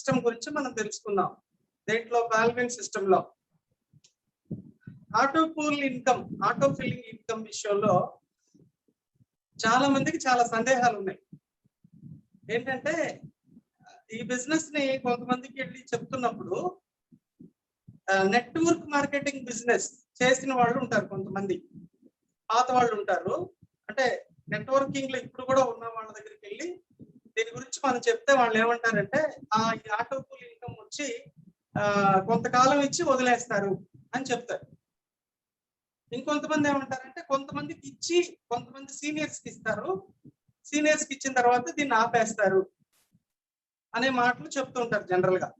System గురించి మనం తెలుసుకుందాం. దేంట్లో బాల్విన్ సిస్టమ్ లో ఆటో ఫిల్లింగ్ ఇన్కమ్ విషయంలో చాలా మందికి చాలా సందేహాలు ఉన్నాయి. ఏంటంటే ఈ బిజినెస్ ని కొంతమందికి వెళ్ళి చెప్తున్నప్పుడు నెట్వర్క్ మార్కెటింగ్ బిజినెస్ చేసిన వాళ్ళు ఉంటారు, కొంతమంది పాత వాళ్ళు ఉంటారు. అంటే నెట్వర్కింగ్ లో ఇప్పుడు కూడా ఉన్న వాళ్ళ దగ్గరికి వెళ్ళి దీని గురించి మనం చెప్తే వాళ్ళు ఏమంటారంటే ఈ ఆటో పూల్ ఇన్కమ్ వచ్చి కొంతకాలం ఇచ్చి వదిలేస్తారు అని చెప్తారు. ఇంకొంతమంది ఏమంటారంటే కొంతమందికి ఇచ్చి కొంతమంది సీనియర్స్ కి ఇస్తారు, సీనియర్స్ కి ఇచ్చిన తర్వాత దీన్ని ఆపేస్తారు అనే మాటలు చెప్తూ ఉంటారు. జనరల్ గా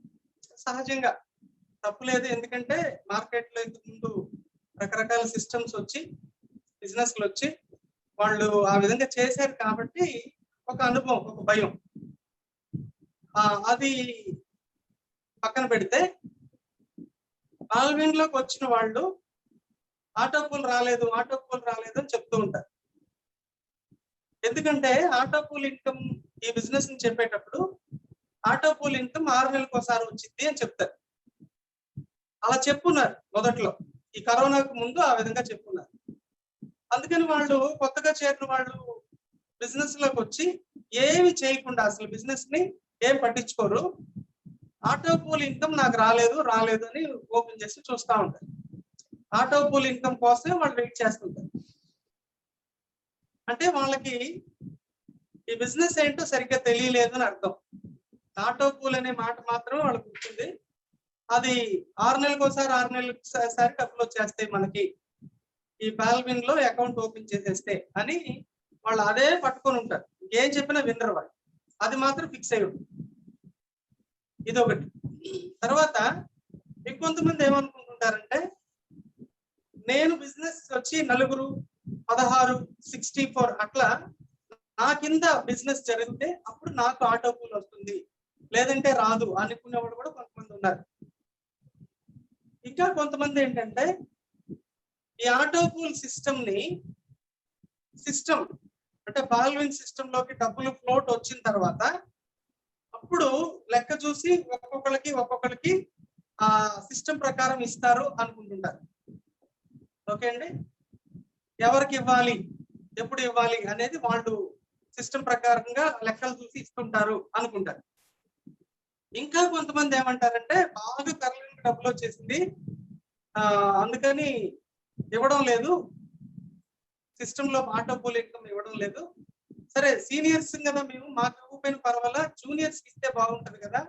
సహజంగా తప్పులేదు, ఎందుకంటే మార్కెట్ లో ఇంతకు ముందు రకరకాల సిస్టమ్స్ వచ్చి బిజినెస్లు వచ్చి వాళ్ళు ఆ విధంగా చేశారు కాబట్టి ఒక అనుభవం, ఒక భయం. అది పక్కన పెడితే బాల్విన్ లోకి వచ్చిన వాళ్ళు ఆటో పూల్ రాలేదు అని చెప్తూ ఉంటారు. ఎందుకంటే ఆటో పూల్ ఇన్కమ్ ఈ బిజినెస్ ని చెప్పేటప్పుడు ఆటో పూల్ ఇన్కమ్ 6 నెలలకు ఒకసారి వచ్చింది అని చెప్తారు. అలా చెప్పున్నారు మొదట్లో, ఈ కరోనాకు ముందు ఆ విధంగా చెప్పున్నారు. అందుకని వాళ్ళు కొత్తగా చేరిన వాళ్ళు బిజినెస్ లోకి వచ్చి ఏమి చేయకుండా అసలు బిజినెస్ ని ఏం పట్టించుకోరు. ఆటో పూల్ ఇన్కమ్ నాకు రాలేదు అని ఓపెన్ చేసి చూస్తూ ఉంటారు. ఆటో పూల్ ఇన్కమ్ కోసమే వాళ్ళు వెయిట్ చేస్తుంటారు. అంటే వాళ్ళకి ఈ బిజినెస్ ఏంటో సరిగ్గా తెలియలేదు అని అర్థం. ఆటో పూల్ అనే మాట మాత్రమే వాళ్ళకి గుర్తుంది. అది 6 నెలలకు ఒకసారి డబ్బులు వచ్చేస్తాయి మనకి ఈ బాల్విన్ లో అకౌంట్ ఓపెన్ చేసేస్తే అని వాళ్ళు అదే పట్టుకొని ఉంటారు. ఏం చెప్పినా వినరు వాళ్ళు, అది మాత్రం ఫిక్స్ అయి ఉంటుంది. ఇదొకటి. తర్వాత ఇంకొంతమంది ఏమనుకుంటుంటారంటే నేను బిజినెస్ వచ్చి 4, 16, 64 అట్లా నా కింద బిజినెస్ జరిగితే అప్పుడు నాకు ఆటో పూల్ వస్తుంది, లేదంటే రాదు అనుకునేవాడు కూడా కొంతమంది ఉన్నారు. ఇంకా కొంతమంది ఏంటంటే ఈ ఆటో పూల్ సిస్టమ్ అంటే బాల్విన్ సిస్టమ్ లోకి డబ్బులు ఫ్లోట్ వచ్చిన తర్వాత అప్పుడు లెక్క చూసి ఒక్కొక్కరికి ఆ సిస్టమ్ ప్రకారం ఇస్తారు అనుకుంటుంటారు. ఓకే అండి, ఎవరికి ఇవ్వాలి, ఎప్పుడు ఇవ్వాలి అనేది వాళ్ళు సిస్టమ్ ప్రకారంగా లెక్కలు చూసి ఇస్తుంటారు అనుకుంటారు. ఇంకా కొంతమంది ఏమంటారంటే బాగా తరలింపు డబ్బులు వచ్చేసింది, అందుకని ఇవ్వడం లేదు, సిస్టమ్ లో ఆటో పూల్ ఇన్కమ్ ఇవ్వడం లేదు, సరే సీనియర్స్ కదా మేము, మాకు ఇవ్వకపోయినా పర్వాలా, జూనియర్స్ కి ఇస్తే బాగుంటది కదా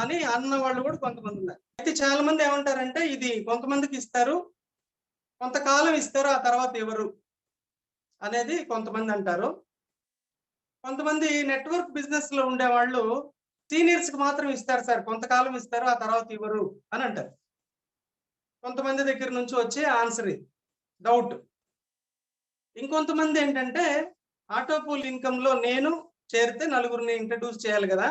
అని అన్న వాళ్ళు కూడా కొంతమంది ఉన్నారు. అయితే చాలా మంది ఏమంటారంటే ఇది కొంతమందికి ఇస్తారు, కొంతకాలం ఇస్తారు, ఆ తర్వాత ఎవరు అనేది కొంతమంది అంటారు. కొంతమంది నెట్వర్క్ బిజినెస్ లో ఉండే వాళ్ళు సీనియర్స్ కి మాత్రం ఇస్తారు సార్, కొంతకాలం ఇస్తారు, ఆ తర్వాత ఇవ్వరు అని అంటారు. కొంతమంది దగ్గర నుంచి వచ్చే ఆన్సర్ ఇది, డౌట్. ఇంకొంతమంది ఏంటంటే ఆటో పూల్ ఇన్కమ్ లో నేను చేరితే 4గురిని ఇంట్రడ్యూస్ చేయాలి కదా,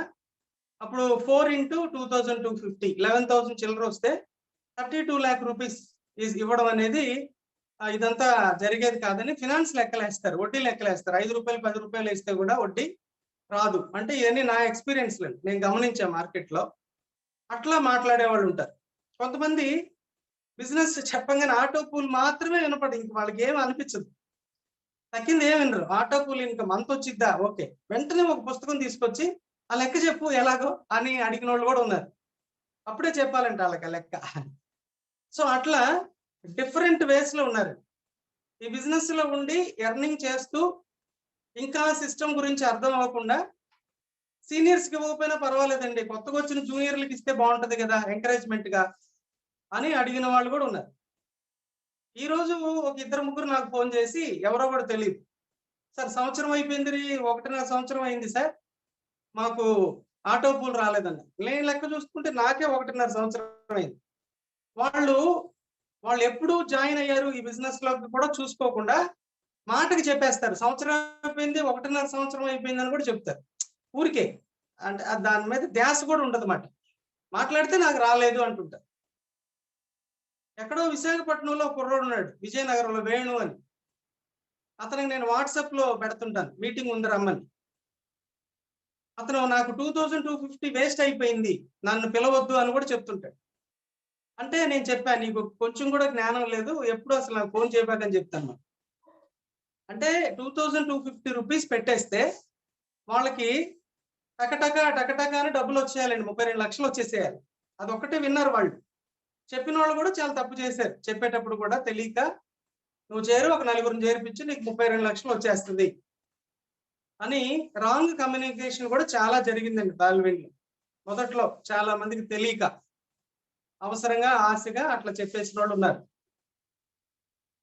అప్పుడు 4 into 2250 11,000 చిల్లర వస్తే 32 lakh రూపీస్ ఇవ్వడం అనేది ఇదంతా జరిగేది కాదని ఫినాన్స్ లెక్కలేస్తారు, వడ్డీ లెక్కలేస్తారు. 5 రూపాయలు 10 రూపాయలు ఇస్తే కూడా వడ్డీ రాదు. అంటే ఇవన్నీ నా ఎక్స్పీరియన్స్ లో నేను గమనించా మార్కెట్ లో అట్లా మాట్లాడే వాళ్ళు ఉంటారు. కొంతమంది బిజినెస్ చెప్పంగానే ఆటో పూల్ మాత్రమే వినపడి ఇంక వాళ్ళకి ఏమి అనిపించదు, తగ్గింది ఏమి వినరు. ఆటో పూల్ ఇన్కమ్ అంత వచ్చిద్దా, ఓకే, వెంటనే ఒక పుస్తకం తీసుకొచ్చి ఆ లెక్క చెప్పు ఎలాగో అని అడిగిన వాళ్ళు కూడా ఉన్నారు. అప్పుడే చెప్పాలంటే వాళ్ళకి లెక్క. సో అట్లా డిఫరెంట్ వేస్ లో ఉన్నారు. ఈ బిజినెస్ లో ఉండి ఎర్నింగ్ చేస్తూ ఇంకా సిస్టమ్ గురించి అర్థం అవ్వకుండా సీనియర్స్ కి ఇవ్వకపోయినా పర్వాలేదండి, కొత్తగా వచ్చిన జూనియర్లకి ఇస్తే బాగుంటది కదా ఎంకరేజ్మెంట్ గా అని అడిగిన వాళ్ళు కూడా ఉన్నారు. ఈ రోజు ఒక 2-3 నాకు ఫోన్ చేసి, ఎవరో కూడా తెలియదు, సార్ సంవత్సరం అయిపోయింది, 1.5 సంవత్సరం అయింది సార్, మాకు ఆటో పూల్ రాలేదండి. నేను లెక్క చూసుకుంటే నాకే 1.5 సంవత్సరం అయింది. వాళ్ళు ఎప్పుడు జాయిన్ అయ్యారు ఈ బిజినెస్ లోకి కూడా చూసుకోకుండా మాటకి చెప్పేస్తారు, సంవత్సరం అయిపోయింది, 1.5 సంవత్సరం అయిపోయింది అని కూడా చెప్తారు ఊరికే. అంటే దాని మీద ధ్యాస కూడా ఉండదు మాట, మాట్లాడితే నాకు రాలేదు అంటుంటారు. ఎక్కడో విశాఖపట్నంలో కుర్రోడు ఉన్నాడు, విజయనగరంలో, వేణు అని, అతనికి నేను వాట్సాప్ లో పెడుతుంటాను, మీటింగ్ ఉంది రమ్మని. అతను నాకు 2250 వేస్ట్ అయిపోయింది, నన్ను పిలవద్దు అని కూడా చెప్తుంటాడు. అంటే నేను చెప్పాను, నీకు కొంచెం కూడా జ్ఞానం లేదు, ఎప్పుడు అసలు నాకు ఫోన్ చేయబాకని చెప్తాను. అంటే 2250 రూపీస్ పెట్టేస్తే వాళ్ళకి టకటక అని డబ్బులు వచ్చేయాలండి, 32 లక్షలు వచ్చేసేయాలి. అదొక్కటే విన్నారు వాళ్ళు. చెప్పిన వాళ్ళు కూడా చాలా తప్పు చేశారు. చెప్పేటప్పుడు కూడా తెలియక, నువ్వు చేరు, ఒక నలుగురిని చేర్పించి నీకు 32 లక్షలు వచ్చేస్తుంది అని రాంగ్ కమ్యూనికేషన్ కూడా చాలా జరిగిందండి బాల్విన్లో. మొదట్లో చాలా మందికి తెలియక, అవసరంగా ఆశగా అట్లా చెప్పేసిన వాళ్ళు ఉన్నారు.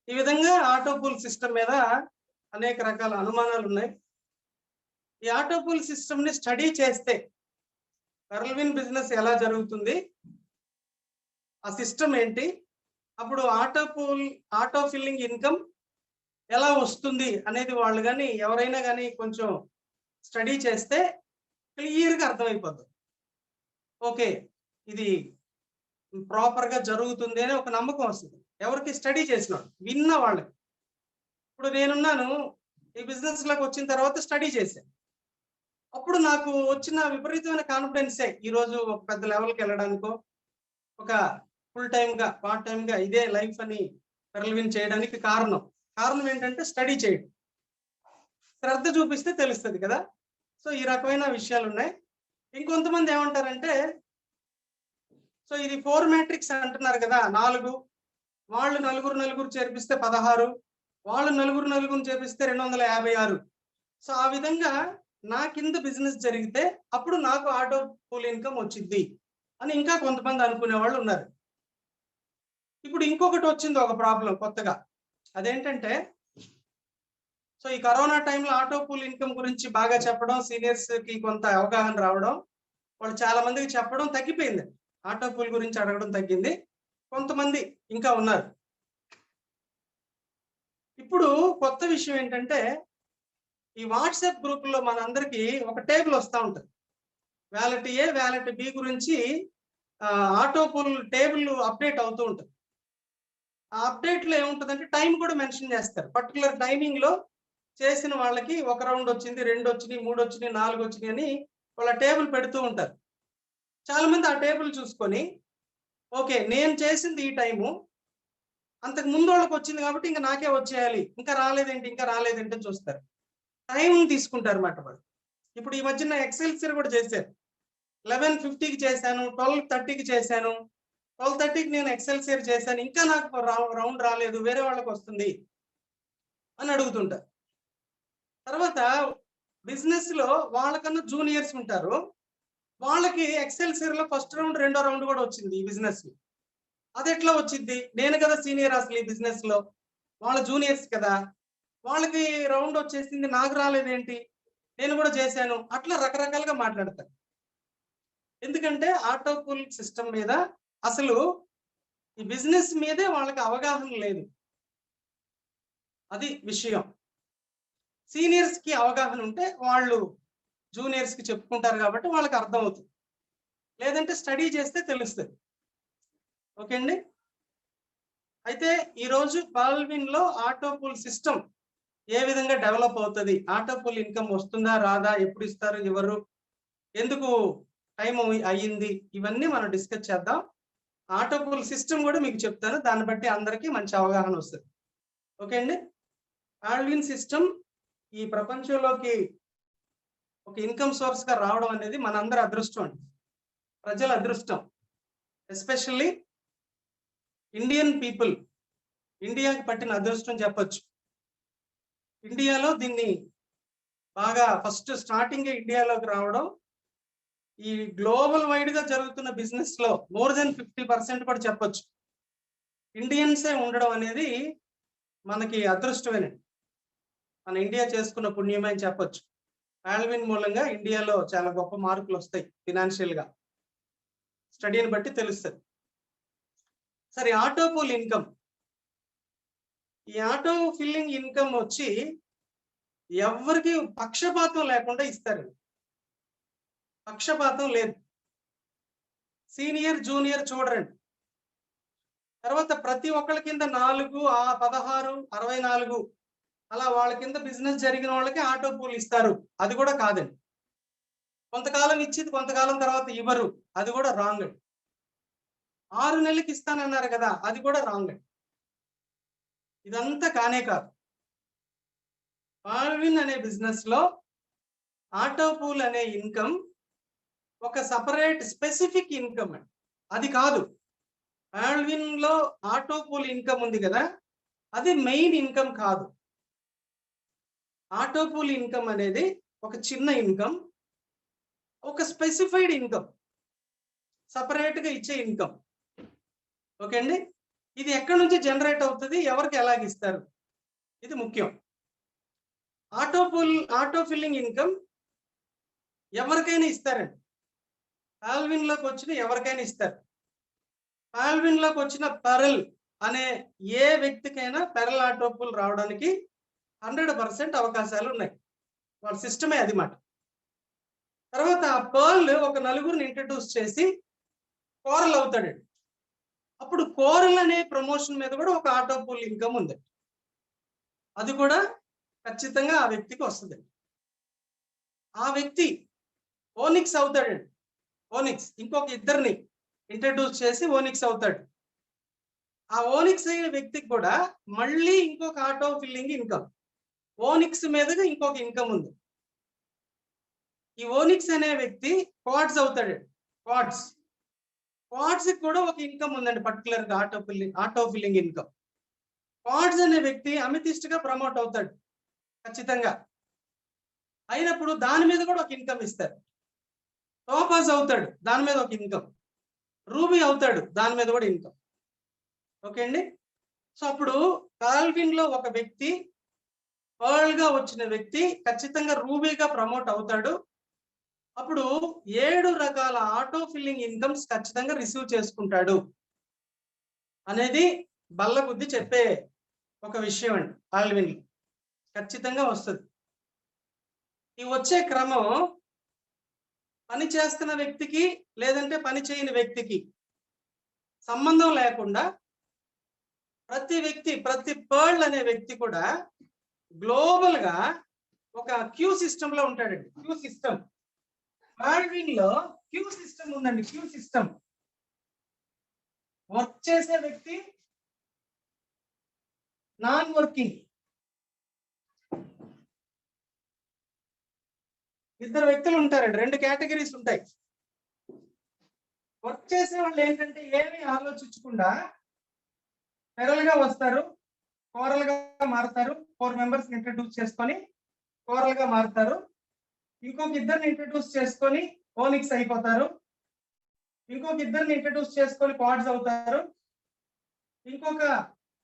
ఈ విధంగా ఆటో పూల్ సిస్టమ్ మీద అనేక రకాల అనుమానాలు ఉన్నాయి. ఈ ఆటో పూల్ సిస్టమ్ ని స్టడీ చేస్తే పెర్ల్విన్ బిజినెస్ ఎలా జరుగుతుంది, ఆ సిస్టమ్ ఏంటి, అప్పుడు ఆటో ఫిల్లింగ్ ఇన్కమ్ ఎలా వస్తుంది అనేది వాళ్ళు కానీ ఎవరైనా కానీ కొంచెం స్టడీ చేస్తే క్లియర్గా అర్థమైపోతుంది. ఓకే, ఇది ప్రాపర్గా జరుగుతుంది అని ఒక నమ్మకం వస్తుంది ఎవరికి స్టడీ చేసిన విన్న వాళ్ళకి. ఇప్పుడు నేనున్నాను, ఈ బిజినెస్ లోకి వచ్చిన తర్వాత స్టడీ చేశాను. అప్పుడు నాకు వచ్చిన విపరీతమైన కాన్ఫిడెన్సే ఈరోజు ఒక పెద్ద లెవెల్కి వెళ్ళడానికో, ఒక ఫుల్ టైమ్గా పార్ట్ టైమ్గా ఇదే లైఫ్ అని పెర్ల్విన్ చేయడానికి కారణం ఏంటంటే స్టడీ చేయడం. శ్రద్ధ చూపిస్తే తెలుస్తుంది కదా. సో ఈ రకమైన విషయాలు ఉన్నాయి. ఇంకొంతమంది ఏమంటారంటే, సో ఇది 4 మ్యాట్రిక్స్ అంటున్నారు కదా, 4, వాళ్ళు నలుగురు చేర్పిస్తే 16, వాళ్ళు నలుగురు చేర్పిస్తే 256. సో ఆ విధంగా నా కింద బిజినెస్ జరిగితే అప్పుడు నాకు ఆటో పూల్ ఇన్కమ్ వచ్చింది అని ఇంకా కొంతమంది అనుకునే వాళ్ళు ఉన్నారు. ఇప్పుడు ఇంకొకటి వచ్చింది, ఒక ప్రాబ్లం కొత్తగా. అదేంటంటే, సో ఈ కరోనా టైంలో ఆటో పూల్ ఇన్కమ్ గురించి బాగా చెప్పడం, సీనియర్స్ కి కొంత అవగాహన రావడం, వాళ్ళు చాలా మందికి చెప్పడం తగ్గిపోయింది. ఆటో పూల్ గురించి అడగడం తగ్గింది. కొంతమంది ఇంకా ఉన్నారు. ఇప్పుడు కొత్త విషయం ఏంటంటే, ఈ వాట్సాప్ గ్రూపుల్లో మనందరికీ ఒక టేబుల్ వస్తూ ఉంటుంది. వ్యాలెట్ ఏ, వ్యాలెట్ బి గురించి ఆటో పూల్ టేబుల్ అప్డేట్ అవుతూ ఉంటుంది. ఆ అప్డేట్లో ఏముంటుందంటే టైం కూడా మెన్షన్ చేస్తారు. పర్టికులర్ టైమింగ్ లో చేసిన వాళ్ళకి 1 రౌండ్ వచ్చింది, 2 వచ్చినాయి, 3 వచ్చినాయి, 4 వచ్చినాయి అని వాళ్ళ టేబుల్ పెడుతూ ఉంటారు. చాలా మంది ఆ టేబుల్ చూసుకొని, ఓకే నేను చేసింది ఈ టైము, అంతకు ముందు వాళ్ళకి వచ్చింది కాబట్టి ఇంకా నాకే వచ్చేయాలి, ఇంకా రాలేదేంటి చూస్తారు. టైం తీసుకుంటారు అన్నమాట వాళ్ళు. ఇప్పుడు ఈ మధ్యన ఎక్సెల్సియర్ కూడా చేశారు. 11:50కి చేశాను, 12:30కి చేశాను, 12:30కి నేను ఎక్సెల్సియర్ చేశాను, ఇంకా నాకు రౌండ్ రాలేదు, వేరే వాళ్ళకి వస్తుంది అని అడుగుతుంటారు. తర్వాత బిజినెస్ లో వాళ్ళకన్నా జూనియర్స్ ఉంటారు, వాళ్ళకి ఎక్సెల్సియర్ లో ఫస్ట్ రౌండ్, 2వ రౌండ్ కూడా వచ్చింది ఈ బిజినెస్ లో. అది ఎట్లా వచ్చింది? నేను కదా సీనియర్ అసలు ఈ బిజినెస్ లో, వాళ్ళ జూనియర్స్ కదా, వాళ్ళకి రౌండ్ వచ్చేసింది, నాకు రాలేదేంటి, నేను కూడా చేశాను, అట్లా రకరకాలుగా మాట్లాడతారు. ఎందుకంటే ఆటో పూల్ సిస్టమ్ మీద అసలు ఈ బిజినెస్ మీదే వాళ్ళకి అవగాహన లేదు. అది విషయం. సీనియర్స్ కి అవగాహన ఉంటే వాళ్ళు జూనియర్స్ కి చెప్పుకుంటారు కాబట్టి వాళ్ళకి అర్థం అవుతుంది, లేదంటే స్టడీ చేస్తే తెలుస్తుంది. ఓకే అండి. అయితే ఈరోజు బాల్విన్ లో ఆటో పూల్ సిస్టమ్ ఏ విధంగా డెవలప్ అవుతుంది, ఆటో పూల్ ఇన్కమ్ వస్తుందా రాదా, ఎప్పుడు ఇస్తారు, ఎవరు, ఎందుకు టైం అయ్యింది, ఇవన్నీ మనం డిస్కస్ చేద్దాం. ఆటో పూల్ సిస్టమ్ కూడా మీకు చెప్తాను, దాన్ని బట్టి అందరికీ మంచి అవగాహన వస్తుంది. ఓకే అండి. బాల్విన్ సిస్టమ్ ఈ ప్రపంచంలోకి ఒక ఇన్కమ్ సోర్స్ గా రావడం అనేది మనందరి అదృష్టం అండి, ప్రజల అదృష్టం. ఎస్పెషల్లీ ఇండియన్ పీపుల్, ఇండియాకి పట్టిన అదృష్టం చెప్పొచ్చు. ఇండియాలో దీన్ని బాగా ఫస్ట్ స్టార్టింగ్ ఇండియాలోకి రావడం, ఈ గ్లోబల్ వైడ్ గా జరుగుతున్న బిజినెస్ లో మోర్ దెన్ 50% కూడా చెప్పొచ్చు ఇండియన్సే ఉండడం అనేది మనకి అదృష్టమేనండి. మన ఇండియా చేసుకున్న పుణ్యమే అని చెప్పొచ్చు. బాల్విన్ మూలంగా ఇండియాలో చాలా గొప్ప మార్కులు వస్తాయి ఫినాన్షియల్ గా, స్టడీని బట్టి తెలుస్తుంది. సరే, ఆటో పూల్ ఇన్కమ్, ఈ ఆటో ఫిల్లింగ్ ఇన్కమ్ వచ్చి ఎవరికి పక్షపాతం లేకుండా ఇస్తారు. పక్షపాతం లేదు, సీనియర్ జూనియర్ చూడరండి. తర్వాత ప్రతి ఒక్కరి కింద 4, 16, 64 అలా వాళ్ళ కింద బిజినెస్ జరిగిన వాళ్ళకి ఆటో పూల్ ఇస్తారు. అది కూడా కాదండి, కొంతకాలం ఇచ్చింది కొంతకాలం తర్వాత ఇవ్వరు, అది కూడా రాంగ్. 6 నెలలకి ఇస్తానన్నారు కదా, అది కూడా రాంగ్. ఇదంతా కానే కాదు. పాల్విన్ అనే బిజినెస్ లో ఆటో పూల్ అనే ఇన్కమ్ ఒక సపరేట్ స్పెసిఫిక్ ఇన్కమ్ అండి, అది కాదు. పాల్విన్ లో ఆటో పూల్ ఇన్కమ్ ఉంది కదా, అది మెయిన్ ఇన్కమ్ కాదు. ఆటో పూల్ ఇన్కమ్ అనేది ఒక చిన్న ఇన్కమ్, ఒక స్పెసిఫైడ్ ఇన్కమ్, సపరేట్ గా ఇచ్చే ఇన్కమ్. ఓకే అండి, ఇది ఎక్కడి నుంచి జనరేట్ అవుతుంది, ఎవరికి ఎలాగిస్తారు, ఇది ముఖ్యం. ఆటో ఫిల్లింగ్ ఇన్కమ్ ఎవరికైనా ఇస్తారండి. పాల్విన్ లోకి వచ్చిన ఎవరికైనా ఇస్తారు. పాల్విన్ లోకి వచ్చిన పెరల్ అనే ఏ వ్యక్తికైనా పెరల్ ఆటో పూల్ రావడానికి 100% అవకాశాలు ఉన్నాయి. వాళ్ళ సిస్టమే అది మాట. తర్వాత ఆ పర్ల్ ఒక నలుగురిని ఇంట్రడ్యూస్ చేసి కోరల్ అవుతాడండి. అప్పుడు కోరల్ అనే ప్రమోషన్ మీద కూడా ఒక ఆటో పూల్ ఇన్కమ్ ఉంది, అది కూడా ఖచ్చితంగా ఆ వ్యక్తికి వస్తుంది. ఆ వ్యక్తి ఓనిక్స్ అవుతాడండి. ఓనిక్స్ ఇంకొక ఇద్దరిని ఇంట్రడ్యూస్ చేసి ఓనిక్స్ అవుతాడు. ఆ ఓనిక్స్ అయిన వ్యక్తికి కూడా మళ్ళీ ఇంకొక ఆటో ఫిల్లింగ్ ఇన్కమ్, ఓనిక్స్ మీదగా ఇంకొక ఇన్కమ్ ఉంది. ఈ ఓనిక్స్ అనే వ్యక్తి క్వాడ్స్ అవుతాడు. క్వాడ్స్ కూడా ఒక ఇన్కమ్ ఉందండి, పర్టికులర్ గా ఆటో ఫిల్లింగ్ ఇన్కమ్. క్వాడ్స్ అనే వ్యక్తి అమితిస్ట్ గా ప్రమోట్ అవుతాడు ఖచ్చితంగా, అయినప్పుడు దాని మీద కూడా ఒక ఇన్కమ్ ఇస్తారు. టోపాజ్ అవుతాడు, దాని మీద ఒక ఇన్కమ్. రూబీ అవుతాడు, దాని మీద కూడా ఇన్కమ్. ఓకే అండి, సో అప్పుడు పాల్విన్ లో ఒక వ్యక్తి పర్ల్ గా వచ్చిన వ్యక్తి ఖచ్చితంగా రూబీగా ప్రమోట్ అవుతాడు. అప్పుడు 7 రకాల ఆటో ఫిల్లింగ్ ఇన్కమ్స్ ఖచ్చితంగా రిసీవ్ చేసుకుంటాడు అనేది బల్ల బుద్ధి చెప్పే ఒక విషయం అండి. పాల్విన్ ఖచ్చితంగా వస్తుంది. ఈ వచ్చే క్రమం పని చేస్తున్న వ్యక్తికి లేదంటే పని చేయని వ్యక్తికి సంబంధం లేకుండా ప్రతి పర్ల్ అనే వ్యక్తి కూడా గ్లోబల్ గా ఒక క్యూ సిస్టమ్ లో ఉంటాడండి. క్యూ సిస్టమ్, పాల్విన్ లో క్యూ సిస్టమ్ ఉందండి. క్యూ సిస్టమ్ వర్క్ చేసే వ్యక్తి, నాన్ వర్కింగ్, ఇద్దరు వ్యక్తులు ఉంటారండి. 2 కేటగిరీస్ ఉంటాయి. వర్క్ చేసే వాళ్ళు ఏంటంటే ఏమీ ఆలోచించకుండా పెరల్ గా వస్తారు, కోరల్ గా మారుతారు. 4 మెంబర్స్ ఇంట్రడ్యూస్ చేసుకొని కోరల్ గా మారుతారు. ఇంకొక ఇద్దరిని ఇంట్రడ్యూస్ చేసుకొని ఓనిక్స్ అయిపోతారు. ఇంకొక ఇద్దరిని ఇంట్రడ్యూస్ చేసుకొని క్వాడ్స్ అవుతారు. ఇంకొక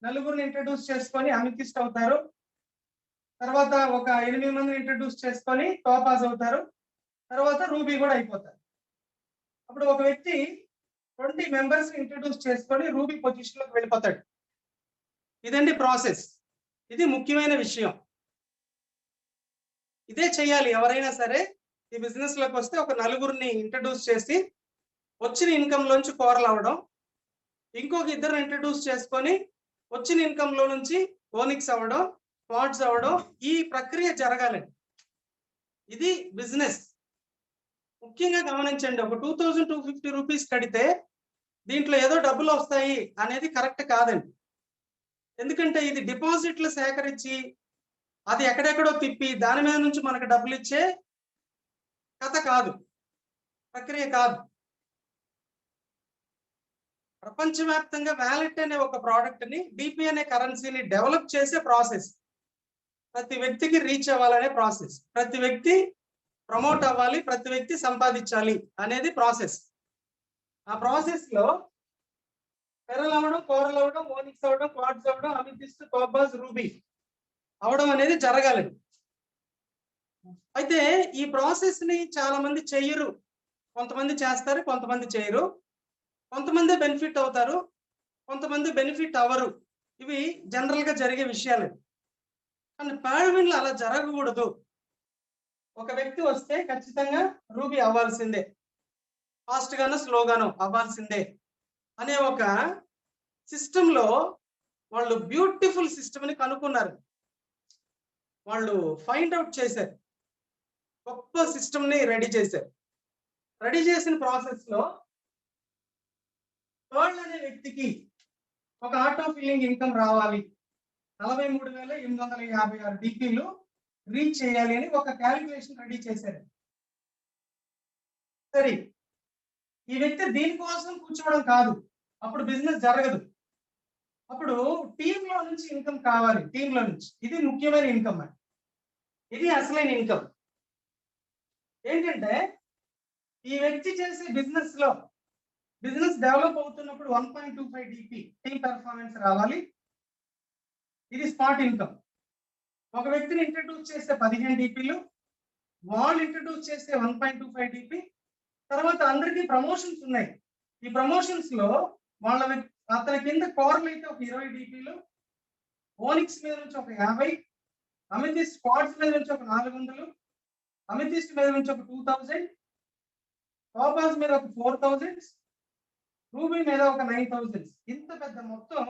నలుగురిని ఇంట్రడ్యూస్ చేసుకొని అమితిస్ట్ అవుతారు. తర్వాత ఒక 8 మందిని ఇంట్రడ్యూస్ చేసుకొని టోపాజ్ అవుతారు. తర్వాత రూబీ కూడా అయిపోతారు. అప్పుడు ఒక వ్యక్తి 20 మెంబర్స్ ఇంట్రడ్యూస్ చేసుకొని రూబీ పొజిషన్ లోకి వెళ్ళిపోతాడు. ఇదండి ప్రాసెస్. ఇది ముఖ్యమైన విషయం. ఇదే చేయాలి ఎవరైనా సరే. ఈ బిజినెస్ లోకి వస్తే ఒక నలుగురిని ఇంట్రడ్యూస్ చేసి వచ్చిన ఇన్కమ్ లోంచి కోరలు అవడం, ఇంకొక ఇద్దరు ఇంట్రడ్యూస్ చేసుకొని వచ్చిన ఇన్కమ్ లో నుంచి ఓనిక్స్ అవ్వడం, క్వాడ్స్ అవ్వడం, ఈ ప్రక్రియ జరగాలండి. ఇది బిజినెస్. ముఖ్యంగా గమనించండి, ఒక 2250 రూపీస్ కడితే దీంట్లో ఏదో డబ్బులు వస్తాయి అనేది కరెక్ట్ కాదండి. ఎందుకంటే ఇది డిపాజిట్లు సేకరించి అది ఎక్కడెక్కడో తిప్పి దాని మీద నుంచి మనకు డబ్బులు ఇచ్చే కథ కాదు, ప్రక్రియ కాదు. ప్రపంచవ్యాప్తంగా వ్యాలెట్ అనే ఒక ప్రోడక్ట్ ని, డిపి అనే కరెన్సీని డెవలప్ చేసే ప్రాసెస్. ప్రతి వ్యక్తికి రీచ్ అవ్వాలనే ప్రాసెస్, ప్రతి వ్యక్తి ప్రమోట్ అవ్వాలి, ప్రతి వ్యక్తి సంపాదించాలి అనేది ప్రాసెస్. ఆ ప్రాసెస్ లో పెరల్ అవ్వడం, కోరల్ అవ్వడం, ఓనిక్స్ అవ్వడం, క్వాడ్స్ అవ్వడం, అమితిస్ట్, టోపాజ్, రూబీ అవడం అనేది జరగాలి. అయితే ఈ ప్రాసెస్ ని చాలా మంది చెయ్యరు. కొంతమంది చేస్తారు, కొంతమంది చేయరు. కొంతమంది బెనిఫిట్ అవుతారు, కొంతమంది బెనిఫిట్ అవ్వరు. ఇవి జనరల్ గా జరిగే విషయాలు. కానీ పాల్విన్ లో అలా జరగకూడదు. ఒక వ్యక్తి వస్తే ఖచ్చితంగా రూబీ అవ్వాల్సిందే, ఫాస్ట్ గానో స్లోగానో అవ్వాల్సిందే అనే ఒక సిస్టమ్ లో వాళ్ళు బ్యూటిఫుల్ సిస్టమ్ ని కనుక్కున్నారు. వాళ్ళు ఫైండ్ అవుట్ చేశారు, గొప్ప సిస్టమ్ ని రెడీ చేశారు. రెడీ చేసిన ప్రాసెస్ లో థర్డ్ అనే వ్యక్తికి ఒక ఆటో ఫిల్లింగ్ ఇన్కమ్ రావాలి, 43,856 డిపిలు రీచ్ చేయాలి అని ఒక క్యాలిక్యులేషన్ రెడీ చేశారు. సరే, ఈ వ్యక్తి దీనికోసం కూర్చోవడం కాదు, అప్పుడు బిజినెస్ జరగదు. అప్పుడు టీమ్ లో నుంచి ఇన్కమ్ కావాలి, టీమ్ లో నుంచి. ఇది ముఖ్యమైన ఇన్కమ్ అండి, ఇది అసలైన ఇన్కమ్. ఏంటంటే ఈ వ్యక్తి చేసే బిజినెస్ లో బిజినెస్ డెవలప్ అవుతున్నప్పుడు 1.25 డిపి టీమ్ పెర్ఫార్మెన్స్ రావాలి. ఇది స్పాట్ ఇన్కమ్. ఒక వ్యక్తిని ఇంట్రడ్యూస్ చేస్తే 15 డిపిలు, వాళ్ళు ఇంట్రడ్యూస్ చేస్తే 1.25 డిపి. తర్వాత అందరికీ ప్రమోషన్స్ ఉన్నాయి. ఈ ప్రమోషన్స్ లో వాళ్ళ అతని కింద కోర్లు అయితే ఒక 20 డిపిలు, ఓనిక్స్ మీద నుంచి ఒక 50, అమితిస్ట్ స్క్వాడ్స్ మీద నుంచి ఒక 400, అమితిస్ట్ మీద నుంచి ఒక 2000, టోపాజ్ మీద ఒక 4000, రూబీ మీద ఒక 9000. ఇంత పెద్ద మొత్తం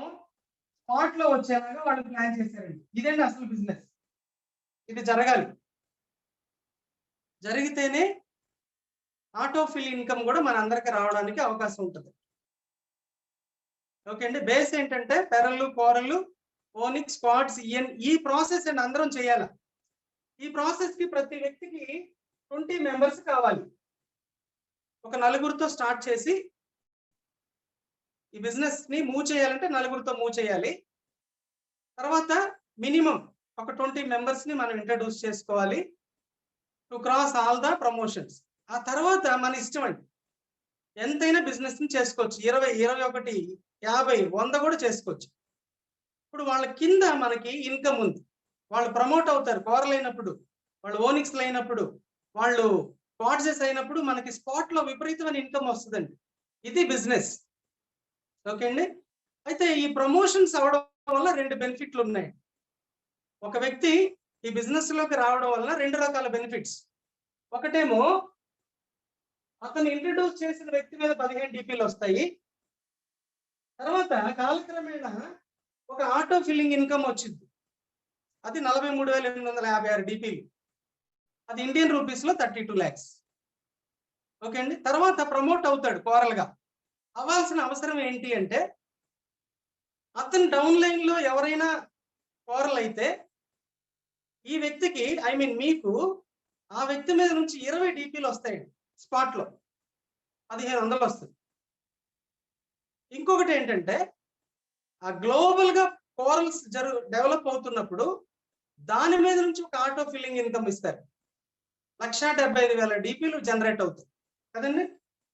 స్పాట్ లో వచ్చేలాగా వాళ్ళు ప్లాన్ చేశారండి. ఇదండి అసలు బిజినెస్. ఇది జరగాలి, జరిగితేనే ఆటో ఫిల్ ఇన్కమ్ కూడా మన అందరికి రావడానికి అవకాశం ఉంటుంది. ఓకే అండి. బేస్ ఏంటంటే పెరళ్ళు, కోరళ్ళు, ఓనిక్స్, స్క్వాడ్స్, ఈ ప్రాసెస్ అండి అందరం చేయాలి. ఈ ప్రాసెస్ కి ప్రతి వ్యక్తికి 20 మెంబర్స్ కావాలి. ఒక నలుగురితో స్టార్ట్ చేసి ఈ బిజినెస్ ని మూవ్ చేయాలంటే నలుగురితో మూవ్ చేయాలి. తర్వాత మినిమం ఒక 20 మెంబర్స్ ని మనం ఇంట్రడ్యూస్ చేసుకోవాలి to cross all the promotions. ఆ తర్వాత మన ఇష్టం అండి, ఎంతైనా బిజినెస్ ని చేసుకోవచ్చు. 20, 21, 50, 100 కూడా చేసుకోవచ్చు. ఇప్పుడు వాళ్ళ కింద మనకి ఇన్కమ్ ఉంది. వాళ్ళు ప్రమోట్ అవుతారు కోరలు అయినప్పుడు, వాళ్ళు ఓనిక్స్ అయినప్పుడు, వాళ్ళు స్పాట్సెస్ అయినప్పుడు మనకి స్పాట్ లో విపరీతమైన ఇన్కమ్ వస్తుందండి. ఇది బిజినెస్. ఓకే అండి. అయితే ఈ ప్రమోషన్స్ అవడం వల్ల 2 బెనిఫిట్లు ఉన్నాయి. ఒక వ్యక్తి ఈ బిజినెస్ లోకి రావడం వల్ల 2 రకాల బెనిఫిట్స్. ఒకటేమో అతను ఇంట్రడ్యూస్ చేసిన వ్యక్తి మీద 15 డిపిలు వస్తాయి. తర్వాత కాలక్రమేణా ఒక ఆటో ఫిల్లింగ్ ఇన్కమ్ వచ్చింది, అది 43,856 డిపిలు, అది ఇండియన్ రూపీస్ లో 32 lakhs. ఓకే అండి. తర్వాత ప్రమోట్ అవుతాడు కోరల్గా. అవ్వాల్సిన అవసరం ఏంటి అంటే అతను డౌన్ లైన్ లో ఎవరైనా కోరల్ అయితే ఈ వ్యక్తికి, ఐ మీన్ మీకు, ఆ వ్యక్తి మీద నుంచి 20 డిపిలు వస్తాయండి స్పాట్ లో, 1500 వస్తుంది. ఇంకొకటి ఏంటంటే ఆ గ్లోబల్ గా కోరల్స్ డెవలప్ అవుతున్నప్పుడు దాని మీద నుంచి ఒక ఆటో ఫిల్లింగ్ ఇన్కమ్ ఇస్తారు. 1,75,000 డిపిలు జనరేట్ అవుతాయి కదండి,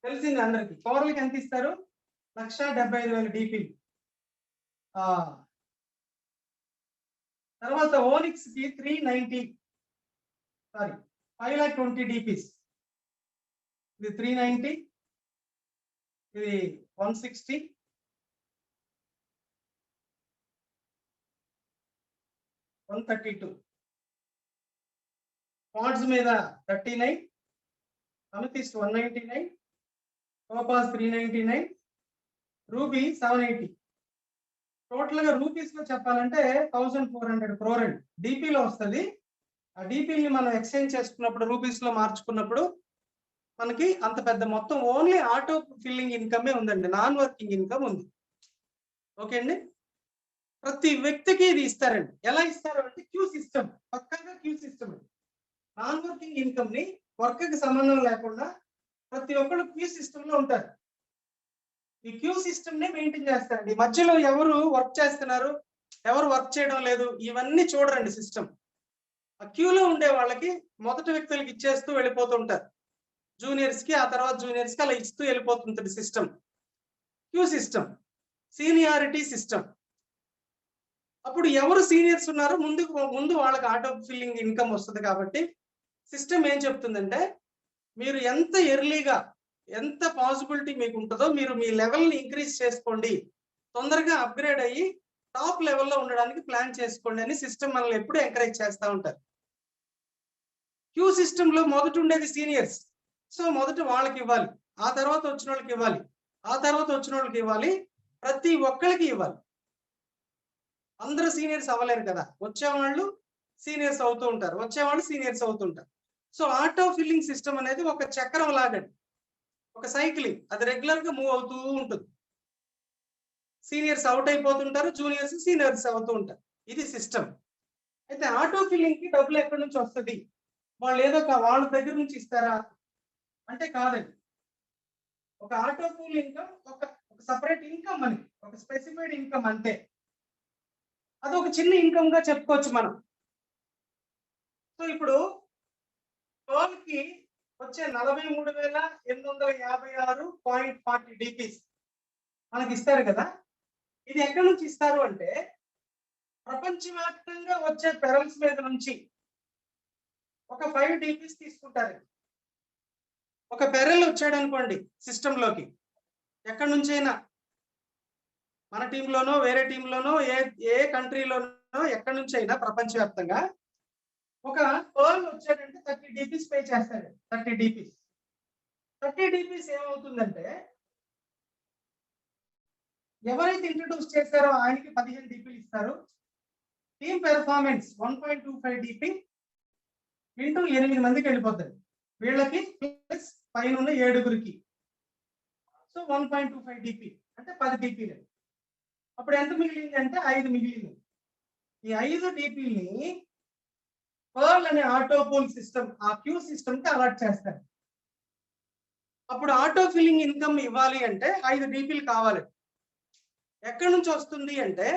తెలిసింది అందరికి. కోరల్కి ఎంత ఇస్తారు? 1,75,000 డిపిలు. తర్వాత ఓనిక్స్ కి 520 డిపిస్. ఇది 390, ఇది 160, 132. స్పాట్స్ మీద 39, అమితిస్ట్ 199, టోపాజ్ 399, రూబీ 780. టోటల్ గా రూపీస్ లో చెప్పాలంటే 1,400 crore అండి. డిపిలో వస్తుంది. ఆ డిపిని మనం ఎక్స్చేంజ్ చేసుకున్నప్పుడు, రూపీస్ లో మార్చుకున్నప్పుడు మనకి అంత పెద్ద మొత్తం ఓన్లీ ఆటో ఫిల్లింగ్ ఇన్కమే ఉందండి, నాన్ వర్కింగ్ ఇన్కమ్ ఉంది. ఓకే అండి. ప్రతి వ్యక్తికి ఇది ఇస్తారండి. ఎలా ఇస్తారు అంటే క్యూ సిస్టమ్, పక్కాగా queue system. Non working income ని వర్క్ కి సంబంధం లేకుండా ప్రతి ఒక్కరు క్యూ సిస్టమ్ లో ఉంటారు. ఈ క్యూ సిస్టమ్ ని మెయింటైన్ చేస్తారండి. మధ్యలో ఎవరు వర్క్ చేస్తున్నారు, ఎవరు వర్క్ చేయడం లేదు, ఇవన్నీ చూడరండి సిస్టమ్. ఆ క్యూలో ఉండే వాళ్ళకి మొదటి వ్యక్తులకి ఇచ్చేస్తూ వెళ్ళిపోతుంటారు, జూనియర్స్ కి, ఆ తర్వాత జూనియర్స్ కి అలా ఇస్తూ వెళ్ళిపోతుంటుంది system. Queue system, seniority system. అప్పుడు ఎవరు సీనియర్స్ ఉన్నారో ముందు వాళ్ళకి ఆటో ఫిల్లింగ్ ఇన్కమ్ వస్తుంది. కాబట్టి సిస్టమ్ ఏం చెప్తుందంటే మీరు ఎంత ఎర్లీగా, ఎంత పాసిబిలిటీ మీకు ఉంటుందో మీరు మీ లెవెల్ని ఇంక్రీజ్ చేసుకోండి, తొందరగా అప్గ్రేడ్ అయ్యి టాప్ లెవెల్లో ఉండడానికి ప్లాన్ చేసుకోండి అని సిస్టమ్ మనల్ని ఎప్పుడూ ఎంకరేజ్ చేస్తూ ఉంటారు. క్యూ సిస్టమ్ లో మొదట ఉండేది సీనియర్స్, సో మొదట వాళ్ళకి ఇవ్వాలి, ఆ తర్వాత వచ్చిన వాళ్ళకి ఇవ్వాలి, ఆ తర్వాత వచ్చిన వాళ్ళకి ఇవ్వాలి, ప్రతి ఒక్కరికి ఇవ్వాలి. అందరూ సీనియర్స్ అవ్వలేరు కదా, వచ్చేవాళ్ళు సీనియర్స్ అవుతూ ఉంటారు, వచ్చేవాళ్ళు సీనియర్స్ అవుతుంటారు. సో ఆటో ఫిల్లింగ్ సిస్టమ్ అనేది ఒక చక్రం లాగండి. ఒక సైక్లింగ్, అది రెగ్యులర్ గా మూవ్ అవుతూ ఉంటుంది. సీనియర్స్ అవుట్ అయిపోతుంటారు, జూనియర్స్ సీనియర్స్ అవుతూ ఉంటారు. ఇది సిస్టమ్. అయితే ఆటో ఫిల్లింగ్ కి డబ్బులు ఎక్కడి నుంచి వస్తుంది? వాళ్ళు ఏదో వాళ్ళ దగ్గర నుంచి ఇస్తారా అంటే కాదండి. ఒక ఆటో పూల్ ఇన్కమ్ ఒక సపరేట్ ఇన్కమ్ అని, ఒక స్పెసిఫైడ్ ఇన్కమ్ అంతే. అది ఒక చిన్న ఇన్కమ్ గా చెప్పుకోవచ్చు మనం. సో ఇప్పుడు టోల్కి వచ్చే 43,856.40 DPs మనకి ఇస్తారు కదా. ఇది ఎక్కడి నుంచి ఇస్తారు అంటే ప్రపంచవ్యాప్తంగా వచ్చే పెరల్స్ మీద నుంచి ఒక 5 DPs తీసుకుంటారు. ఒక పెరల్ వచ్చాడు అనుకోండి సిస్టమ్ లోకి, ఎక్కడి నుంచైనా, మన టీంలోనో వేరే టీంలోనో ఏ కంట్రీలోనో ఎక్కడి నుంచి అయినా ప్రపంచవ్యాప్తంగా ఒక పర్ల్ వచ్చాడంటే 30 DPs పే చేస్తాడు. 30 DPs ఏమవుతుందంటే ఎవరైతే ఇంట్రడ్యూస్ చేశారో ఆయనకి 15 DPలు ఇస్తారు. టీమ్ పెర్ఫార్మెన్స్ 1.25 DP ఇంటూ 8 మందికి వెళ్ళిపోతుంది. వీళ్ళకి ప్లస్ పైన ఉన్న 7గురికి, సో 1.25 DP అంటే 10 DPలు. అప్పుడు ఎంత మిగిలింది అంటే 5 మిగిలింది. ఈ 5 DPల్ని పర్ల్ అనే ఆటో పూల్ సిస్టమ్, ఆ క్యూ సిస్టమ్ కి అలాట్ చేస్తారు. అప్పుడు ఆటో ఫిల్లింగ్ ఇన్కమ్ ఇవ్వాలి అంటే 5 DPలు కావాలి. ఎక్కడి నుంచి వస్తుంది అంటే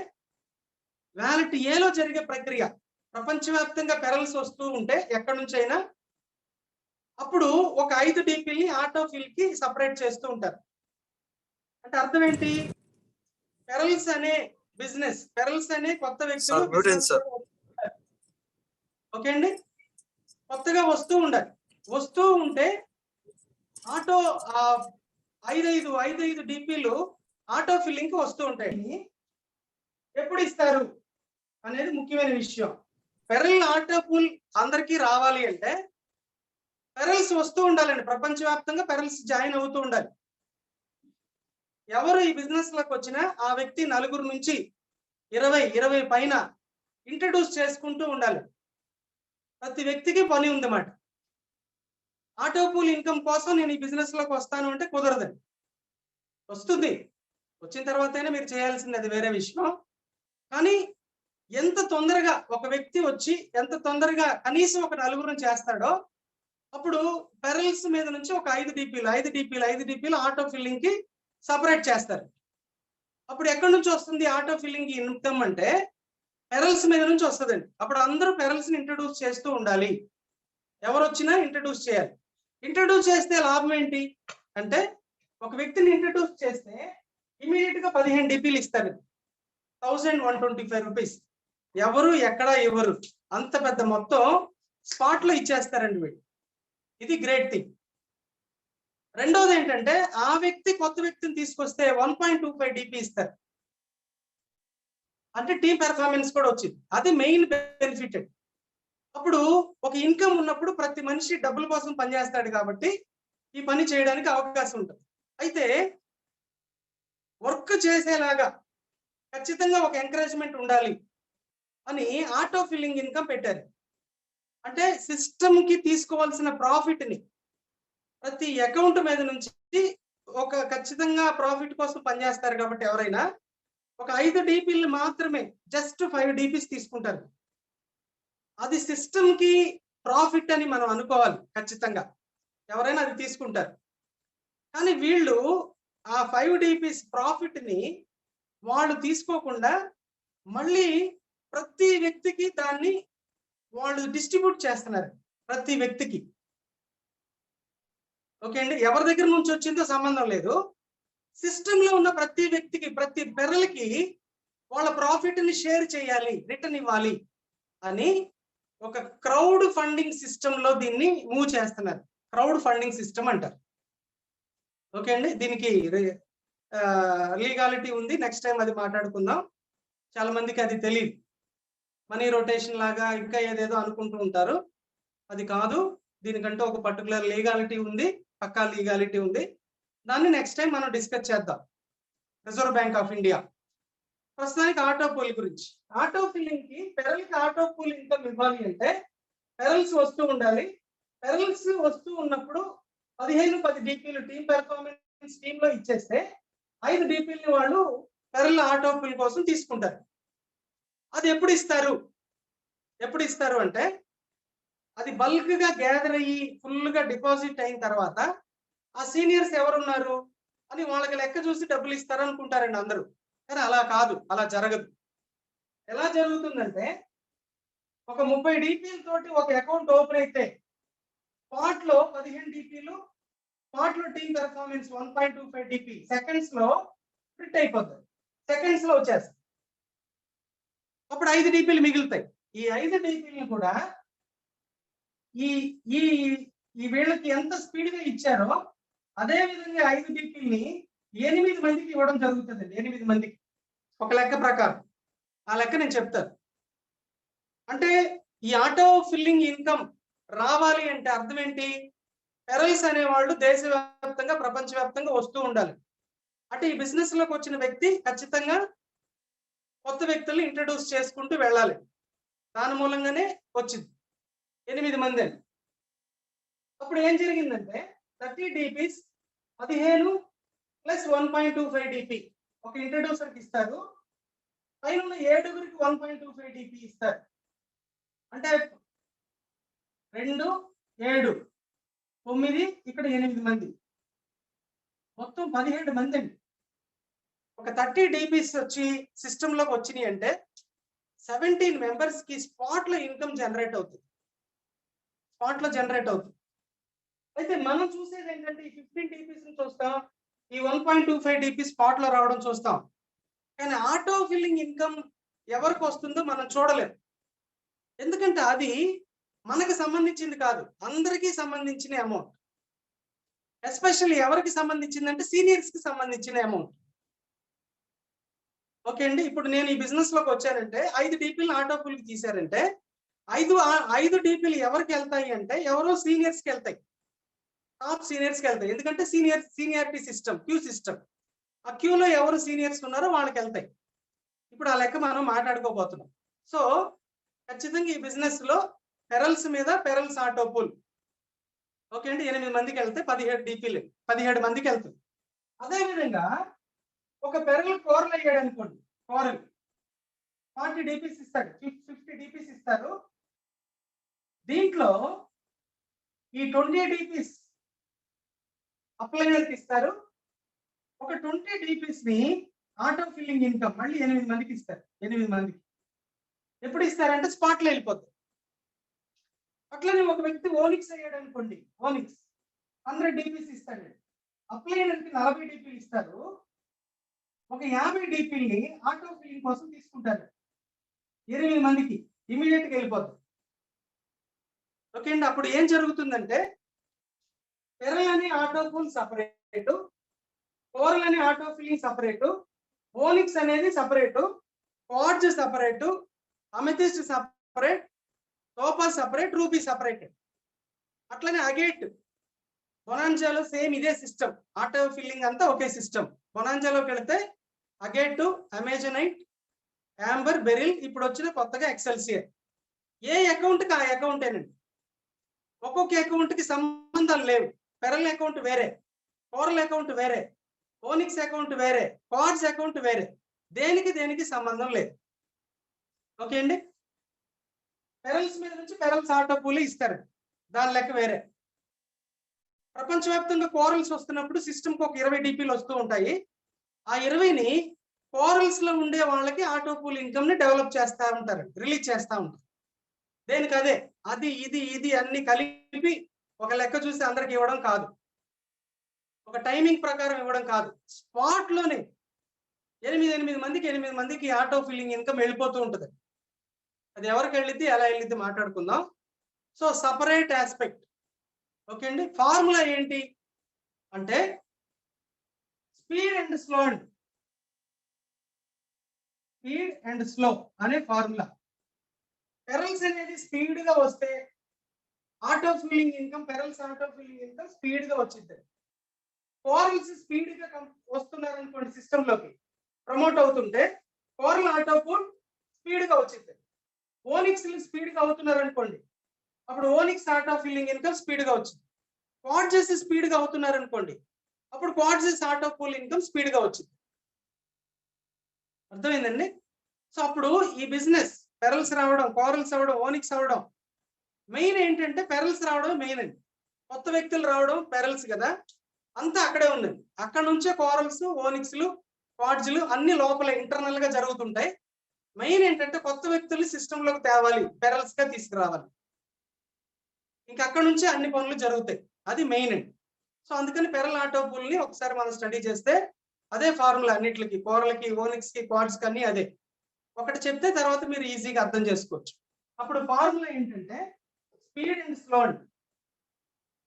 వ్యాలెట్ ఏలో జరిగే ప్రక్రియ, ప్రపంచవ్యాప్తంగా పెరల్స్ వస్తూ ఉంటే ఎక్కడి నుంచి అయినా, అప్పుడు ఒక 5 DPల్ని ఆటో ఫిల్ కి సపరేట్ చేస్తూ ఉంటారు. అంటే అర్థం ఏంటి? పెరల్స్ అనే బిజినెస్, పెరల్స్ అనే కొత్త వ్యక్తులు ఓకే అండి, కొత్తగా వస్తూ ఉండాలి. వస్తూ ఉంటే ఆటో 5 DPలు ఆటో ఫిల్లింగ్ కి వస్తూ ఉంటాయి. ఎప్పుడు ఇస్తారు అనేది ముఖ్యమైన విషయం. పెరల్ ఆటో పూల్ అందరికీ రావాలి అంటే పెరల్స్ వస్తూ ఉండాలండి. ప్రపంచవ్యాప్తంగా పెరల్స్ జాయిన్ అవుతూ ఉండాలి. ఎవరు ఈ బిజినెస్ లోకి వచ్చినా ఆ వ్యక్తి 4 నుంచి 20 పైన ఇంట్రడ్యూస్ చేసుకుంటూ ఉండాలి. ప్రతి వ్యక్తికి పని ఉందన్నమాట. ఆటో పూల్ ఇన్కమ్ కోసం నేను ఈ బిజినెస్ లోకి వస్తాను అంటే కుదరదండి. వస్తుంది, వచ్చిన తర్వాత అయినా మీరు చేయాల్సింది, అది వేరే విషయం. కానీ ఎంత తొందరగా ఒక వ్యక్తి వచ్చి ఎంత తొందరగా కనీసం ఒక 4 చేస్తాడో అప్పుడు పెరల్స్ మీద నుంచి ఒక 5 DPలు ఆటో ఫిల్లింగ్ కి సపరేట్ చేస్తారు. అప్పుడు ఎక్కడి నుంచి వస్తుంది ఆటో ఫిల్లింగ్ ఇన్కమ్ అంటే పెరల్స్ మీద నుంచి వస్తుందండి. అప్పుడు అందరూ పెరల్స్ ని ఇంట్రడ్యూస్ చేస్తూ ఉండాలి. ఎవరు వచ్చినా ఇంట్రడ్యూస్ చేయాలి. ఇంట్రడ్యూస్ చేస్తే లాభం ఏంటి అంటే ఒక వ్యక్తిని ఇంట్రడ్యూస్ చేస్తే ఇమీడియట్ గా 15 DPలు ఇస్తారు. 1125 రూపీస్. ఎవరు ఎక్కడ ఇవ్వరు, అంత పెద్ద మొత్తం స్పాట్ లో ఇచ్చేస్తారండి వీళ్ళు. ఇది గ్రేట్ థింగ్. రెండోది ఏంటంటే ఆ వ్యక్తి కొత్త వ్యక్తిని తీసుకొస్తే 1.25 DP ఇస్తారు. అంటే టీమ్ పెర్ఫార్మెన్స్ కూడా వచ్చింది. అది మెయిన్ బెనిఫిట్. అప్పుడు ఒక ఇన్కమ్ ఉన్నప్పుడు ప్రతి మనిషి డబ్బుల కోసం పనిచేస్తాడు కాబట్టి ఈ పని చేయడానికి అవకాశం ఉంటుంది. అయితే వర్క్ చేసేలాగా ఖచ్చితంగా ఒక ఎంకరేజ్మెంట్ ఉండాలి అని ఆటో ఫిల్లింగ్ ఇన్కమ్ పెట్టారు. అంటే సిస్టమ్ కి తీసుకోవాల్సిన ప్రాఫిట్ ని ప్రతి అకౌంట్ మీద నుంచి ఒక ఖచ్చితంగా ప్రాఫిట్ కోసం పనిచేస్తారు కాబట్టి ఎవరైనా ఒక 5 DPలు మాత్రమే, జస్ట్ 5 DPs తీసుకుంటారు. అది సిస్టమ్ కి ప్రాఫిట్ అని మనం అనుకోవాలి. ఖచ్చితంగా ఎవరైనా అది తీసుకుంటారు. కానీ వీళ్ళు ఆ 5 DPs ప్రాఫిట్ ని వాళ్ళు తీసుకోకుండా మళ్ళీ ప్రతి వ్యక్తికి దాన్ని వాళ్ళు డిస్ట్రిబ్యూట్ చేస్తున్నారు. ప్రతి వ్యక్తికి, ఓకే అండి, ఎవరి దగ్గర నుంచి వచ్చిందో సంబంధం లేదు. సిస్టమ్ లో ఉన్న ప్రతి వ్యక్తికి, ప్రతి పెరల్కి వాళ్ళ ప్రాఫిట్ ని షేర్ చేయాలి, రిటర్న్ ఇవ్వాలి అని ఒక క్రౌడ్ ఫండింగ్ సిస్టమ్ లో దీన్ని మూవ్ చేస్తున్నారు. క్రౌడ్ ఫండింగ్ సిస్టమ్ అంటారు. ఓకే అండి, దీనికి లీగాలిటీ ఉంది. నెక్స్ట్ టైం అది మాట్లాడుకుందాం. చాలా మందికి అది తెలియదు. మనీ రొటేషన్ లాగా ఇంకా ఏదేదో అనుకుంటూ ఉంటారు. అది కాదు, దీనికంటే ఒక పర్టికులర్ లీగాలిటీ ఉంది, పక్కా లీగాలిటీ ఉంది. దాన్ని నెక్స్ట్ టైం మనం డిస్కస్ చేద్దాం. Reserve bank of India. ప్రస్తుతానికి ఆటో పూల్ గురించి. ఆటో ఫిల్లింగ్ కి పెరల్కి ఆటో పూల్ ఇన్కమ్ ఇవ్వాలి అంటే పెరల్స్ వస్తూ ఉండాలి. పెరల్స్ వస్తూ ఉన్నప్పుడు 10 DPలు టీమ్ పెర్ఫార్మెన్స్ టీమ్ లో ఇచ్చేస్తే 5 DPల్ని వాళ్ళు పెరల్ ఆటో ఫిల్ కోసం తీసుకుంటారు. అది ఎప్పుడు ఇస్తారు అంటే అది బల్క్ గా గ్యాదర్ అయ్యి ఫుల్ గా డిపాజిట్ అయిన తర్వాత ఆ సీనియర్స్ ఎవరున్నారు అని వాళ్ళకి లెక్క చూసి డబ్బులు ఇస్తారు అనుకుంటారండి అందరూ. కానీ అలా కాదు, అలా జరగదు. ఎలా జరుగుతుందంటే ఒక 30 DPల తోటి ఒక అకౌంట్ ఓపెన్ అయితే స్పాట్ లో 15 DPలు, స్పాట్ లో టీమ్ పెర్ఫార్మెన్స్ 1.25 DP సెకండ్స్ లో ప్రింట్ అయిపోతుంది, సెకండ్స్ లో వచ్చేస్తాయి. అప్పుడు 5 DPలు మిగులుతాయి. ఈ 5 DPలు కూడా ఈ ఈ ఈ వీళ్ళకి ఎంత స్పీడ్ గా ఇచ్చారో అదే విధంగా 5 DPల్ని 8 మందికి ఇవ్వడం జరుగుతుందండి. 8 మందికి ఒక లెక్క ప్రకారం. ఆ లెక్క నేను చెప్తాను. అంటే ఈ ఆటో ఫిల్లింగ్ ఇన్కమ్ రావాలి అంటే అర్థం ఏంటి? పెరల్స్ అనేవాళ్ళు దేశవ్యాప్తంగా ప్రపంచవ్యాప్తంగా వస్తూ ఉండాలి. అంటే ఈ బిజినెస్ లోకి వచ్చిన వ్యక్తి ఖచ్చితంగా కొత్త వ్యక్తుల్ని ఇంట్రడ్యూస్ చేసుకుంటూ వెళ్ళాలి. దాని మూలంగానే వచ్చింది 8 మంది అండి. అప్పుడు ఏం జరిగిందంటే 30 DPs 15 ప్లస్ 1.25 DP ఒక ఇంట్రడ్యూసర్ కి ఇస్తారు. పైన 7గురికి 1.25 DP ఇస్తారు. అంటే 2, 7, 9 ఇక్కడ 8 మంది, మొత్తం 17 మంది అండి. ఒక 30 DPs వచ్చి సిస్టమ్ లోకి వచ్చినాయి అంటే 17 మెంబర్స్ కి స్పాట్ లో ఇన్కమ్ జనరేట్ అవుతుంది. అయితే మనం చూసేది ఏంటంటే ఈ 15 DPs చూస్తాం, ఈ 1.25 DP స్పాట్ లో రావడం చూస్తాం. కానీ ఆటో ఫిల్లింగ్ ఇన్కమ్ ఎవరికి వస్తుందో మనం చూడలేం. ఎందుకంటే అది మనకు సంబంధించింది కాదు, అందరికీ సంబంధించిన అమౌంట్. ఎస్పెషల్లీ ఎవరికి సంబంధించిందంటే సీనియర్స్ కి సంబంధించిన అమౌంట్. ఓకే అండి. ఇప్పుడు నేను ఈ బిజినెస్ లోకి వచ్చానంటే 5 DPలు ఆటో ఫిల్ కి తీశారంటే 5 DPలు ఎవరికి వెళ్తాయి అంటే ఎవరో సీనియర్స్ కి వెళ్తాయి, టాప్ సీనియర్స్ కి వెళ్తాయి. ఎందుకంటే సీనియారిటీ సిస్టమ్, క్యూ సిస్టమ్. ఆ క్యూలో ఎవరు సీనియర్స్ ఉన్నారో వాళ్ళకి వెళ్తాయి. ఇప్పుడు ఆ లెక్క మనం మాట్లాడుకోబోతున్నాం. సో ఖచ్చితంగా ఈ బిజినెస్ లో పెరల్స్ మీద పెరల్స్ ఆటో పూల్ ఓకే అండి 8 మందికి వెళ్తే 17 DPలు 17 మందికి వెళ్తుంది. అదే విధంగా ఒక పెరల్ కోరలు అయ్యాడు అనుకోండి, కోరలు 40 DPs ఇస్తాడు, 50 DPs ఇస్తారు. దీంట్లో ఈ 20 DPs అప్లైనర్కి ఇస్తారు. ఒక 20 DPs ని ఆటో ఫిల్లింగ్ ఇన్కమ్ మళ్ళీ 8 మందికి ఇస్తారు. 8 మందికి ఎప్పుడు ఇస్తారంటే స్పాట్ లో వెళ్ళిపోతుంది. అట్లనే ఒక వ్యక్తి ఓనిక్స్ అయ్యాడు అనుకోండి, ఓనిక్స్ 100 DPs ఇస్తాడు. అప్లైనర్కి 40 DPలు ఇస్తారు. ఒక 50 DPల్ని ఆటో ఫిల్లింగ్ కోసం తీసుకుంటారు. 8 మందికి ఇమీడియట్ గా వెళ్ళిపోతుంది. ఓకే అండి. అప్పుడు ఏం జరుగుతుందంటే పెరల్ అని ఆటో పూల్ సపరేట్, కోరల్ అని ఆటో ఫిల్లింగ్ సపరేట్, ఓనిక్స్ అనేది separate, quartz separate, amethyst separate, Topaz separate, ruby separate. అట్లనే అగేట్, బొనాంజాలో సేమ్ ఇదే సిస్టమ్. ఆటో ఫిల్లింగ్ అంతా ఒకే సిస్టమ్. బొనాంజాలోకి వెళితే అగేట్, అమెజనైట్, యాంబర్, బెరిల్, ఇప్పుడు వచ్చిన కొత్తగా ఎక్సెల్సియర్. ఏ అకౌంట్ కి ఆ అకౌంటేనండి. ఒక్కొక్క అకౌంట్ కి సంబంధాలు లేవు. పెరల్ అకౌంట్ వేరే, కోరల్ అకౌంట్ వేరే, ఓనిక్స్ అకౌంట్ వేరే, క్వార్ట్జ్ అకౌంట్ వేరే. దేనికి సంబంధం లేదు. ఓకే అండి. పెరల్స్ మీద నుంచి పెరల్స్ ఆటో పూల్ ఇస్తారు, దాని లెక్క వేరే. ప్రపంచవ్యాప్తంగా కోరల్స్ వస్తున్నప్పుడు సిస్టమ్కి ఒక 20 DPలు వస్తూ ఉంటాయి. ఆ 20ని కోరల్స్ లో ఉండే వాళ్ళకి ఆటో పూల్ ఇన్కమ్ ని డెవలప్ చేస్తా ఉంటారు, రిలీజ్ చేస్తా ఉంటారు. దేనికి అదే, అది ఇది అన్ని కలిపి ఒక లెక్క చూసి అందరికి ఇవ్వడం కాదు, ఒక టైమింగ్ ప్రకారం ఇవ్వడం కాదు. స్పాట్ లోనే 8 మందికి ఆటో ఫిల్లింగ్ ఇన్కమ్ వెళ్ళిపోతూ ఉంటుంది. అది ఎవరికి వెళ్ళిద్ది, ఎలా వెళ్ళిద్ది మాట్లాడుకుందాం. So separate aspect. ఓకే అండి. ఫార్ములా ఏంటి అంటే స్పీడ్ అండ్ స్లో అండి, స్పీడ్ అండ్ స్లో అనే ఫార్ములా. పెరల్స్ అనేది స్పీడ్ గా వస్తే auto filling income, pearls auto filling income speed గా వచ్చింది. కోరల్స్ స్పీడ్ గా వస్తున్నారు అనుకోండి, సిస్టమ్ లోకి ప్రమోట్ అవుతుంటే కోరల్ ఆటో పూల్ స్పీడ్ గా వచ్చింది. ఓనిక్స్ స్పీడ్ గా అవుతున్నారు అనుకోండి, అప్పుడు onyx auto filling income speed గా వచ్చింది. క్వాడ్ చేసి స్పీడ్ గా అవుతున్నారు అనుకోండి, అప్పుడు క్వాడ్ చేసి ఆటో పూల్ ఇన్కమ్ స్పీడ్ గా వచ్చింది. అర్థమైందండి? సో అప్పుడు ఈ బిజినెస్ పెరల్స్ రావడం, కోరల్స్ అవ్వడం, ఓనిక్స్ అవ్వడం, మెయిన్ ఏంటంటే పెరల్స్ రావడం మెయిన్ అండి. కొత్త వ్యక్తులు రావడం పెరల్స్ కదా, అంతా అక్కడే ఉంది. అక్కడ నుంచే కోరల్స్, ఓనిక్స్లు, క్వాడ్జ్లు అన్ని లోపల ఇంటర్నల్ గా జరుగుతుంటాయి. మెయిన్ ఏంటంటే కొత్త వ్యక్తులు సిస్టమ్ లోకి తేవాలి, పెరల్స్ గా తీసుకురావాలి. ఇంకా అక్కడ నుంచే అన్ని పనులు జరుగుతాయి. అది మెయిన్ అండి. సో అందుకని పెరల్ ఆటో పూల్ ని ఒకసారి మనం స్టడీ చేస్తే అదే ఫార్ములా అన్నిటికి, కోరలకి, ఓనిక్స్ కి, క్వాడ్స్ కన్నీ అదే. ఒకటి చెప్తే తర్వాత మీరు ఈజీగా అర్థం చేసుకోవచ్చు. అప్పుడు ఫార్ములా ఏంటంటే స్పీడ్ అండ్ స్లో.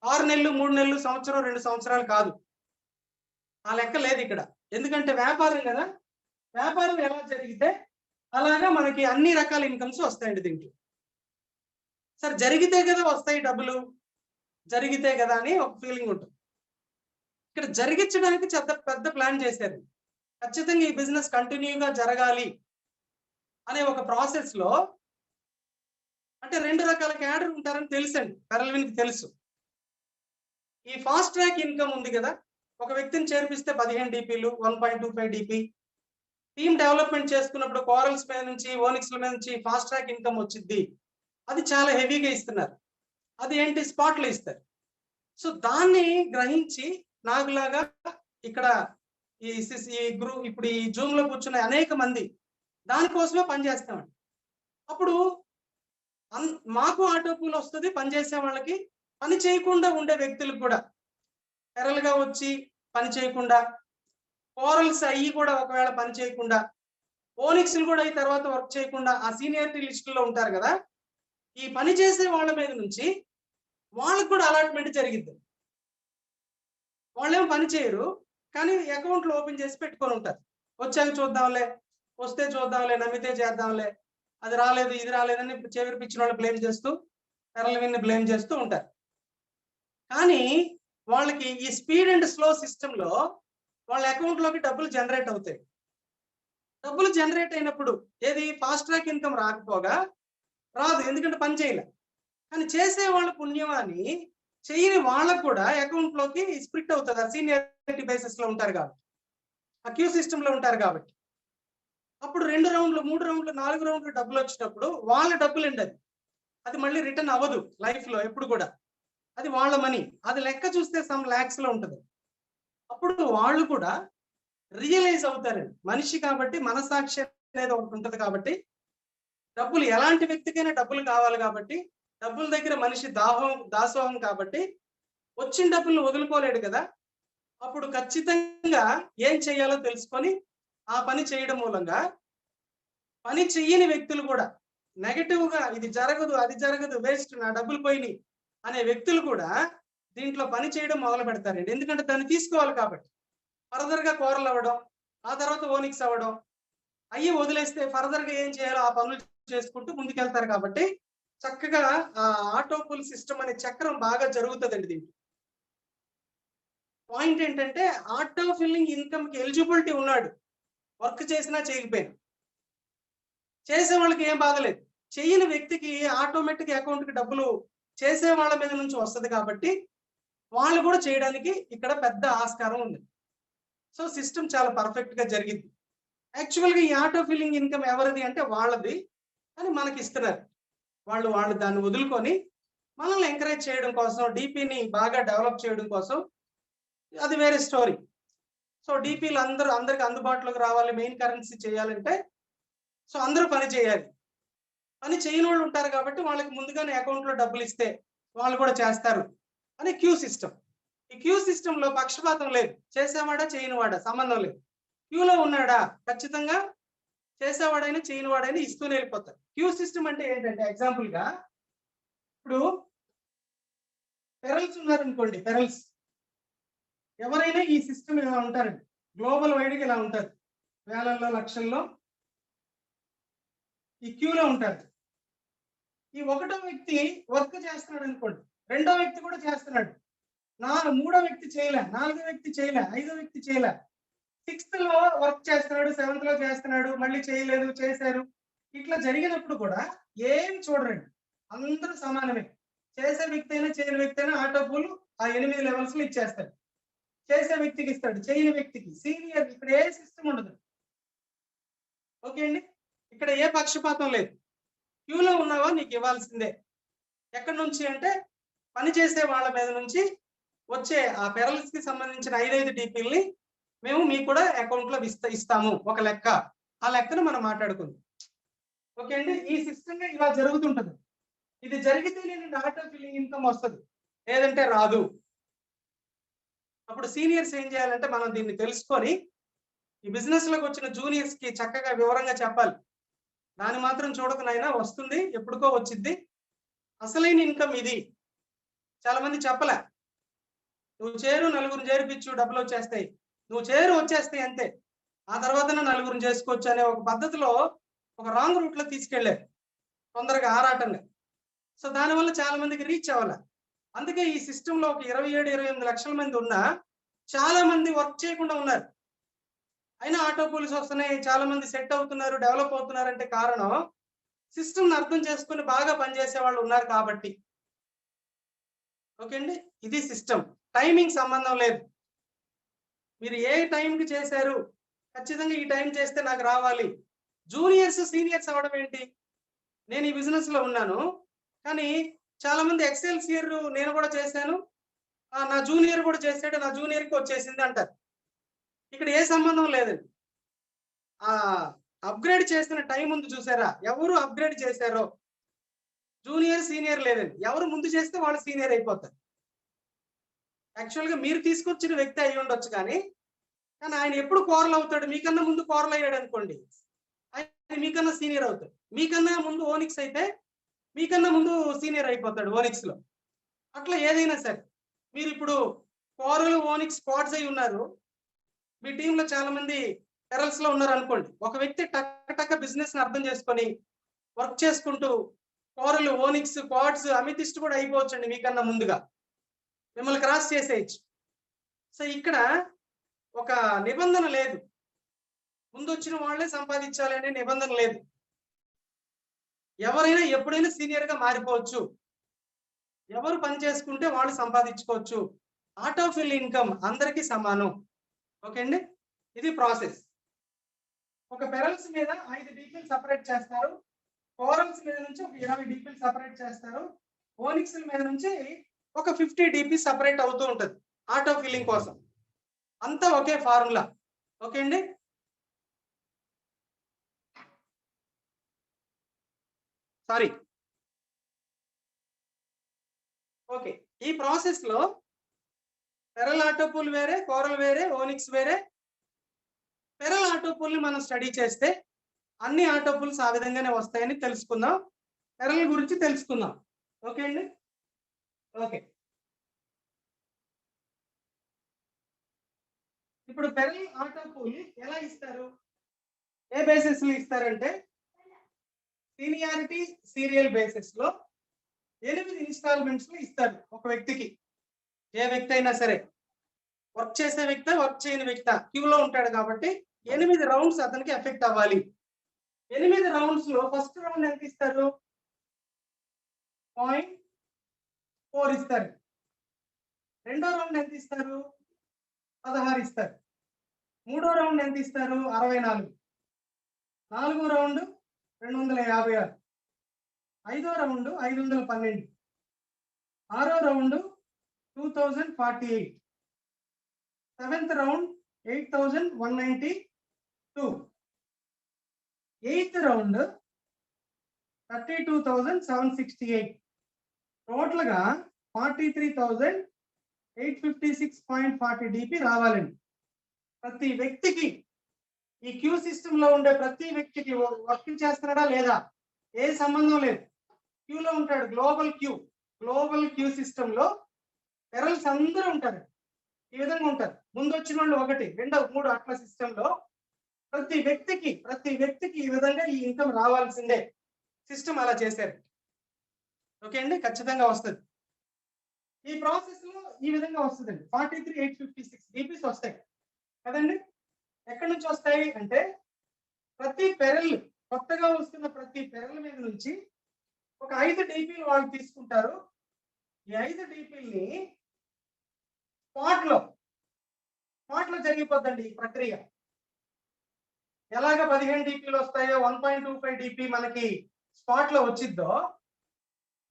6 నెలలు, 3 నెలలు, సంవత్సరం, 2 సంవత్సరాలు కాదు. ఆ లెక్క లేదు ఇక్కడ. ఎందుకంటే వ్యాపారం కదా, వ్యాపారం ఎలా జరిగితే అలాగా మనకి అన్ని రకాల ఇన్కమ్స్ వస్తాయండి దీంట్లో. సరే జరిగితే కదా వస్తాయి డబ్బులు, జరిగితే కదా అని ఒక ఫీలింగ్ ఉంటుంది. ఇక్కడ జరిగించడానికి పెద్ద ప్లాన్ చేశారు. ఖచ్చితంగా ఈ బిజినెస్ కంటిన్యూగా జరగాలి అనే ఒక ప్రాసెస్ లో, అంటే 2 రకాల క్యాడర్ ఉంటారని తెలుసండి, పెరల్విన్కి తెలుసు. ఈ ఫాస్ట్ ట్రాక్ ఇన్కమ్ ఉంది కదా, ఒక వ్యక్తిని చేర్పిస్తే 15 డిపిలు, 1.25 డిపి, టీమ్ డెవలప్మెంట్ చేసుకున్నప్పుడు కోరల్స్ మీద నుంచి, ఓనిక్స్ల మీద నుంచి ఫాస్ట్ ట్రాక్ ఇన్కమ్ వచ్చింది. అది చాలా హెవీగా ఇస్తున్నారు. అది ఏంటి, స్పాట్లు ఇస్తారు. సో దాన్ని గ్రహించి నాకులాగా ఇక్కడ ఈ గ్రూప్, ఇప్పుడు ఈ జూమ్ లో కూర్చున్న అనేక మంది దానికోసమే పనిచేస్తామండి. అప్పుడు మాకు ఆటో పూల్ వస్తుంది, పనిచేసే వాళ్ళకి, పని చేయకుండా ఉండే వ్యక్తులకు కూడా, పెరల్గా వచ్చి పని చేయకుండా, కోరల్స్ అయ్యి కూడా ఒకవేళ పని చేయకుండా, ఓనిక్స్లు కూడా ఈ తర్వాత వర్క్ చేయకుండా ఆ సీనియారిటీ లిస్టులో ఉంటారు కదా, ఈ పని చేసే వాళ్ళ మీద నుంచి వాళ్ళకు కూడా అలాట్మెంట్ జరిగింది. వాళ్ళేమో పని చేయరు, కానీ అకౌంట్లు ఓపెన్ చేసి పెట్టుకొని ఉంటారు. వచ్చాక చూద్దాంలే, వస్తే చూద్దాంలే, నమ్మితే చేద్దాంలే, అది రాలేదు, ఇది రాలేదని చేవిరిపించిన వాళ్ళు బ్లేమ్ చేస్తూ, పెరల్విన్ని బ్లేమ్ చేస్తూ ఉంటారు. కానీ వాళ్ళకి ఈ స్పీడ్ అండ్ స్లో సిస్టమ్ లో వాళ్ళ అకౌంట్ లోకి డబ్బులు జనరేట్ అవుతాయి. డబ్బులు జనరేట్ అయినప్పుడు ఏది, ఫాస్ట్ ట్రాక్ ఇన్కమ్ రాకపోగా రాదు, ఎందుకంటే పని చేయలే. కానీ చేసే వాళ్ళ పుణ్యం అని చేయని వాళ్ళకు కూడా అకౌంట్ లోకి స్ప్లిట్ అవుతుంది. ఆ సీనియారిటీ బేసిస్ లో ఉంటారు కాబట్టి, ఆ క్యూ సిస్టమ్ లో ఉంటారు కాబట్టి. అప్పుడు 2 రౌండ్లు, 3 రౌండ్లు, 4 రౌండ్లు డబ్బులు వచ్చినప్పుడు వాళ్ళ డబ్బులు అండి, అది మళ్ళీ రిటర్న్ అవ్వదు లైఫ్ లో ఎప్పుడు కూడా. అది వాళ్ళ మనీ, అది లెక్క చూస్తే సమ్ లాక్స్ లో ఉంటుంది. అప్పుడు వాళ్ళు కూడా రియలైజ్ అవుతారండి. మనిషి కాబట్టి మనసాక్షి అనేది ఒకటి ఉంటుంది కాబట్టి, డబ్బులు ఎలాంటి వ్యక్తికైనా డబ్బులు కావాలి కాబట్టి, డబ్బుల దగ్గర మనిషి దాసోహం కాబట్టి వచ్చిన డబ్బులను వదులుకోలేడు కదా. అప్పుడు ఖచ్చితంగా ఏం చేయాలో తెలుసుకొని ఆ పని చేయడం మూలంగా పని చెయ్యని వ్యక్తులు కూడా, నెగటివ్ గా ఇది జరగదు, అది జరగదు, వేస్ట్, నా డబ్బులు పోయినాయి అనే వ్యక్తులు కూడా దీంట్లో పని చేయడం మొదలు పెడతారండి. ఎందుకంటే దాన్ని తీసుకోవాలి కాబట్టి. ఫర్దర్ గా కోరలు అవ్వడం, ఆ తర్వాత ఓనిక్స్ అవ్వడం, అయ్యి వదిలేస్తే ఫర్దర్ గా ఏం చేయాలో ఆ పనులు చేసుకుంటూ ముందుకెళ్తారు కాబట్టి చక్కగా ఆ ఆటో పూల్ సిస్టమ్ అనే చక్రం బాగా జరుగుతుందండి. దీంట్లో పాయింట్ ఏంటంటే ఆటో ఫిల్లింగ్ ఇన్కమ్ కి ఎలిజిబిలిటీ ఉన్నాడు, వర్క్ చేసినా చేయకపోయినా, చేసే వాళ్ళకి ఏం బాధలేదు. చేయని వ్యక్తికి ఆటోమేటిక్ అకౌంట్ కి డబ్బులు చేసే వాళ్ళ మీద నుంచి వస్తుంది కాబట్టి వాళ్ళు కూడా చేయడానికి ఇక్కడ పెద్ద ఆస్కారం ఉంది. సో సిస్టమ్ చాలా పర్ఫెక్ట్ గా జరిగింది. యాక్చువల్ గా ఈ ఆటో ఫిల్లింగ్ ఇన్కమ్ ఎవరిది అంటే వాళ్ళది, అని మనకి ఇస్తున్నారు. వాళ్ళు దాన్ని వదులుకొని మనల్ని ఎంకరేజ్ చేయడం కోసం, డిపిని బాగా డెవలప్ చేయడం కోసం, అది వేరే స్టోరీ. సో డిపిలు అందరికి అందుబాటులోకి రావాలి, మెయిన్ కరెన్సీ చేయాలంటే సో అందరూ పని చేయాలి. పని చేయని వాళ్ళు ఉంటారు కాబట్టి వాళ్ళకి ముందుగానే అకౌంట్ లో డబ్బులు ఇస్తే వాళ్ళు కూడా చేస్తారు అని క్యూ సిస్టమ్. ఈ క్యూ సిస్టమ్ లో పక్షపాతం లేదు, చేసేవాడా చేయనివాడా సంబంధం లేదు. క్యూలో ఉన్నాడా ఖచ్చితంగా చేసేవాడైనా చేయనివాడైనా ఇస్తూనే వెళ్ళిపోతారు. క్యూ సిస్టమ్ అంటే ఏంటంటే, ఎగ్జాంపుల్ గా ఇప్పుడు పెరల్స్ ఉన్నారనుకోండి, పెరల్స్ ఎవరైనా ఈ సిస్టమ్ ఇలా ఉంటారండి, గ్లోబల్ వైడ్ గా ఇలా ఉంటారు, వేలల్లో లక్షల్లో ఈ క్యూలో ఉంటారు. ఈ ఒకటో వ్యక్తి వర్క్ చేస్తున్నాడు అనుకోండి, రెండో వ్యక్తి కూడా చేస్తున్నాడు, మూడో వ్యక్తి చేయలే, నాలుగో వ్యక్తి చేయలే, ఐదో వ్యక్తి చేయలే, 6th లో వర్క్ చేస్తున్నాడు, 7th లో చేస్తున్నాడు, మళ్ళీ చేయలేదు, చేశారు. ఇట్లా జరిగినప్పుడు కూడా ఏం చూడరండి, అందరూ సమానమే. చేసే వ్యక్తి అయినా చేయని వ్యక్తి అయినా ఆటో పూల్ ఆ 8 లెవెల్స్ లో ఇచ్చేస్తాడు. చేసే వ్యక్తికి ఇస్తాడు, చేయని వ్యక్తికి. సీనియర్ ఇక్కడ ఏ సిస్టమ్ ఉండదు. ఓకే అండి, ఇక్కడ ఏ పక్షపాతం లేదు. క్యూలో ఉన్నావా నీకు ఇవ్వాల్సిందే. ఎక్కడి నుంచి అంటే పని చేసే వాళ్ళ మీద నుంచి వచ్చే ఆ పెరల్స్ కి సంబంధించిన 5 డీపీల్ని మేము మీకు కూడా అకౌంట్ లో ఇస్తాము ఒక లెక్క. ఆ లెక్కను మనం మాట్లాడుకుందాం. ఓకే అండి, ఈ సిస్టమ్ ఇలా జరుగుతుంటది. ఇది జరిగితే నేను ఆటో ఫిల్లింగ్ ఇన్కమ్ వస్తుంది, లేదంటే రాదు. అప్పుడు సీనియర్స్ ఏం చేయాలంటే మనం దీన్ని తెలుసుకొని ఈ బిజినెస్ లోకి వచ్చిన జూనియర్స్ కి చక్కగా వివరంగా చెప్పాలి. దాన్ని మాత్రం చూడక నాయనా వస్తుంది, ఎప్పుడుకో వచ్చింది, అసలైన ఇన్కమ్ ఇది. చాలా మంది చెప్పలే, నువ్వు చేరు నలుగురిని చేర్పించు డబ్బులు వచ్చేస్తాయి, నువ్వు చేరు వచ్చేస్తాయి అంతే, ఆ తర్వాత నలుగురిని చేసుకోవచ్చు అనే ఒక పద్ధతిలో ఒక రాంగ్ రూట్ లో తీసుకెళ్లారు తొందరగా ఆరాటంగా. సో దానివల్ల చాలా మందికి రీచ్ అవ్వాలి. అందుకే ఈ సిస్టమ్ లో ఒక 27-28 లక్షల మంది ఉన్నా చాలా మంది వర్క్ చేయకుండా ఉన్నారు. అయినా ఆటో పోలీస్ వస్తున్నాయి, చాలా మంది సెట్ అవుతున్నారు, డెవలప్ అవుతున్నారు అంటే కారణం సిస్టమ్ అర్థం చేసుకుని బాగా పనిచేసే వాళ్ళు ఉన్నారు కాబట్టి. ఓకే అండి, ఇది సిస్టమ్. టైమింగ్ సంబంధం లేదు. మీరు ఏ టైంకి చేశారు, ఖచ్చితంగా ఈ టైం చేస్తే నాకు రావాలి. జూనియర్స్ సీనియర్స్ అవ్వడం ఏంటి? నేను ఈ బిజినెస్ లో ఉన్నాను, కానీ చాలా మంది ఎక్సెల్సియర్ నేను కూడా చేశాను, నా జూనియర్ కూడా చేశాడు, నా జూనియర్ కి వచ్చేసింది అంటారు. ఇక్కడ ఏ సంబంధం లేదండి. ఆ అప్గ్రేడ్ చేసిన టైం ఉంది చూసారా, ఎవరు అప్గ్రేడ్ చేశారో జూనియర్ సీనియర్ లేదండి. ఎవరు ముందు చేస్తే వాళ్ళు సీనియర్ అయిపోతారు. యాక్చువల్గా మీరు తీసుకొచ్చిన వ్యక్తి అయి ఉండొచ్చు, కానీ ఆయన ఎప్పుడు కోరలు అవుతాడు, మీకన్నా ముందు కోరలు అయ్యాడు అనుకోండి, ఆయన మీకన్నా సీనియర్ అవుతాడు. మీకన్నా ముందు ఓనిక్స్ అయితే మీకన్నా ముందు సీనియర్ అయిపోతాడు ఓనిక్స్ లో. అట్లా ఏదైనా సరే, మీరు ఇప్పుడు కోరలు ఓనిక్స్ స్క్వాడ్స్ అయి ఉన్నారు, మీ టీంలో చాలా మంది పెరల్స్ లో ఉన్నారు అనుకోండి. ఒక వ్యక్తి టక్క టక్క బిజినెస్ ని అర్థం చేసుకొని వర్క్ చేసుకుంటూ కోరలు ఓనిక్స్ క్వాడ్స్ అమితిస్ట్ కూడా అయిపోవచ్చండి మీకన్నా ముందుగా, మిమ్మల్ని క్రాస్ చేసేయచ్చు. సో ఇక్కడ ఒక నిబంధన లేదు, ముందు వచ్చిన వాళ్ళే సంపాదించాలి అనే నిబంధన లేదు. ఎవరైనా ఎప్పుడైనా సీనియర్ గా మారిపోవచ్చు, ఎవరు పని చేసుకుంటే వాళ్ళు సంపాదించుకోవచ్చు. ఆటో ఫిల్ ఇన్కమ్ అందరికీ సమానం. ఓకే అండి, ఇది ప్రాసెస్. ఒక పెరల్స్ మీద 5 డీపీలు సపరేట్ చేస్తారు, కోరల్స్ మీద నుంచి ఒక 20 డీపీలు సపరేట్ చేస్తారు, ఓనిక్స్ మీద నుంచి ఒక 50 డీపీ సపరేట్ అవుతూ ఉంటుంది ఆటో ఫిల్లింగ్ కోసం. అంతా ఒకే ఫార్ములా. ఓకే అండి, సారీ. ఓకే, ఈ ప్రాసెస్ లో పెరల్ ఆటో పూల్ వేరే, కోరల్ వేరే, ఓనిక్స్ వేరే. పెరల్ ఆటో పూల్ ని మనం స్టడీ చేస్తే అన్ని ఆటో పూల్స్ ఆ విధంగానే వస్తాయని తెలుసుకుందాం. పెరల్ గురించి తెలుసుకుందాం. ఓకే అండి, ఓకే. ఇప్పుడు పెరల్ ఆటో పూల్ ఎలా ఇస్తారు, ఏ బేసిస్ లో ఇస్తారంటే సీనియారిటీ సీరియల్ బేసిస్ లో 8 ఇన్స్టాల్మెంట్స్ లో ఇస్తారు ఒక వ్యక్తికి. ఏ వ్యక్తి అయినా సరే, వర్క్ చేసే వ్యక్తి వర్క్ చేయని వ్యక్తి క్యూలో ఉంటాడు కాబట్టి 8 రౌండ్స్ అతనికి ఎఫెక్ట్ అవ్వాలి. 8 రౌండ్స్ లో ఫస్ట్ రౌండ్ ఎంత ఇస్తారు, 0.4 ఇస్తారు. రెండో రౌండ్ ఎంత ఇస్తారు, 16 ఇస్తారు. మూడో రౌండ్ ఎంత ఇస్తారు, 64. నాలుగో రౌండ్ 256. ఐదో రౌండ్ 512. ఆరో round 2048. Seventh round 8192. Eighth round 32,768. Total గా 43,856.40 డిపి రావాలండి ప్రతి వ్యక్తికి. ఈ క్యూ సిస్టమ్ లో ఉండే ప్రతి వ్యక్తికి వర్క్ చేస్తున్నాడా లేదా ఏ సంబంధం లేదు, క్యూలో ఉంటాడు. గ్లోబల్ క్యూ సిస్టమ్ లో పెరల్స్ అందరూ ఉంటారు, ఈ విధంగా ఉంటారు. ముందు వచ్చిన వాళ్ళు 1, 2, 3 అట్లా సిస్టమ్ లో ప్రతి వ్యక్తికి ఈ విధంగా ఈ ఇన్కమ్ రావాల్సిందే. సిస్టమ్ అలా చేశారు. ఓకే అండి, ఖచ్చితంగా వస్తుంది. ఈ ప్రాసెస్ లో ఈ విధంగా వస్తుందండి. 43,856 డిపిస్ వస్తాయి కదండి. ఎక్కడి నుంచి వస్తాయి అంటే ప్రతి పెరల్, కొత్తగా వస్తున్న ప్రతి పెరల్ మీద నుంచి ఒక 5 డిపిలు వాళ్ళు తీసుకుంటారు. ఈ 5 డిపిల్ని స్పాట్ లో జరిగిపోద్దండి ఈ ప్రక్రియ. ఎలాగ 15 DPలు వస్తాయో 1.25 DP మనకి స్పాట్ లో వచ్చిద్దో,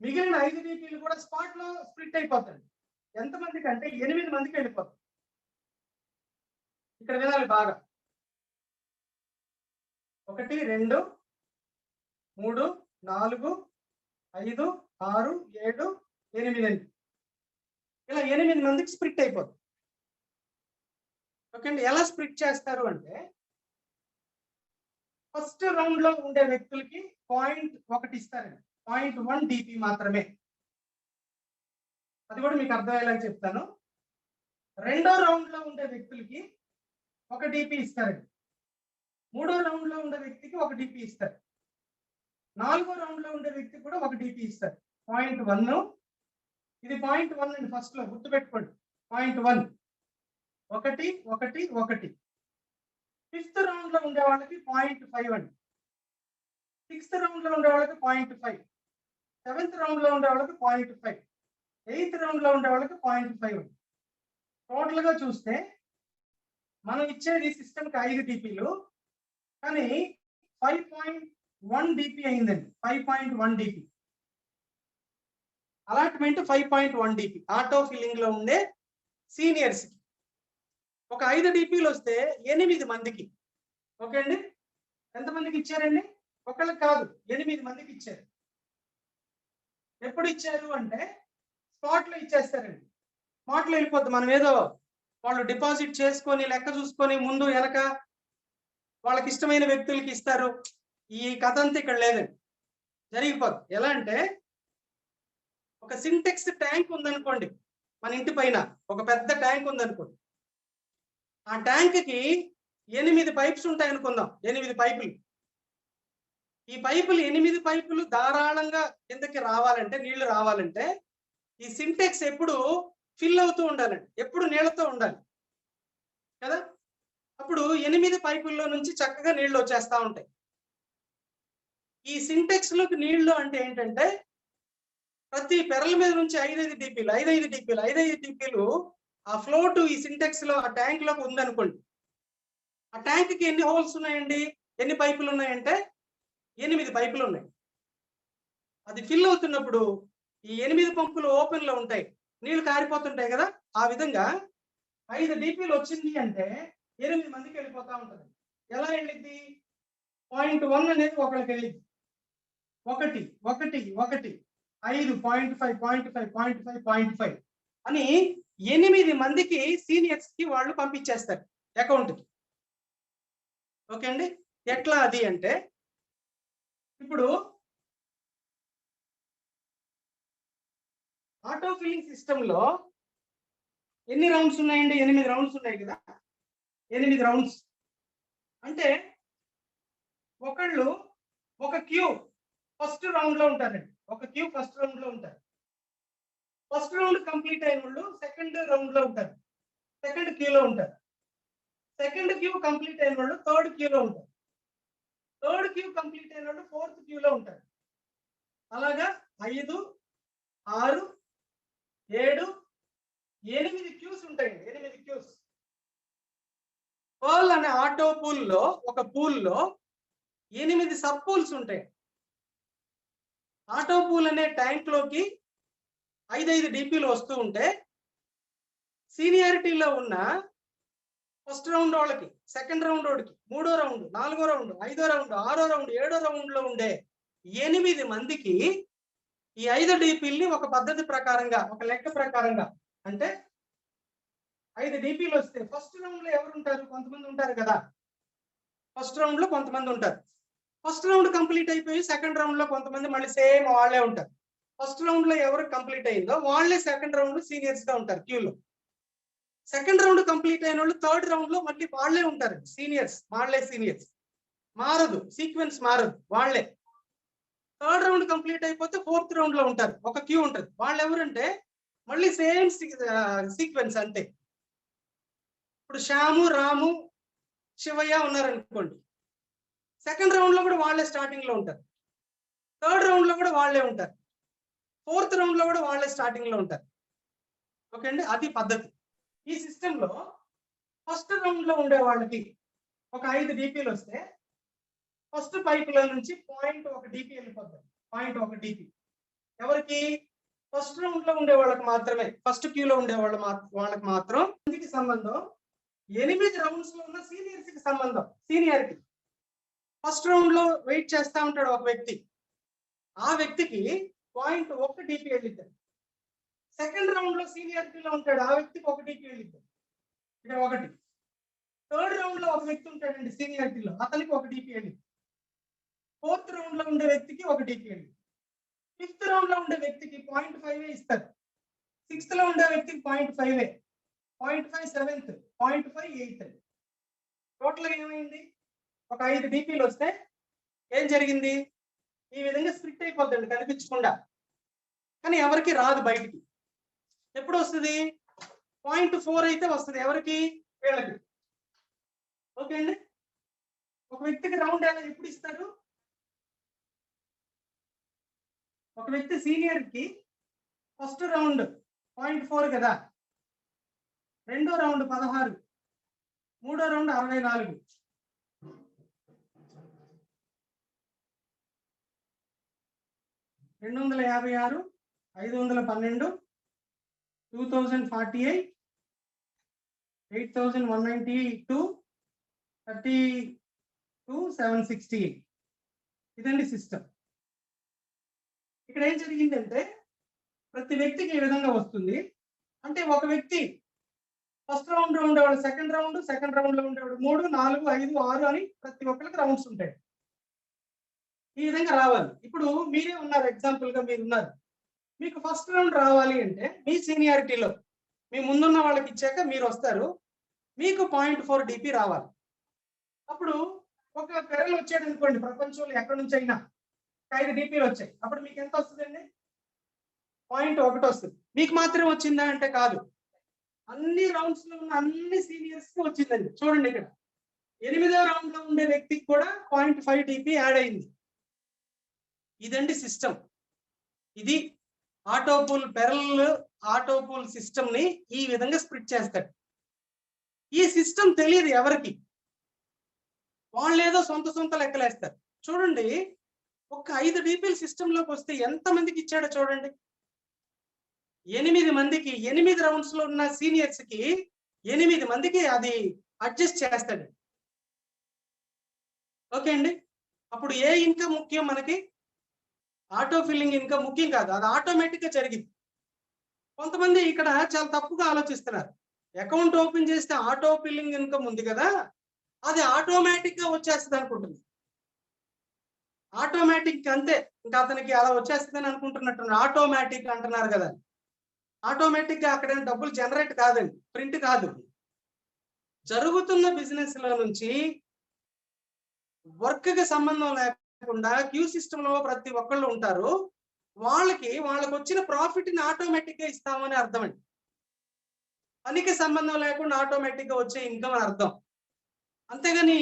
మిగిలిన 5 DPలు కూడా స్పాట్ లో స్ప్లిట్ అయిపోతుంది. ఎంతమందికి అంటే 8 మందికి వెళ్ళిపోతుంది. ఇక్కడ వినాలి బాగా. 1 2 3 4 5 6 7 8 ఇలా 8 మందికి స్ప్లిట్ అయిపోతుంది. ఓకే అండి. ఎలా స్ప్లిట్ చేస్తారు అంటే, ఫస్ట్ రౌండ్ లో ఉండే వ్యక్తులకి 0.1 ఇస్తారండి. 0.1 DP మాత్రమే. అది కూడా మీకు అర్థమయ్యేలా చెప్తాను. రెండో రౌండ్ లో ఉండే వ్యక్తులకి 1 DP ఇస్తారండి. మూడో రౌండ్ లో ఉండే వ్యక్తికి 1 DP ఇస్తారు. నాలుగో రౌండ్ లో ఉండే వ్యక్తికి కూడా 1 DP ఇస్తారు. 0.1 ఇది 0.1 అండి. ఫస్ట్ లో గుర్తుపెట్టుకోండి. 0.1 1 1 1. ఫిఫ్త్ రౌండ్ లో ఉండే వాళ్ళకి 0.5 అండి. సిక్స్త్ రౌండ్ లో ఉండే వాళ్ళకి 0.5. సెవెంత్ రౌండ్ లో ఉండే వాళ్ళకి 0.5. ఎయిత్ రౌండ్ లో ఉండే వాళ్ళకి 0.5 అండి. టోటల్ గా చూస్తే మనం ఇచ్చేది సిస్టమ్ కి 5 DPలు, కానీ 5.1 DP అయిందండి. 5.1 DP allotment. 5.1 DP auto filling లో ఉండే సీనియర్స్ కి. ఒక 5 DPలు వస్తే 8 మందికి. ఓకే అండి. ఎంతమందికి ఇచ్చారండి? ఒకళ్ళకి కాదు, 8 మందికి ఇచ్చారు. ఎప్పుడు ఇచ్చారు అంటే స్పాట్ లో ఇచ్చేస్తారండి. స్పాట్ లో వెళ్ళిపోద్ది. మనం ఏదో వాళ్ళు డిపాజిట్ చేసుకొని లెక్క చూసుకొని ముందు వెనక వాళ్ళకి ఇష్టమైన వ్యక్తులకి ఇస్తారు, ఈ కథ అంతా ఇక్కడ లేదండి. జరిగిపోద్ది. ఎలా అంటే, ఒక సింటెక్స్ ట్యాంక్ ఉందనుకోండి మన ఇంటి పైన, ఒక పెద్ద ట్యాంక్ ఉందనుకోండి. ఆ ట్యాంక్ కి 8 పైప్స్ ఉంటాయి అనుకుందాం. 8 పైపులు. ఈ పైపులు 8 పైపులు ధారాళంగా కిందకి రావాలంటే, నీళ్లు రావాలంటే, ఈ సింటెక్స్ ఎప్పుడు ఫిల్ అవుతూ ఉండాలండి. ఎప్పుడు నీళ్లతో ఉండాలి కదా. అప్పుడు 8 పైపుల్లో నుంచి చక్కగా నీళ్లు వచ్చేస్తా ఉంటాయి. ఈ సింటెక్స్ లోకి నీళ్లు అంటే ఏంటంటే, ప్రతి పెరల మీద నుంచి 5 DPలు 5 DPలు 5 DPలు ఆ ఫ్లోట్ ఈ సింటెక్స్ లో, ఆ ట్యాంక్ లోకి ఉందనుకోండి. ఆ ట్యాంక్ కి ఎన్ని హోల్స్ ఉన్నాయండి? ఎన్ని పైపులు ఉన్నాయంటే 8 పైపులు ఉన్నాయి. అది ఫిల్ అవుతున్నప్పుడు ఈ 8 పంపులు ఓపెన్ లో ఉంటాయి, నీళ్లు కారిపోతుంటాయి కదా. ఆ విధంగా 5 DPలు వచ్చింది అంటే 8 మందికి వెళ్ళిపోతా ఉంటుంది. ఎలా వెళ్ళింది? 0.1 అనేది ఒకరికి వెళ్ళింది. 1 1 1 5 0.5 0.5 0.5 0.5 అని 8 మందికి సీనియర్స్ కి వాళ్ళు పంపించేస్తారు అకౌంట్ కి. ఓకే అండి. ఎట్లా అది అంటే, ఇప్పుడు ఆటో ఫిల్లింగ్ సిస్టమ్ లో ఎన్ని రౌండ్స్ ఉన్నాయండి? 8 రౌండ్స్ ఉన్నాయి కదా. 8 రౌండ్స్ అంటే ఒకళ్ళు ఒక క్యూ ఫస్ట్ రౌండ్ లో ఉంటారండి. ఒక క్యూ ఫస్ట్ రౌండ్ లో ఉంటారు. ఫస్ట్ రౌండ్ కంప్లీట్ అయిన వాళ్ళు సెకండ్ రౌండ్ లో ఉంటారు, సెకండ్ క్యూలో ఉంటారు. సెకండ్ క్యూ కంప్లీట్ అయిన వాళ్ళు థర్డ్ క్యూలో ఉంటారు. థర్డ్ క్యూ కంప్లీట్ అయిన వాళ్ళు ఫోర్త్ క్యూలో ఉంటారు. అలాగా 5 6 7 8 క్యూస్ ఉంటాయండి. 8 క్యూస్. పర్ల్ అనే ఆటో పూల్ లో, ఒక పూల్ లో 8 సబ్ పూల్స్ ఉంటాయి. ఆటో పూల్ అనే ట్యాంక్ లోకి 5 DPలు వస్తూ ఉంటే, సీనియారిటీలో ఉన్న ఫస్ట్ రౌండ్ వాళ్ళకి, సెకండ్ రౌండ్ వాడికి, మూడో రౌండ్, నాలుగో రౌండ్, ఐదో రౌండ్, ఆరో రౌండ్, ఏడో రౌండ్ లో ఉండే 8 మందికి ఈ 5 DPల్ని ఒక పద్ధతి ప్రకారంగా, ఒక లెక్క ప్రకారంగా, అంటే 5 DPలు వస్తే ఫస్ట్ రౌండ్ లో ఎవరు ఉంటారు? కొంతమంది ఉంటారు కదా. ఫస్ట్ రౌండ్ లో కొంతమంది ఉంటారు. ఫస్ట్ రౌండ్ కంప్లీట్ అయిపోయి సెకండ్ రౌండ్ లో కొంతమంది మళ్ళీ సేమ్ వాళ్ళే ఉంటారు. ఫస్ట్ రౌండ్ లో ఎవరు కంప్లీట్ అయిందో వాళ్ళే సెకండ్ రౌండ్ సీనియర్స్ గా ఉంటారు క్యూలో. సెకండ్ రౌండ్ కంప్లీట్ అయిన వాళ్ళు థర్డ్ రౌండ్ లో మళ్ళీ వాళ్ళే ఉంటారు సీనియర్స్. వాళ్ళే సీనియర్స్, మారదు, సీక్వెన్స్ మారదు, వాళ్ళే. థర్డ్ రౌండ్ కంప్లీట్ అయిపోతే ఫోర్త్ రౌండ్ లో ఉంటారు, ఒక క్యూ ఉంటుంది. వాళ్ళు ఎవరంటే మళ్ళీ సేమ్ సీక్వెన్స్ అంతే. ఇప్పుడు శ్యాము, రాము, శివయ్య ఉన్నారనుకోండి. సెకండ్ రౌండ్ లో కూడా వాళ్ళే స్టార్టింగ్ లో ఉంటారు. థర్డ్ రౌండ్ లో కూడా వాళ్ళే ఉంటారు. ఫోర్త్ రౌండ్ లో కూడా వాళ్ళే స్టార్టింగ్ లో ఉంటారు. ఓకే అండి. అది పద్ధతి. ఈ సిస్టమ్ లో ఫస్ట్ రౌండ్ లో ఉండే వాళ్ళకి ఒక 5 DPలు వస్తే ఫస్ట్ పైపుల నుంచి 0.1 DP వెళ్ళిపోతుంది. 0.1 DP ఎవరికి? ఫస్ట్ రౌండ్ లో ఉండే వాళ్ళకి మాత్రమే, ఫస్ట్ క్యూలో ఉండే వాళ్ళకి మాత్రం. ఇందుకు సంబంధం 8 రౌండ్స్ లో ఉన్న సీనియర్స్ కి సంబంధం. సీనియర్ కి ఫస్ట్ రౌండ్ లో వెయిట్ చేస్తా ఉంటాడు ఒక వ్యక్తి, ఆ వ్యక్తికి 0.1 DP వెళ్ళిద్దాం. సెకండ్ రౌండ్ లో సీనియారిటీలో ఉంటాడు, ఆ వ్యక్తికి 1 DP వెళ్ళిద్దాం. ఇక్కడ 1. థర్డ్ రౌండ్ లో ఒక వ్యక్తి ఉంటాడండి సీనియారిటీలో, అతనికి 1 DP వెళ్ళిద్ది. ఫోర్త్ రౌండ్ లో ఉండే వ్యక్తికి 1 DP వెళ్ళిద్ది. ఫిఫ్త్ రౌండ్ లో ఉండే వ్యక్తికి 0.5 ఇస్తారు. సిక్స్త్ లో ఉండే వ్యక్తికి 0.5, 0.5 సెవెంత్, 0.5 ఎయిత్. టోటల్ ఏమైంది? ఒక 5 DPలు వస్తే ఏం జరిగింది? ఈ విధంగా స్ప్లిట్ అయిపోద్దండి కనిపించకుండా, కానీ ఎవరికి రాదు బయటికి. ఎప్పుడు వస్తుంది? 0.4 అయితే వస్తుంది. ఎవరికి? వీళ్ళకి. ఓకే అండి. ఒక వ్యక్తికి రౌండ్ ఎలా ఎప్పుడు ఇస్తారు? ఒక వ్యక్తి సీనియర్ కి ఫస్ట్ రౌండ్ 0.4 కదా, రెండో రౌండ్ 16, మూడో రౌండ్ 64, 256, 512, 2048, 8192, 32,768. ఇదండి సిస్టమ్. ఇక్కడ ఏం జరిగిందంటే ప్రతి వ్యక్తికి ఈ విధంగా వస్తుంది. అంటే ఒక వ్యక్తి ఫస్ట్ రౌండ్ లో ఉండేవాడు సెకండ్ రౌండ్ లో ఉండేవాడు 3, 4, 5, 6 అని ప్రతి ఒక్కరికి రౌండ్స్ ఉంటాయి. ఈ విధంగా రావాలి. ఇప్పుడు మీరే ఉన్నారు, ఎగ్జాంపుల్ గా మీరు ఉన్నారు. మీకు ఫస్ట్ రౌండ్ రావాలి అంటే మీ సీనియారిటీలో మీ ముందున్న వాళ్ళకి ఇచ్చాక మీరు వస్తారు, మీకు 0.4 DP రావాలి. అప్పుడు ఒక పెరల్ వచ్చాడు అనుకోండి, ప్రపంచంలో ఎక్కడి నుంచి అయినా 5 DPలు వచ్చాయి. అప్పుడు మీకు ఎంత వస్తుందండి? 0.1 వస్తుంది. మీకు మాత్రం వచ్చిందా అంటే కాదు, అన్ని రౌండ్స్ లో ఉన్న అన్ని సీనియర్స్ కి వచ్చిందండి. చూడండి ఇక్కడ 8వ రౌండ్ లో ఉండే వ్యక్తికి కూడా 0.5 DP యాడ్ అయింది. ఇదండి సిస్టమ్. ఇది ఆటోపూల్ పెరల్ ఆటోపూల్ సిస్టమ్ ని ఈ విధంగా స్ప్లిట్ చేస్తాడు. ఈ సిస్టమ్ తెలియదు ఎవరికి, వాళ్ళు ఏదో సొంత లెక్కలేస్తారు. చూడండి, ఒక 5 DPల సిస్టమ్ లోకి వస్తే ఎంత మందికి ఇచ్చాడో చూడండి. 8 మందికి, 8 రౌండ్స్ లో ఉన్న సీనియర్స్ కి 8 మందికి అది అడ్జస్ట్ చేస్తాడు. ఓకే అండి. అప్పుడు ఏ ఇన్కమ్ ముఖ్యం మనకి? ఆటో ఫిల్లింగ్ ఇన్కమ్ ముఖ్యం కాదు, అది ఆటోమేటిక్ గా జరిగింది. కొంతమంది ఇక్కడ చాలా తప్పుగా ఆలోచిస్తున్నారు. అకౌంట్ ఓపెన్ చేస్తే ఆటో ఫిల్లింగ్ ఇన్కమ్ ఉంది కదా, అది ఆటోమేటిక్ గా వచ్చేస్తుంది అనుకుంటుంది. ఆటోమేటిక్ అంతే, ఇంకా అతనికి అలా వచ్చేస్తుందని అనుకుంటున్నట్టు. ఆటోమేటిక్ అంటున్నారు కదా, ఆటోమేటిక్ గా అక్కడ డబ్బులు జనరేట్ కాదండి, ప్రింట్ కాదు. జరుగుతున్న బిజినెస్ లో నుంచి వర్క్ కి సంబంధం లేకుండా క్యూ సిస్టమ్ లో ప్రతి ఒక్కళ్ళు ఉంటారు, వాళ్ళకి వచ్చిన ప్రాఫిట్ ని ఆటోమేటిక్ గా ఇస్తామని అర్థం అండి. పనికి సంబంధం లేకుండా ఆటోమేటిక్ గా వచ్చే ఇన్కమ్ అని అర్థం. అంతేగాని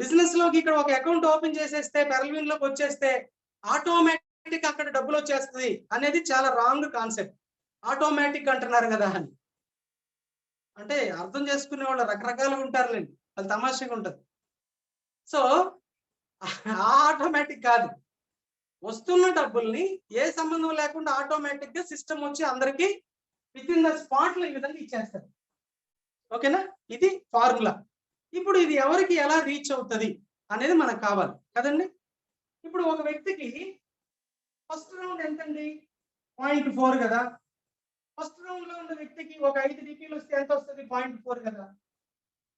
బిజినెస్ లోకి ఇక్కడ ఒక అకౌంట్ ఓపెన్ చేసేస్తే పెరల్విన్ లోకి వచ్చేస్తే ఆటోమేటిక్ అక్కడ డబ్బులు వచ్చేస్తుంది అనేది చాలా రాంగ్ కాన్సెప్ట్. ఆటోమేటిక్ అంటున్నారు కదా అని, అంటే అర్థం చేసుకునే వాళ్ళు రకరకాలుగా ఉంటారులేండి, అది తమాషగా ఉంటుంది. సో ఆటోమేటిక్ కాదు, వస్తున్న డబ్బుల్ని ఏ సంబంధం లేకుండా ఆటోమేటిక్ గా సిస్టమ్ వచ్చి అందరికి విత్ ఇన్ ద స్పాట్ లో ఈ విధంగా ఇచ్చేస్తారు. ఓకేనా? ఇది ఫార్ములా. ఇప్పుడు ఇది ఎవరికి ఎలా రీచ్ అవుతుంది అనేది మనకు కావాలి కదండి. ఇప్పుడు ఒక వ్యక్తికి ఫస్ట్ రౌండ్ ఎంతండి? 0.4 కదా. ఫస్ట్ రౌండ్ లో ఉన్న వ్యక్తికి ఒక 5 DPలు వస్తే ఎంత వస్తుంది? 0.4 కదా.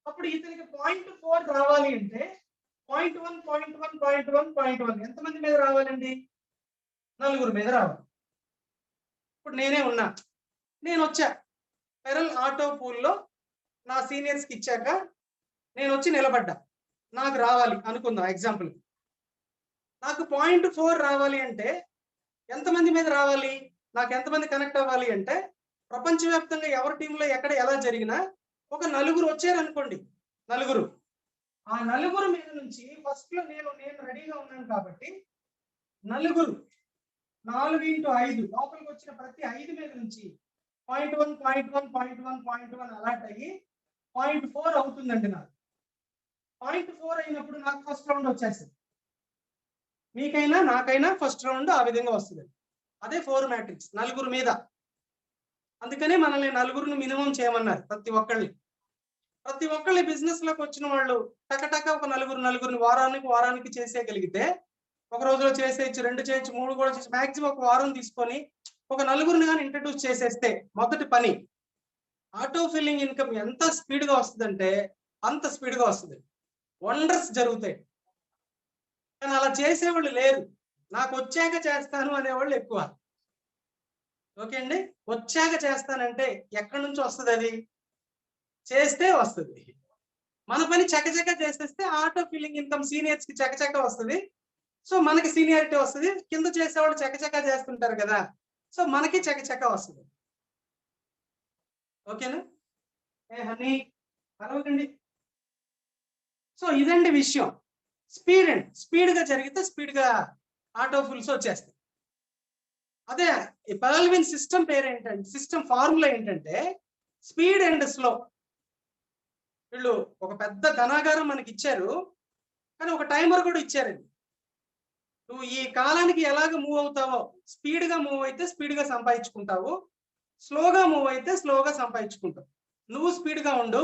అప్పుడు ఇతనికి 0.4 రావాలి అంటే 0.1, 0.1, 0.1, 0.1 ఎంతమంది మీద రావాలండి? 4 మీద రావాలి. ఇప్పుడు నేనే ఉన్నా, నేను వచ్చా పెరల్ ఆటో పూల్లో నా సీనియర్స్ కి ఇచ్చాక నేను వచ్చి నిలబడ్డా, నాకు రావాలి అనుకుందాం ఎగ్జాంపుల్. నాకు 0.4 రావాలి అంటే ఎంతమంది మీద రావాలి? నాకు ఎంతమంది కనెక్ట్ అవ్వాలి అంటే ప్రపంచవ్యాప్తంగా ఎవరి టీంలో ఎక్కడ ఎలా జరిగినా ఒక 4 వచ్చారు అనుకోండి, 4. ఆ 4 మీద నుంచి ఫస్ట్ లో నేను రెడీగా ఉన్నాను కాబట్టి 4 4 × 5 లోపలికి వచ్చిన ప్రతి 5 మీద నుంచి 0.1 0.1 0.1 0.1 అలాట్ అయ్యి 0.4 అవుతుందండి నాకు. 0.4 అయినప్పుడు నాకు ఫస్ట్ రౌండ్ వచ్చేస్తుంది. మీకైనా నాకైనా ఫస్ట్ రౌండ్ ఆ విధంగా వస్తుంది. అదే 4 మ్యాట్రిక్స్ నలుగురు మీద. అందుకనే మనల్ని నలుగురిని మినిమం చేయమన్నారు ప్రతి ఒక్కళ్ళని బిజినెస్ లోకి వచ్చిన వాళ్ళు టకటక ఒక నలుగురిని వారానికి చేసేయగలిగితే ఒక రోజులో చేసేయచ్చు, 2 చేయొచ్చు, 3 కూడా చేసి మాక్సిమం ఒక వారం తీసుకొని ఒక నలుగురిని కానీ ఇంట్రడ్యూస్ చేసేస్తే మొదటి పని ఆటో ఫిల్లింగ్ ఇన్కమ్ ఎంత స్పీడ్ గా వస్తుందంటే అంత స్పీడ్ గా వస్తుంది. వండర్స్ జరుగుతాయి. కానీ అలా చేసేవాళ్ళు లేరు. నాకు వచ్చాక చేస్తాను అనేవాళ్ళు ఎక్కువ. ఓకే అండి, వచ్చాక చేస్తానంటే ఎక్కడి నుంచి వస్తుంది? అది చేస్తే వస్తుంది. మన పని చకచక చేసేస్తే ఆటో ఫిల్లింగ్ ఇన్కమ్ సీనియర్స్ కి చకచక వస్తుంది. సో మనకి సీనియారిటీ వస్తుంది. కింద చేసేవాళ్ళు చకచక చేస్తుంటారు కదా, సో మనకి చకచక వస్తుంది. ఓకేనా? హనీ అరవకండి. సో ఇదండి విషయం. స్పీడ్ గా జరిగితే స్పీడ్ గా ఆటో ఫుల్స్ వచ్చేస్తాయి. అదే ఈ పర్ల్విన్ సిస్టమ్ పేరు ఏంటంటే, సిస్టమ్ ఫార్ములా ఏంటంటే స్పీడ్ అండ్ స్లో. వీళ్ళు ఒక పెద్ద ధనాగారం మనకి ఇచ్చారు, కానీ ఒక టైమర్ కూడా ఇచ్చారండి. నువ్వు ఈ కాలానికి ఎలాగ మూవ్ అవుతావో, స్పీడ్ గా మూవ్ అయితే స్పీడ్ గా సంపాదించుకుంటావు, స్లోగా మూవ్ అయితే స్లోగా సంపాదించుకుంటావు. నువ్వు స్పీడ్ గా ఉండు,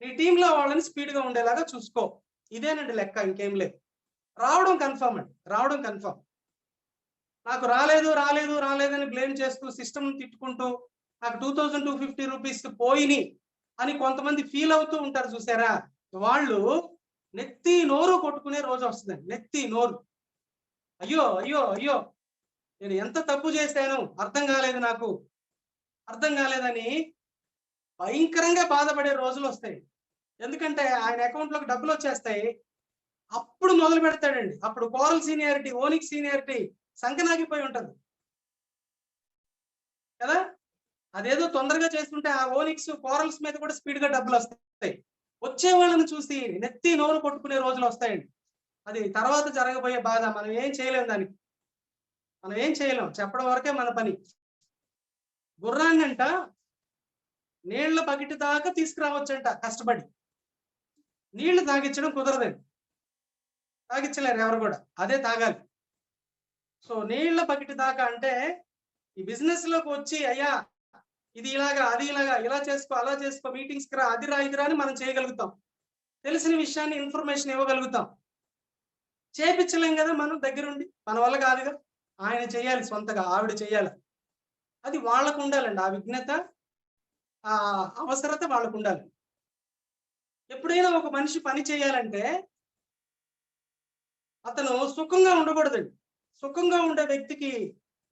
నీ టీంలో వాళ్ళని స్పీడ్ గా ఉండేలాగా చూసుకో. ఇదేనండి లెక్క, ఇంకేం లేదు. రావడం కన్ఫర్మ్ అండి, రావడం కన్ఫర్మ్. నాకు రాలేదని బ్లేమ్ చేస్తూ సిస్టమ్ తిట్టుకుంటూ నాకు 2250 రూపీస్ పోయిని అని కొంతమంది ఫీల్ అవుతూ ఉంటారు చూసారా, వాళ్ళు నెత్తి నోరు కొట్టుకునే రోజు వస్తుందండి. నెత్తి నోరు, అయ్యో నేను ఎంత తప్పు చేశాను, అర్థం కాలేదని భయంకరంగా బాధపడే రోజులు వస్తాయి. ఎందుకంటే ఆయన అకౌంట్ లోకి డబ్బులు వచ్చేస్తాయి. అప్పుడు మొదలు పెడతాడండి. అప్పుడు కోరల్ సీనియారిటీ, ఓనిక్ సీనియారిటీ సంకనాగిపోయి ఉంటుంది కదా. అదేదో తొందరగా చేస్తుంటే ఆ ఓనిక్స్ కోరల్స్ మీద కూడా స్పీడ్ గా డబ్బులు వస్తాయి. వచ్చే వాళ్ళని చూసి నెత్తి నోరు కొట్టుకునే రోజులు వస్తాయండి. అది తర్వాత జరగబోయే బాధ. మనం ఏం చేయలేం దానికి, మనం ఏం చేయలేం, చెప్పడం వరకే మన పని. గుర్రాన్ని అంట నీళ్ల బకెట్ దాకా తీసుకురావచ్చంట కష్టపడి. నీళ్లు తాగించడం కుదరదండి, తాగించలేరు ఎవరు కూడా, అదే తాగాలి. సో నీళ్ల బకెట్ దాకా అంటే ఈ బిజినెస్ లోకి వచ్చి అయ్యా ఇది ఇలాగా అది ఇలాగా, ఇలా చేసుకో అలా చేసుకో, మీటింగ్స్ కి రా, అది రా ఇది రా అని మనం చేయగలుగుతాం. తెలిసిన విషయాన్ని ఇన్ఫర్మేషన్ ఇవ్వగలుగుతాం. చేపించలేం కదా మనం దగ్గరుండి, మన వల్ల కాదుగా. ఆయన చేయాలి, సొంతగా ఆవిడ చేయాలి. అది వాళ్ళకు ఉండాలండి, ఆ విఘ్నత, ఆ అవసరత వాళ్ళకు ఉండాలి. ఎప్పుడైనా ఒక మనిషి పని చేయాలంటే అతను సుఖంగా ఉండకూడదండి. సుఖంగా ఉండే వ్యక్తికి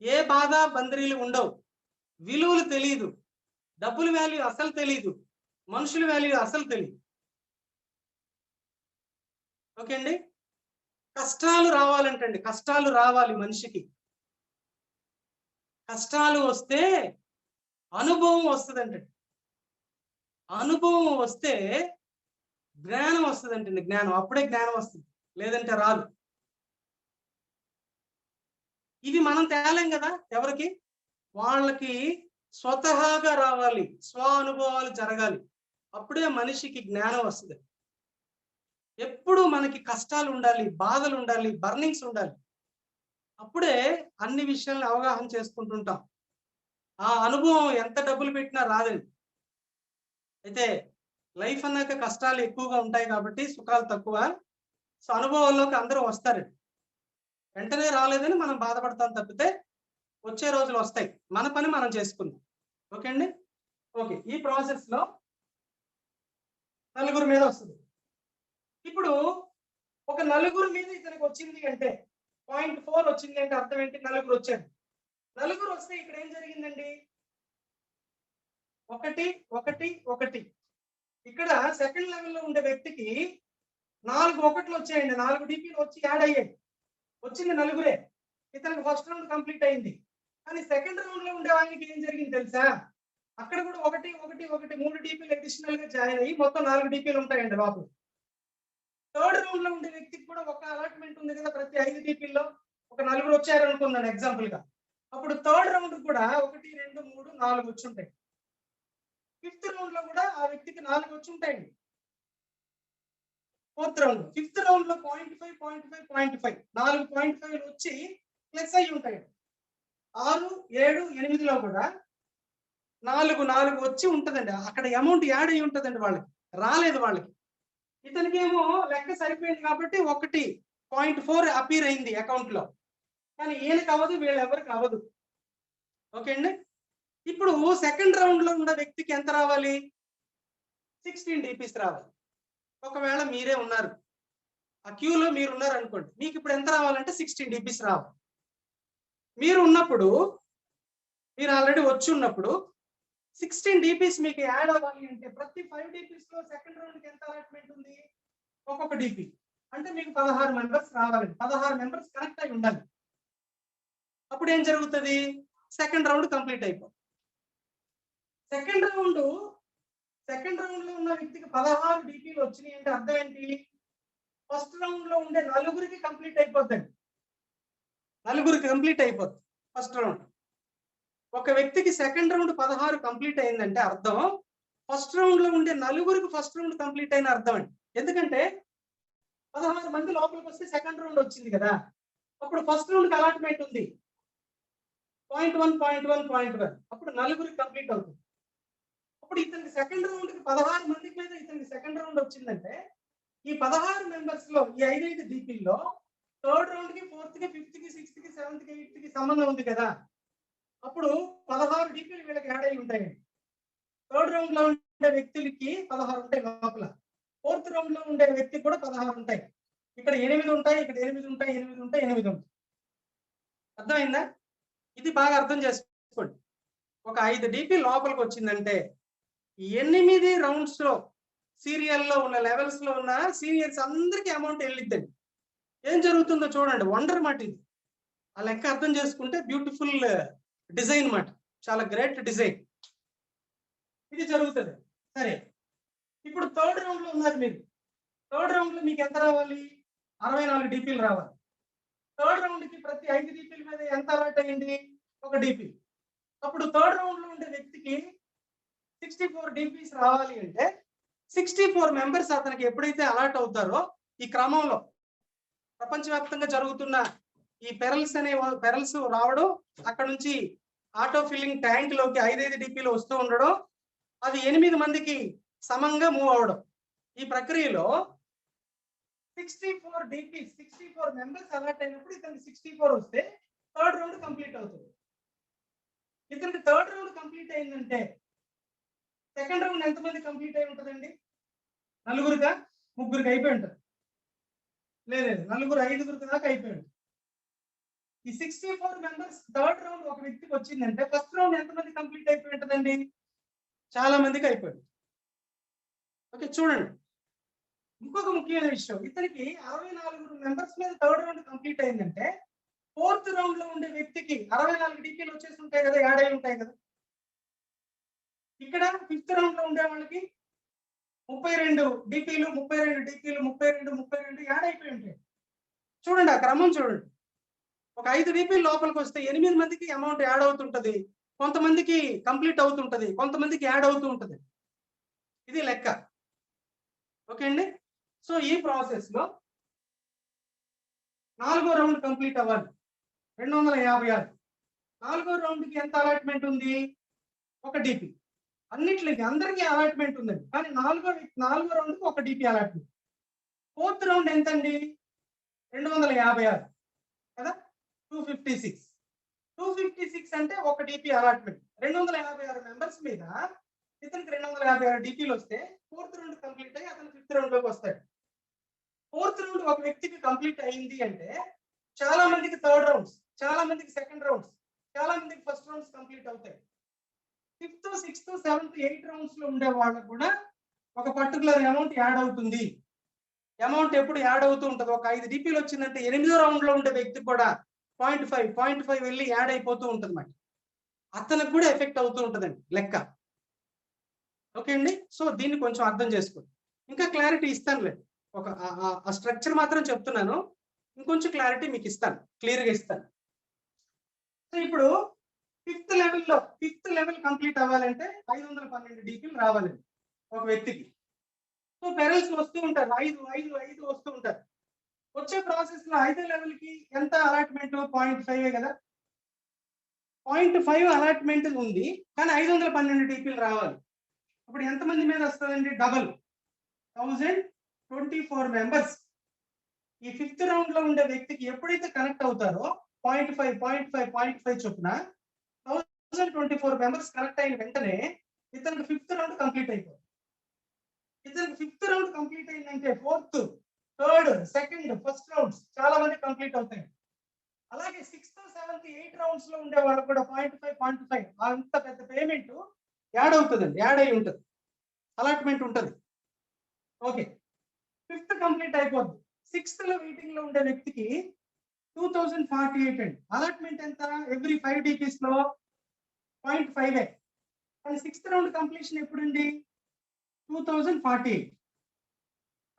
ఏ బాధ బందరీలు ఉండవు, విలువలు తెలియదు, డబ్బుల వాల్యూ అసలు తెలియదు, మనుషుల వాల్యూ అసలు తెలియదు. ఓకే అండి, కష్టాలు రావాలంటండి, కష్టాలు రావాలి మనిషికి. కష్టాలు వస్తే అనుభవం వస్తుందంటండి. అనుభవం వస్తే జ్ఞానం వస్తుందంటండి. జ్ఞానం, అప్పుడే జ్ఞానం వస్తుంది, లేదంటే రాదు. ఇది మనం తేలేం కదా ఎవరికి, వాళ్ళకి స్వతహాగా రావాలి, స్వ అనుభవాలు జరగాలి. అప్పుడే మనిషికి జ్ఞానం వస్తుంది. ఎప్పుడు మనకి కష్టాలు ఉండాలి, బాధలు ఉండాలి, బర్నింగ్స్ ఉండాలి. అప్పుడే అన్ని విషయాలను అవగాహన చేసుకుంటుంటాం. ఆ అనుభవం ఎంత డబ్బులు పెట్టినా రాదండి. అయితే లైఫ్ అన్నాక కష్టాలు ఎక్కువగా ఉంటాయి కాబట్టి సుఖాలు తక్కువ. సో అనుభవాల్లోకి అందరూ వస్తారండి. వెంటనే రాలేదని మనం బాధపడతాం తప్పితే వచ్చే రోజులు వస్తాయి. మన పని మనం చేసుకుందాం. ఓకే అండి, ఓకే. ఈ ప్రాసెస్ లో నలుగురు మీద వస్తుంది. ఇప్పుడు ఒక నలుగురు మీద ఇతనికి వచ్చింది అంటే 0.4 వచ్చింది అంటే అర్థం ఏంటి? నలుగురు వచ్చారు. నలుగురు వస్తే ఇక్కడ ఏం జరిగిందండి? 1 1 1. ఇక్కడ సెకండ్ లెవెల్లో ఉండే వ్యక్తికి 4 1లు వచ్చాయండి. 4 డిపిలు వచ్చి యాడ్ అయ్యాయి. వచ్చింది నలుగురే. ఇతనికి ఫస్ట్ రౌండ్ కంప్లీట్ అయింది. కానీ సెకండ్ రౌండ్ లో ఉండే వాళ్ళకి ఏం జరిగింది తెలుసా? అక్కడ కూడా 1 1 1 3 డిపిలు అడిషనల్ గా జాయిన్ అయ్యి మొత్తం 4 డిపిలు ఉంటాయండి లోపల. థర్డ్ రౌండ్ లో ఉండే వ్యక్తికి కూడా ఒక అలాట్మెంట్ ఉంది కదా, ప్రతి 5 డిపిల్లో ఒక నలుగురు వచ్చారు అనుకున్నాను ఎగ్జాంపుల్ గా. అప్పుడు థర్డ్ రౌండ్ కూడా 1 2 3 4 వచ్చి ఉంటాయి. ఫిఫ్త్ రౌండ్ లో కూడా ఆ వ్యక్తికి 4 వచ్చి ఉంటాయండి. ఫోర్త్ రౌండ్, ఫిఫ్త్ రౌండ్ లో 0.5 0.5 0.5 4.5 వచ్చి ప్లస్ అయ్యి ఉంటాయి. 6 7 8 లో కూడా 4 వచ్చి ఉంటదండి. అక్కడ అమౌంట్ యాడ్ అయ్యి ఉంటదండి, వాళ్ళకి రాలేదు. వాళ్ళకి ఇతనికి ఏమో లెక్క సరిపోయింది కాబట్టి 1.4 అపీర్ అయింది అకౌంట్ లో, కానీ ఈయనకి అవ్వదు, వీళ్ళెవరికి అవ్వదు. ఓకే అండి. ఇప్పుడు సెకండ్ రౌండ్ లో ఉన్న వ్యక్తికి ఎంత రావాలి? 16 DPs రావాలి. ఒకవేళ మీరే ఉన్నారు, ఆ క్యూలో మీరు ఉన్నారు అనుకోండి, మీకు ఇప్పుడు ఎంత రావాలంటే 16 DPs రావాలి. మీరు ఉన్నప్పుడు, మీరు ఆల్రెడీ వచ్చి ఉన్నప్పుడు 16 DPs మీకు యాడ్ అవ్వాలి అంటే ప్రతి 5 DPs లో సెకండ్ రౌండ్ కి ఎంత అలాట్మెంట్ ఉంది? ఒక్కొక్క DP. అంటే మీకు 16 మెంబర్స్ రావాలండి. 16 మెంబర్స్ కనెక్ట్ అయి ఉండాలి. అప్పుడు ఏం జరుగుతుంది? సెకండ్ రౌండ్ కంప్లీట్ అయిపోతుంది. సెకండ్ రౌండ్ లో ఉన్న వ్యక్తికి 16 DPలు వచ్చినాయి అంటే అర్థం ఏంటి? ఫస్ట్ రౌండ్ లో ఉండే నలుగురికి కంప్లీట్ అయిపోద్దండి. నలుగురికి కంప్లీట్ అయిపోద్ది ఫస్ట్ రౌండ్. ఒక వ్యక్తికి సెకండ్ రౌండ్ 16 కంప్లీట్ అయిందంటే అర్థం ఫస్ట్ రౌండ్ లో ఉండే నలుగురికి ఫస్ట్ రౌండ్ కంప్లీట్ అయిన అర్థం అండి. ఎందుకంటే 16 మంది లోపలికి వస్తే సెకండ్ రౌండ్ వచ్చింది కదా, అప్పుడు ఫస్ట్ రౌండ్ అలాట్మెంట్ ఉంది 0.1 0.1 0.1, అప్పుడు నలుగురికి కంప్లీట్ అవుతుంది. అప్పుడు ఇతనికి సెకండ్ రౌండ్ కి 16 మందికి మీద ఇతనికి సెకండ్ రౌండ్ వచ్చిందంటే ఈ 16 మెంబర్స్ లో ఈ 5 DPల్లో థర్డ్ రౌండ్ కి, ఫోర్త్ కి, ఫిఫ్త్ కి, సిక్స్త్ కి, సెవెంత్ కి, ఎయిత్ కి సంబంధం ఉంది కదా, అప్పుడు 16 DPలు వీళ్ళకి యాడ్ అయి ఉంటాయండి. థర్డ్ రౌండ్ లో ఉండే వ్యక్తులకి 16 ఉంటాయి లోపల, ఫోర్త్ రౌండ్ లో ఉండే వ్యక్తికి కూడా 16 ఉంటాయి. ఇక్కడ 8 ఉంటాయి, ఇక్కడ 8 ఉంటాయి, 8 ఉంటాయి, 8 ఉంటాయి. అర్థమైందా? ఇది బాగా అర్థం చేసుకోండి. ఒక 5 DP లోపలికి వచ్చిందంటే 8 రౌండ్స్ లో సీరియల్లో ఉన్న లెవెల్స్ లో ఉన్న సీనియర్స్ అందరికీ అమౌంట్ వెళ్ళిద్దండి. ఏం జరుగుతుందో చూడండి, వండర్ మాట ఇది. ఆ లెక్క అర్థం చేసుకుంటే బ్యూటిఫుల్ డిజైన్ మాట, చాలా గ్రేట్ డిజైన్ ఇది జరుగుతుంది. సరే, ఇప్పుడు థర్డ్ రౌండ్ లో ఉన్నారు మీరు. థర్డ్ రౌండ్ లో మీకు ఎంత రావాలి? 64 DPలు రావాలి. థర్డ్ రౌండ్ కి ప్రతి 5 DPల మీద ఎంత అలాట్ అయ్యింది? 1 DP. అప్పుడు థర్డ్ రౌండ్ లో ఉండే వ్యక్తికి 64 DPs రావాలి అంటే 64 మెంబర్స్ అతనికి ఎప్పుడైతే అలాట్ అవుతారో ఈ క్రమంలో ప్రపంచవ్యాప్తంగా జరుగుతున్న ఈ పెరల్స్ రావడం, అక్కడ నుంచి ఆటో ఫిల్లింగ్ ట్యాంక్ లోకి 5 DPలు వస్తూ ఉండడం, అది 8 మందికి సమంగా మూవ్ అవడం. ఈ ప్రక్రియలో 64 DPs 64 మెంబర్స్ అలాట్ అయినప్పుడు ఇతనికి 64 వస్తే థర్డ్ రౌండ్ కంప్లీట్ అవుతుంది. ఇతనికి థర్డ్ రౌండ్ కంప్లీట్ అయిందంటే సెకండ్ రౌండ్ ఎంతమంది కంప్లీట్ అయి ఉంటుందండి? నలుగురుగా, ముగ్గురికి అయిపోయి ఉంటుంది. లేదు, నలుగురు 5గురికి దాకా అయిపోయి ఉంటుంది. ఈ 64 మెంబర్స్ థర్డ్ రౌండ్ ఒక వ్యక్తికి వచ్చిందంటే ఫస్ట్ రౌండ్ ఎంతమంది కంప్లీట్ అయిపోయి ఉంటుందండి? చాలా మందికి అయిపోయింది. ఓకే, చూడండి ఇంకొక ముఖ్యమైన విషయం, ఇతనికి 64 మెంబర్స్ మీద థర్డ్ రౌండ్ కంప్లీట్ అయిందంటే ఫోర్త్ రౌండ్ లో ఉండే వ్యక్తికి 64 DPలు వచ్చేసి ఉంటాయి కదా, యాడ్ అయి ఉంటాయి కదా. ఇక్కడ ఫిఫ్త్ రౌండ్ లో ఉండే వాళ్ళకి 32 DPలు 32 DPలు 32 యాడ్ అయిపోయి ఉంటాయి. చూడండి ఆ క్రమం చూడండి. ఒక 5 DPలు లోపలికి వస్తే 8 మందికి అమౌంట్ యాడ్ అవుతుంటది, కొంతమందికి కంప్లీట్ అవుతుంటది, కొంతమందికి యాడ్ అవుతూ ఉంటది. ఇది లెక్క. ఓకే అండి. సో ఈ ప్రాసెస్ లో 4వ రౌండ్ కంప్లీట్ అవ్వాలి 256. 4వ రౌండ్ కి ఎంత అలాట్మెంట్ ఉంది? 1 DP. అన్నిట్లకి అందరికీ అలాట్మెంట్ ఉందండి, కానీ 4వ రౌండ్ కి 1 DP అలాట్మెంట్. ఫోర్త్ రౌండ్ ఎంతండి? 256 కదా, 256 అంటే 1 DP అలాట్మెంట్. 256 మెంబర్స్ మీద ఇతనికి 256 DPలు వస్తే ఫోర్త్ రౌండ్ కంప్లీట్ అయ్యి అతను ఫిఫ్త్ రౌండ్ లోకి వస్తాడు. ఫోర్త్ రౌండ్ ఒక వ్యక్తికి కంప్లీట్ అయింది అంటే చాలా మందికి థర్డ్ రౌండ్స్, చాలా మందికి సెకండ్ రౌండ్స్, చాలా మందికి ఫస్ట్ రౌండ్స్ కంప్లీట్ అవుతాయి. 5th 6th 7th 8 రౌండ్స్ లో ఉండే వాళ్ళకు కూడా ఒక పర్టికులర్ అమౌంట్ యాడ్ అవుతుంది. అమౌంట్ ఎప్పుడు యాడ్ అవుతూ ఉంటుంది? ఒక 5 DPలు వచ్చిందంటే 8వ రౌండ్ లో ఉండే వ్యక్తికి కూడా 0.5 వెళ్ళి యాడ్ అయిపోతూ ఉంటుంది మాట. అతనికి కూడా ఎఫెక్ట్ అవుతూ ఉంటుందండి లెక్క. ఓకే అండి. సో దీన్ని కొంచెం అర్థం చేసుకోండి. ఇంకా క్లారిటీ ఇస్తానులే, ఒక ఆ స్ట్రక్చర్ మాత్రం చెప్తున్నాను, ఇంకొంచెం క్లారిటీ మీకు ఇస్తాను, క్లియర్గా ఇస్తాను. సో ఇప్పుడు ఫిఫ్త్ లెవెల్ కంప్లీట్ అవ్వాలంటే 512 డీపీలు రావాలండి ఒక వ్యక్తికి. సో పెరల్స్ వస్తూ ఉంటారు, 5 వస్తూ ఉంటారు. వచ్చే ప్రాసెస్ లో 5వ లెవెల్ కి ఎంత అలాట్మెంట్? 0.5 కదా. 0.5 అలాట్మెంట్ ఉంది, కానీ 512 డీపీలు రావాలి. ఇప్పుడు ఎంతమంది మీద వస్తుందండి? Double 1024 members. ఈ ఫిఫ్త్ రౌండ్ లో ఉండే వ్యక్తికి ఎప్పుడైతే కనెక్ట్ అవుతారో 0.5 చొప్పున 1024 మెంబర్స్ కనెక్ట్ అయిన వెంటనే ఇతనికి ఫిఫ్త్ రౌండ్ కంప్లీట్ అయిపోతుంది. ఇతనికి ఫిఫ్త్ రౌండ్ కంప్లీట్ అయిందంటే fourth, third, second, first rounds చాలా మంది కంప్లీట్ అవుతాయి. అలాగే 6th, 7th, 8 రౌండ్స్ లో ఉండే వాళ్ళకి కూడా 0.5 అంత పెద్ద పేమెంట్ యాడ్ అవుతుందండి, యాడ్ అయి ఉంటుంది, అలాట్మెంట్ ఉంటుంది. ఓకే, ఫిఫ్త్ కంప్లీట్ అయిపోద్ది. 6th లో వెయిటింగ్ లో ఉండే వ్యక్తికి 2048 అండి. అలాట్మెంట్ ఎంత? ఎవ్రీ 5 DPs లో 0.5. కానీ 6th రౌండ్ కంప్లీషన్ ఎప్పుడుంది? 2048.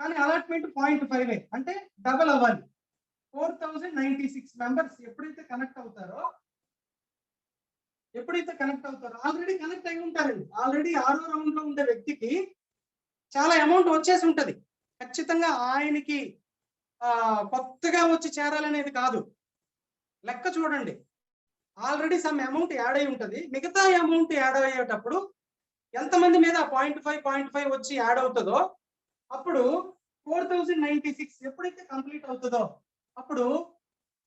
కానీ అలాట్మెంట్ 0.5 అంటే డబల్ అవ్వాలి. 4096 మెంబర్స్ ఎప్పుడైతే కనెక్ట్ అవుతారో ఆల్రెడీ కనెక్ట్ అయి ఉంటారండి. ఆల్రెడీ 6వ రౌండ్ లో ఉండే వ్యక్తికి చాలా అమౌంట్ వచ్చేసి ఉంటది. ఖచ్చితంగా ఆయనకి కొత్తగా వచ్చి చేరాలనేది కాదు. లెక్క చూడండి, ఆల్రెడీ సమ్ అమౌంట్ యాడ్ అయి ఉంటది. మిగతా అమౌంట్ యాడ్ అయ్యేటప్పుడు ఎంతమంది మీద 0.5 వచ్చి యాడ్ అవుతుందో అప్పుడు 4096 ఎప్పుడైతే కంప్లీట్ అవుతుందో అప్పుడు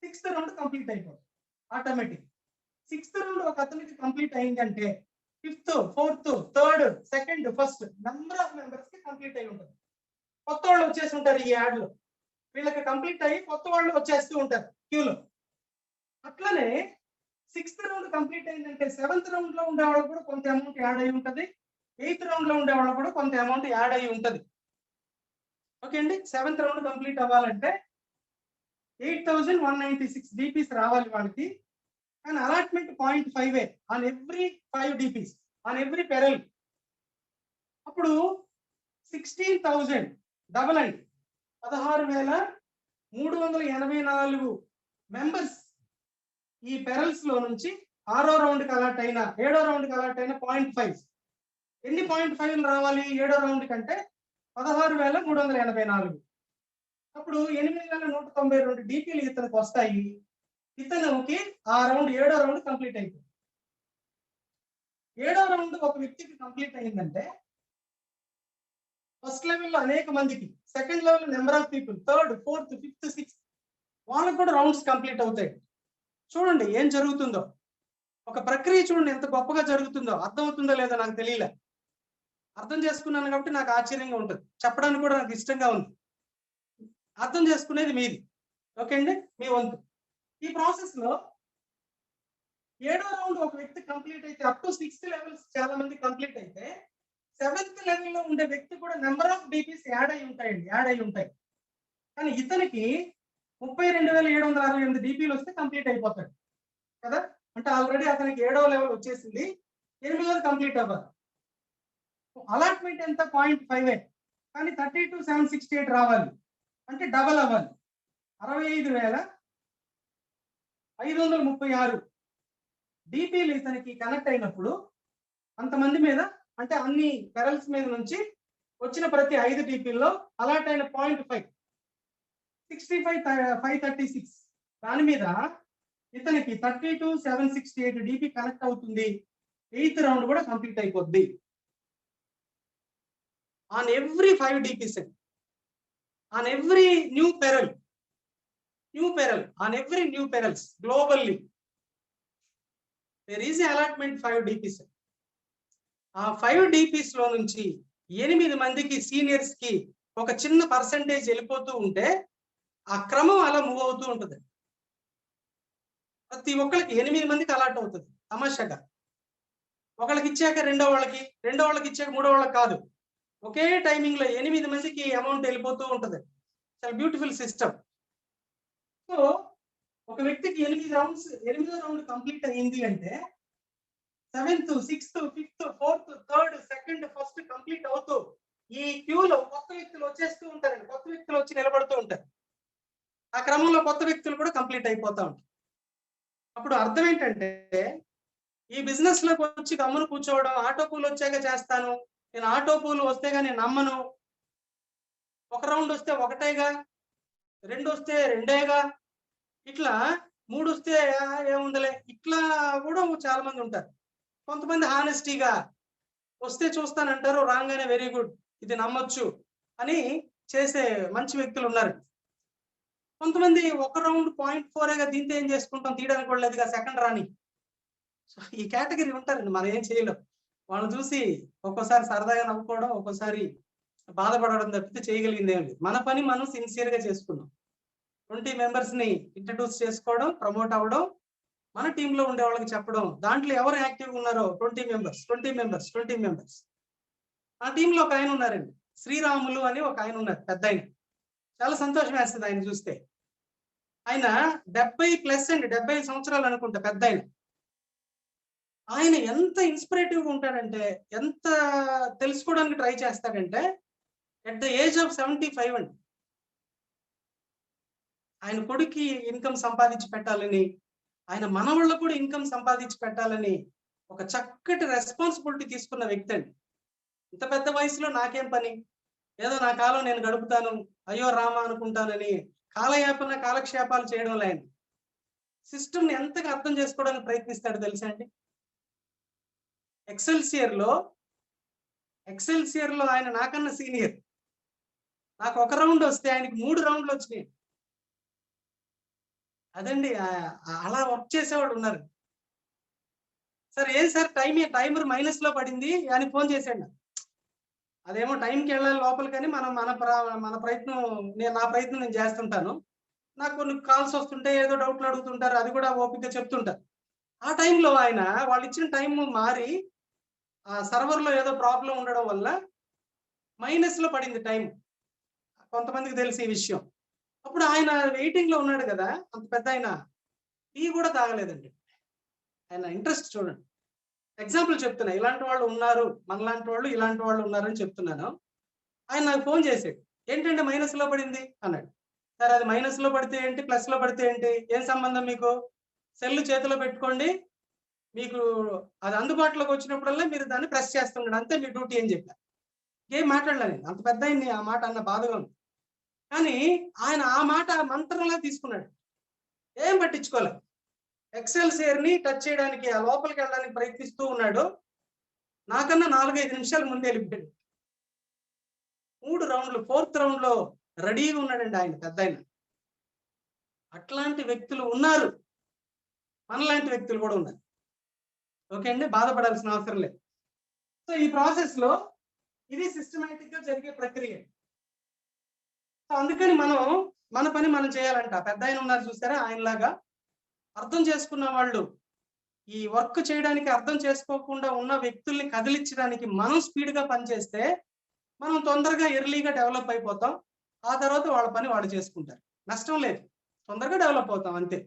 6th రౌండ్ కంప్లీట్ అయిపోతుంది ఆటోమేటిక్. 6th రౌండ్ ఒక అతనికి కంప్లీట్ అయిందంటే 5th, 4th, 3rd, 2nd, 1st number of members కి కంప్లీట్ అయి ఉంటుంది. కొత్త వాళ్ళు వచ్చేసి ఉంటారు ఈ యాడ్ లో, వీళ్ళకి కంప్లీట్ అయ్యి కొత్త వాళ్ళు వచ్చేస్తూ ఉంటారు క్యూలో. అట్లనే 6th రౌండ్ కంప్లీట్ అయిందంటే 7th రౌండ్ లో ఉండే వాళ్ళు కూడా కొంత అమౌంట్ యాడ్ అయి ఉంటుంది, 8th రౌండ్ లో ఉండే వాళ్ళు కూడా కొంత అమౌంట్ యాడ్ అయి ఉంటుంది. ఓకే అండి, 7th రౌండ్ కంప్లీట్ అవ్వాలంటే 8196 DPs రావాలి వాళ్ళకి. కానీ allotment 0.5 on every 5 DPs on every pearl. అప్పుడు 16,000 డబల్ అండి, 16,384 మెంబర్స్ ఈ పెరల్స్ లో నుంచి 6వ రౌండ్ కి అలాట్ అయినా 7వ రౌండ్ కి అలాట్ అయిన 0.5. ఎన్ని 0.5 రావాలి 7వ రౌండ్ కంటే? 16,384. అప్పుడు 8,192 DPలు ఇతనికి వస్తాయి. ఇతనికి ఆ రౌండ్ 7వ రౌండ్ కంప్లీట్ అయిపోయింది. 7వ రౌండ్ ఒక వ్యక్తికి కంప్లీట్ అయిందంటే ఫస్ట్ లెవెల్లో అనేక మందికి, second level number of people, 3rd, 4th, 5th, 6th వాళ్ళకు కూడా రౌండ్స్ కంప్లీట్ అవుతాయి. చూడండి ఏం జరుగుతుందో, ఒక ప్రక్రియ చూడండి ఎంత గొప్పగా జరుగుతుందో. అర్థమవుతుందో లేదో నాకు తెలియలే, అర్థం చేసుకున్నాను కాబట్టి నాకు ఆశ్చర్యంగా ఉంటుంది, చెప్పడానికి కూడా నాకు ఇష్టంగా ఉంది. అర్థం చేసుకునేది మీది. ఓకే అండి, మీ వంతు. ఈ ప్రాసెస్ లో 7వ రౌండ్ ఒక వ్యక్తి కంప్లీట్ అయితే అప్ టు 6th లెవెల్స్ చాలా మంది కంప్లీట్ అయితే 7th లెవెల్ లో ఉండే వ్యక్తి కూడా నెంబర్ ఆఫ్ DPs యాడ్ అయి ఉంటాయి. కానీ ఇతనికి 32,768 DPలు వస్తే కంప్లీట్ అయిపోతాడు కదా. అంటే ఆల్రెడీ అతనికి 7వ లెవెల్ వచ్చేసింది, 8వది కంప్లీట్ అవ్వాలి. అలాట్మెంట్ ఎంత? 0.5. కానీ 32,768 రావాలి అంటే డబల్ అవ్వాలి. 65,536 DPలు ఇతనికి కనెక్ట్ అయినప్పుడు అంతమంది మీద, అంటే అన్ని పెరల్స్ మీద నుంచి వచ్చిన ప్రతి 5 DPల్లో అలాట్ అయిన 0.5 65,536 దాని మీద ఇతనికి 32,768 DP కనెక్ట్ అవుతుంది. 8th రౌండ్ కూడా కంప్లీట్ అయిపోద్ది on every 5 DPs, on every new pearl, on every new pearls globally there is allotment 5 DPs. ఆ 5 DPs లో నుంచి 8 మందికి సీనియర్స్ కి ఒక చిన్న పర్సంటేజ్ వెళ్ళిపోతూ ఉంటే ఆ క్రమం అలా మూవ్ అవుతూ ఉంటుంది. ప్రతి ఒక్కరికి 8 మందికి అలాట్ అవుతుంది తమాషాగా. ఒకళ్ళకి ఇచ్చాక రెండో వాళ్ళకి ఇచ్చాక మూడో వాళ్ళకి కాదు, ఒకే టైమింగ్ లో 8 మందికి అమౌంట్ వెళ్ళిపోతూ ఉంటుంది. చాలా బ్యూటిఫుల్ సిస్టమ్. సో ఒక వ్యక్తికి 8 రౌండ్స్, 8వ రౌండ్ కంప్లీట్ అయ్యింది అంటే 7th, 6th, 5th, 4th, 3rd, 2nd, 1st complete అవుతూ ఈ క్యూలో కొత్త వ్యక్తులు వచ్చేస్తూ ఉంటారండి. కొత్త వ్యక్తులు వచ్చి నిలబడుతూ ఉంటారు. ఆ క్రమంలో కొత్త వ్యక్తులు కూడా కంప్లీట్ అయిపోతా ఉంటారు. అప్పుడు అర్థం ఏంటంటే ఈ బిజినెస్ లోకి వచ్చి గమ్మును కూర్చోవడం, ఆటో పూల్ వచ్చాక చేస్తాను, నేను ఆటో పూల్ వస్తేగా నేను నమ్మను, ఒక రౌండ్ వస్తే ఒకటేగా, 2 వస్తే 2గా, ఇట్లా 3 వస్తే ఏముందలే, ఇట్లా కూడా చాలా మంది ఉంటారు. కొంతమంది హానెస్టీగా వస్తే చూస్తానంటారు, రాగానే వెరీ గుడ్, ఇది నమ్మొచ్చు అని చేసే మంచి వ్యక్తులు ఉన్నారు. కొంతమంది ఒక రౌండ్ 0.4గా దీంతో ఏం చేసుకుంటాం, తీయడానికి కూడా లేదుగా సెకండ్ రాని, సో ఈ కేటగిరీ ఉంటారండి. మనం ఏం చేయలేం. వాళ్ళని చూసి ఒక్కోసారి సరదాగా నవ్వుకోవడం, ఒక్కోసారి బాధపడడం తప్పితే చేయగలిగింది ఏం లేదు. మన పని మనం సిన్సియర్ గా చేసుకున్నాం. 20 మెంబర్స్ ని ఇంట్రడ్యూస్ చేసుకోవడం, ప్రమోట్ అవ్వడం, మన టీంలో ఉండే వాళ్ళకి చెప్పడం, దాంట్లో ఎవరు యాక్టివ్గా ఉన్నారో 20 మెంబర్స్. ఆ టీంలో ఒక ఆయన ఉన్నారండి, శ్రీరాములు అని ఒక ఆయన ఉన్నారు, పెద్ద ఆయన. చాలా సంతోషం వేస్తుంది ఆయన చూస్తే. ఆయన 70+ అండి, 75 సంవత్సరాలు అనుకుంటా పెద్ద ఆయన. ఆయన ఎంత ఇన్స్పిరేటివ్గా ఉంటాడంటే, ఎంత తెలుసుకోవడానికి ట్రై చేస్తాడంటే, ఎట్ ద ఏజ్ ఆఫ్ 75 అండి, ఆయన కొడుక్కి ఇన్కమ్ సంపాదించి పెట్టాలని, ఆయన మనవాళ్ళకు కూడా ఇన్కమ్ సంపాదించి పెట్టాలని ఒక చక్కటి రెస్పాన్సిబిలిటీ తీసుకున్న వ్యక్తి అండి. ఇంత పెద్ద వయసులో నాకేం పని, ఏదో నా కాలం నేను గడుపుతాను, అయ్యో రామ అనుకుంటానని కాలయాపన కాలక్షేపాలు చేయడం లేదు. సిస్టమ్ని ఎంతగా అర్థం చేసుకోవడానికి ప్రయత్నిస్తాడు తెలుసా అండి. ఎక్సెల్సియర్ లో ఆయన నాకన్నా సీనియర్. నాకు ఒక రౌండ్ వస్తే ఆయనకి 3 రౌండ్లు వచ్చినాయి. అదండి, అలా వర్క్ చేసేవాడు ఉన్నారు. సార్ ఏం సార్ టైమర్ మైనస్ లో పడింది అని ఫోన్ చేశాడు. అదేమో టైంకి వెళ్ళాలి లోపలికి, కానీ మన ప్రయత్నం, నా ప్రయత్నం నేను చేస్తుంటాను. నాకు కొన్ని కాల్స్ వస్తుంటే ఏదో డౌట్లు అడుగుతుంటారు, అది కూడా ఓపిక చెప్తుంటారు. ఆ టైంలో ఆయన వాళ్ళు ఇచ్చిన టైం మారి ఆ సర్వర్లో ఏదో ప్రాబ్లం ఉండడం వల్ల మైనస్ లో పడింది టైం. కొంతమందికి తెలిసి ఈ విషయం. అప్పుడు ఆయన వెయిటింగ్ లో ఉన్నాడు కదా, అంత పెద్ద ఆయన టీ కూడా తాగలేదండి. ఆయన ఇంట్రెస్ట్ చూడండి. ఎగ్జాంపుల్ చెప్తున్నా, ఇలాంటి వాళ్ళు ఉన్నారు, మనలాంటి వాళ్ళు ఇలాంటి వాళ్ళు ఉన్నారని చెప్తున్నాను. ఆయన నాకు ఫోన్ చేశాడు, ఏంటంటే మైనస్ లో పడింది అన్నాడు. సరే అది మైనస్ లో పడితే ఏంటి, ప్లస్ లో పడితే ఏంటి, ఏం సంబంధం మీకు, సెల్ చేతిలో పెట్టుకోండి, మీకు అది అందుబాటులోకి వచ్చినప్పుడల్లా మీరు దాన్ని ప్రెస్ చేస్తున్నాడు, అంతే మీ డ్యూటీ అని చెప్పారు. ఏం మాట్లాడలేదు, అంత పెద్ద అయింది ఆ మాట అన్న బాధగా ఉంది. కానీ ఆయన ఆ మాట మంత్రంలా తీసుకున్నాడు, ఏం పట్టించుకోలేదు. ఎక్సెల్సియర్ ని టచ్ చేయడానికి, ఆ లోపలికి వెళ్ళడానికి ప్రయత్నిస్తూ ఉన్నాడు. నాకన్నా 4-5 నిమిషాల ముందే వెళ్ళిపోయాడు. 3 రౌండ్లు, 4th రౌండ్ లో రెడీగా ఉన్నాడండి ఆయన, పెద్ద ఆయన. అట్లాంటి వ్యక్తులు ఉన్నారు, మనలాంటి వ్యక్తులు కూడా ఉన్నారు. ఓకే అండి, బాధపడాల్సిన అవసరం లేదు. సో ఈ ప్రాసెస్ లో ఇది సిస్టమేటిక్ గా జరిగే ప్రక్రియ. సో అందుకని మనం మన పని మనం చేయాలంట. పెద్ద ఆయన ఉన్నారు చూసారా, ఆయనలాగా అర్థం చేసుకున్న వాళ్ళు, ఈ వర్క్ చేయడానికి అర్థం చేసుకోకుండా ఉన్న వ్యక్తుల్ని కదిలించడానికి మనం స్పీడ్ గా పనిచేస్తే మనం తొందరగా ఎర్లీగా డెవలప్ అయిపోతాం. ఆ తర్వాత వాళ్ళ పని వాళ్ళు చేసుకుంటారు, నష్టం లేదు, తొందరగా డెవలప్ అవుతాం అంతే.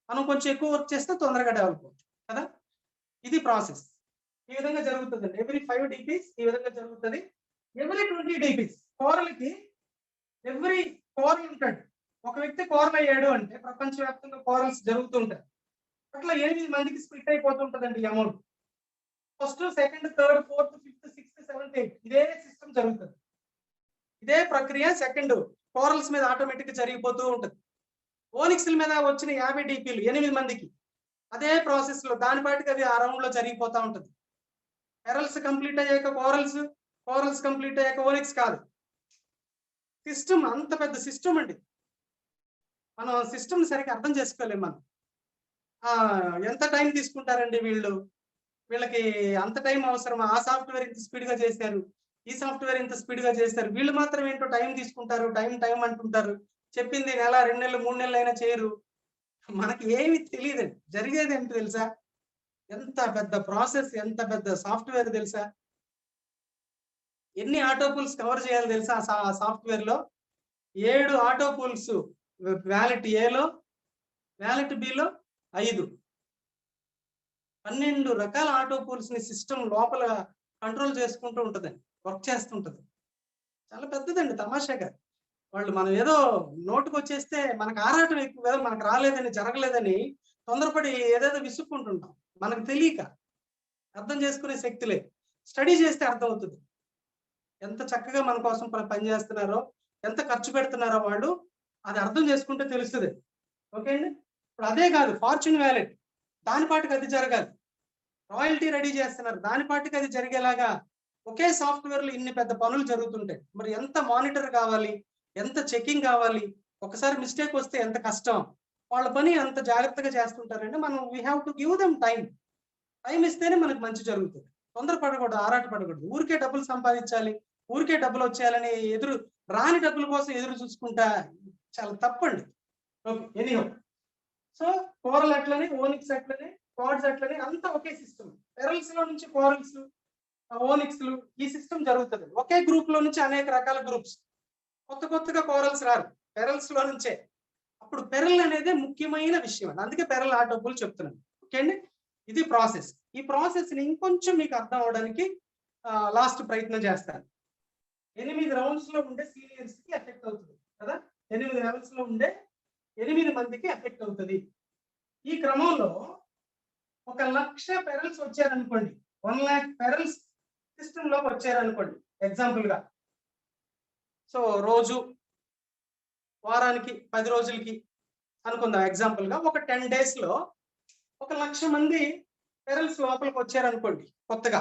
మనం కొంచెం ఎక్కువ వర్క్ చేస్తే తొందరగా డెవలప్ అవుతాం కదా. ఇది ప్రాసెస్. ఈ విధంగా జరుగుతుందండి. ఎవ్రీ 5 DPs ఈ విధంగా జరుగుతుంది. ఎవ్రీ 20 DPs కోరలకి, ఎవ్రీ కోరల్ ఉంటాడు. ఒక వ్యక్తి కోరల్ అయ్యాడు అంటే ప్రపంచవ్యాప్తంగా కోరల్స్ జరుగుతుంటాయి. అట్లా 8 మందికి స్ప్లిట్ అయిపోతుంటదండి amount. First, second, third, fourth, fifth, sixth, seventh, 8 ఇదే సిస్టమ్ జరుగుతుంది. ఇదే ప్రక్రియ సెకండ్ కోరల్స్ మీద ఆటోమేటిక్ జరిగిపోతూ ఉంటుంది. ఓనిక్స్ల మీద వచ్చిన 50 DPలు 8 మందికి అదే ప్రాసెస్ లో దాని పాటికి అది ఆ రౌండ్ లో జరిగిపోతా ఉంటుంది. పెరల్స్ కంప్లీట్ అయ్యాక కోరల్స్ కంప్లీట్ అయ్యాక ఓనిక్స్ కాదు. సిస్టమ్ అంత పెద్ద సిస్టమ్ అండి. మనం సిస్టమ్ సరిగ్గా అర్థం చేసుకోలేము. మనం ఎంత టైం తీసుకుంటారండి వీళ్ళకి అంత టైం అవసరమా? ఆ సాఫ్ట్వేర్ ఇంత స్పీడ్ గా చేశారు, ఈ సాఫ్ట్వేర్ ఇంత స్పీడ్ గా చేశారు, వీళ్ళు మాత్రం ఏంటో టైం తీసుకుంటారు, టైం అంటుంటారు, చెప్పింది నెల, 2 నెలలు, 3 నెలలు అయినా చేయరు. మనకి ఏమి తెలియదండి. జరిగేది ఏంటి తెలుసా, ఎంత పెద్ద ప్రాసెస్, ఎంత పెద్ద సాఫ్ట్వేర్ తెలుసా. ఎన్ని ఆటో పూల్స్ కవర్ చేయాలి తెలుసా ఆ సాఫ్ట్వేర్ లో. 7 ఆటో పూల్స్ వ్యాలెట్ ఏలో, వ్యాలెట్ బిలో 5, 12 రకాల ఆటో పూల్స్ ని సిస్టమ్ లోపల కంట్రోల్ చేసుకుంటూ ఉంటుందండి, వర్క్ చేస్తుంటది. చాలా పెద్దదండి తమాషాగా. వాళ్ళు మనం ఏదో నోటుకు వచ్చేస్తే మనకు ఆరాటం ఎక్కువ కదా, మనకు రాలేదని, జరగలేదని తొందరపడి ఏదేదో విసుక్కుంటుంటాం, మనకు తెలియక. అర్థం చేసుకునే శక్తి లేదు. స్టడీ చేస్తే అర్థమవుతుంది ఎంత చక్కగా మన కోసం పని చేస్తున్నారో, ఎంత ఖర్చు పెడుతున్నారో వాళ్ళు. అది అర్థం చేసుకుంటే తెలుస్తుంది. ఓకే అండి. ఇప్పుడు అదే కాదు, ఫార్చ్యూన్ వ్యాలెట్ దాని పాటికి అది జరగాలి. రాయల్టీ రెడీ చేస్తున్నారు, దాని పాటికి అది జరిగేలాగా ఒకే సాఫ్ట్వేర్ లో ఇన్ని పెద్ద పనులు జరుగుతుంటాయి. మరి ఎంత మానిటర్ కావాలి, ఎంత చెకింగ్ కావాలి, ఒకసారి మిస్టేక్ వస్తే ఎంత కష్టం. వాళ్ళ పని అంత జాగ్రత్తగా చేస్తుంటారండి. మనం we have to give them time. Time ఇస్తేనే మనకు మంచి జరుగుతుంది. తొందరపడకూడదు, ఆరాట పడకూడదు. ఊరికే డబ్బులు సంపాదించాలి, ఊరికే డబ్బులు వచ్చేయాలని రాని డబ్బుల కోసం ఎదురు చూసుకుంటా చాలా తప్పండి. Okay, anyhow. సో కోరల్ అట్లని, ఓనిక్స్ అట్లని, కార్డ్స్ అట్లని అంతా ఒకే సిస్టమ్. పెరల్స్ లో నుంచి కోరల్స్, ఓనిక్స్ లు, ఈ సిస్టమ్ జరుగుతుంది. ఒకే గ్రూప్ లో నుంచి అనేక రకాల గ్రూప్స్. కొత్తగా కోరల్స్ రారు, పెరల్స్ లో నుంచే. అప్పుడు పెరల్ అనేది ముఖ్యమైన విషయం అండి. అందుకే పెరల్ ఆటోపుల్ చెప్తున్నాను. ఓకే అండి. ఇది ప్రాసెస్. ఈ ప్రాసెస్ ని ఇంకొంచెం మీకు అర్థం అవడానికి లాస్ట్ ప్రయత్నం చేస్తాను. 8 రౌండ్స్ లో ఉండే సీనియర్స్ కి ఎఫెక్ట్ అవుతుంది కదా. 8 లెవెల్స్ లో ఉండే 8 మందికి ఎఫెక్ట్ అవుతుంది. ఈ క్రమంలో 1,00,000 పెరల్స్ వచ్చారనుకోండి, 1,00,000 పెరల్స్ సిస్టమ్ లోకి వచ్చారనుకోండి ఎగ్జాంపుల్ గా. సో రోజు, వారానికి, 10 రోజులకి అనుకుందాం ఎగ్జాంపుల్ గా. ఒక 10 days లో 1,00,000 మంది పెరల్స్ లోపలికి వచ్చారనుకోండి కొత్తగా.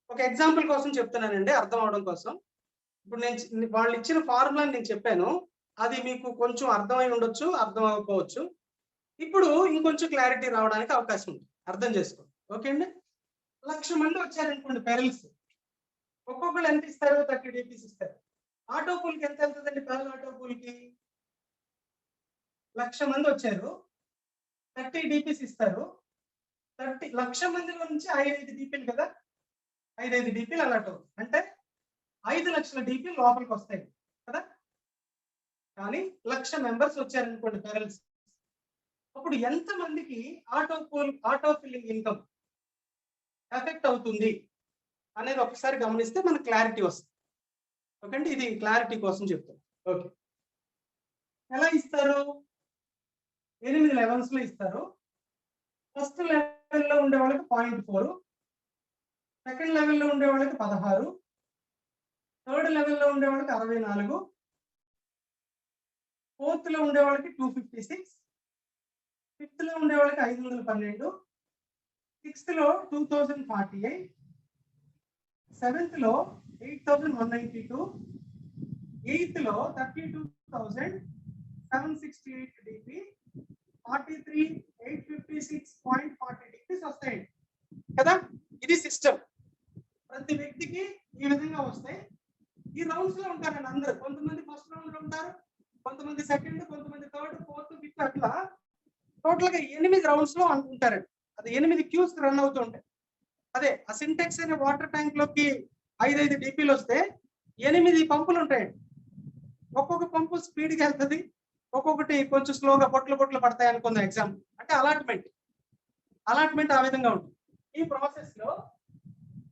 ఒక ఎగ్జాంపుల్ కోసం చెప్తున్నానండి, అర్థం అవడం కోసం. ఇప్పుడు నేను వాళ్ళు ఇచ్చిన ఫార్ములా నేను చెప్పాను, అది మీకు కొంచెం అర్థమై ఉండొచ్చు, అర్థం అవ్వకపోవచ్చు. ఇప్పుడు ఇంకొంచెం క్లారిటీ రావడానికి అవకాశం ఉంది, అర్థం చేసుకోండి. ఓకే అండి. 1,00,000 మంది వచ్చారనుకోండి పెరల్స్. ఒక్కొక్కరు ఎంత ఇస్తారు? 30 DPs ఇస్తారు. ఆటోపూల్కి ఎంత వెళ్తుందండి? పెరల్ ఆటోపూల్కి 1,00,000 మంది వచ్చారు, 30 DPs ఇస్తారు. 1,00,000 మందిలో నుంచి 5 DPలు కదా, 5 DPలు అలాట్ అవుతుంది. అంటే 5,00,000 DPలు లోపలికి వస్తాయి కదా. కానీ 1,00,000 మెంబర్స్ వచ్చారనుకోండి పెరల్స్. అప్పుడు ఎంత మందికి ఆటో ఫిల్లింగ్ ఇన్కమ్ ఎఫెక్ట్ అవుతుంది అనేది ఒకసారి గమనిస్తే మనకు క్లారిటీ వస్తుంది. ఓకే అండి. ఇది క్లారిటీ కోసం చెప్తాను. ఓకే, ఎలా ఇస్తారు? 8 levels లో ఇస్తారు. ఫస్ట్ లెవెల్లో ఉండే వాళ్ళకి 0.4, సెకండ్ లెవెల్లో ఉండే వాళ్ళకి 16, థర్డ్ లెవెల్లో ఉండే వాళ్ళకి 64, ఫోర్త్ లో ఉండే వాళ్ళకి 256, ఫిఫ్త్ లో ఉండే వాళ్ళకి 512, సిక్స్త్ లో 2048, సెవెంత్ లో 8192, ఎయిత్ లో 32,768 DP, 43,856.40 DPs వస్తాయండి కదా. ఇది సిస్టమ్. ప్రతి వ్యక్తికి ఈ విధంగా వస్తాయి. ఈ రౌండ్స్ లో ఉంటారండి అందరు. కొంతమంది ఫస్ట్ రౌండ్ లో ఉంటారు, కొంతమంది సెకండ్, కొంతమంది థర్డ్, ఫోర్త్, ఫిఫ్త్, అట్లా టోటల్ గా 8 రౌండ్స్ లో ఉంటారండి. అది 8 క్యూస్ రన్ అవుతుంటాయి. అదే ఆ సింటెక్స్ అనే వాటర్ ట్యాంక్ లోకి 5 DPలు వస్తే 8 పంపులు ఉంటాయండి. ఒక్కొక్క పంపు స్పీడ్ గా వెళ్తుంది, ఒక్కొక్కటి కొంచెం స్లోగా పొట్లు పడతాయి అనుకుందాం ఎగ్జాంపుల్. అంటే అలాట్మెంట్ ఆ విధంగా ఉంటుంది. ఈ ప్రాసెస్ లో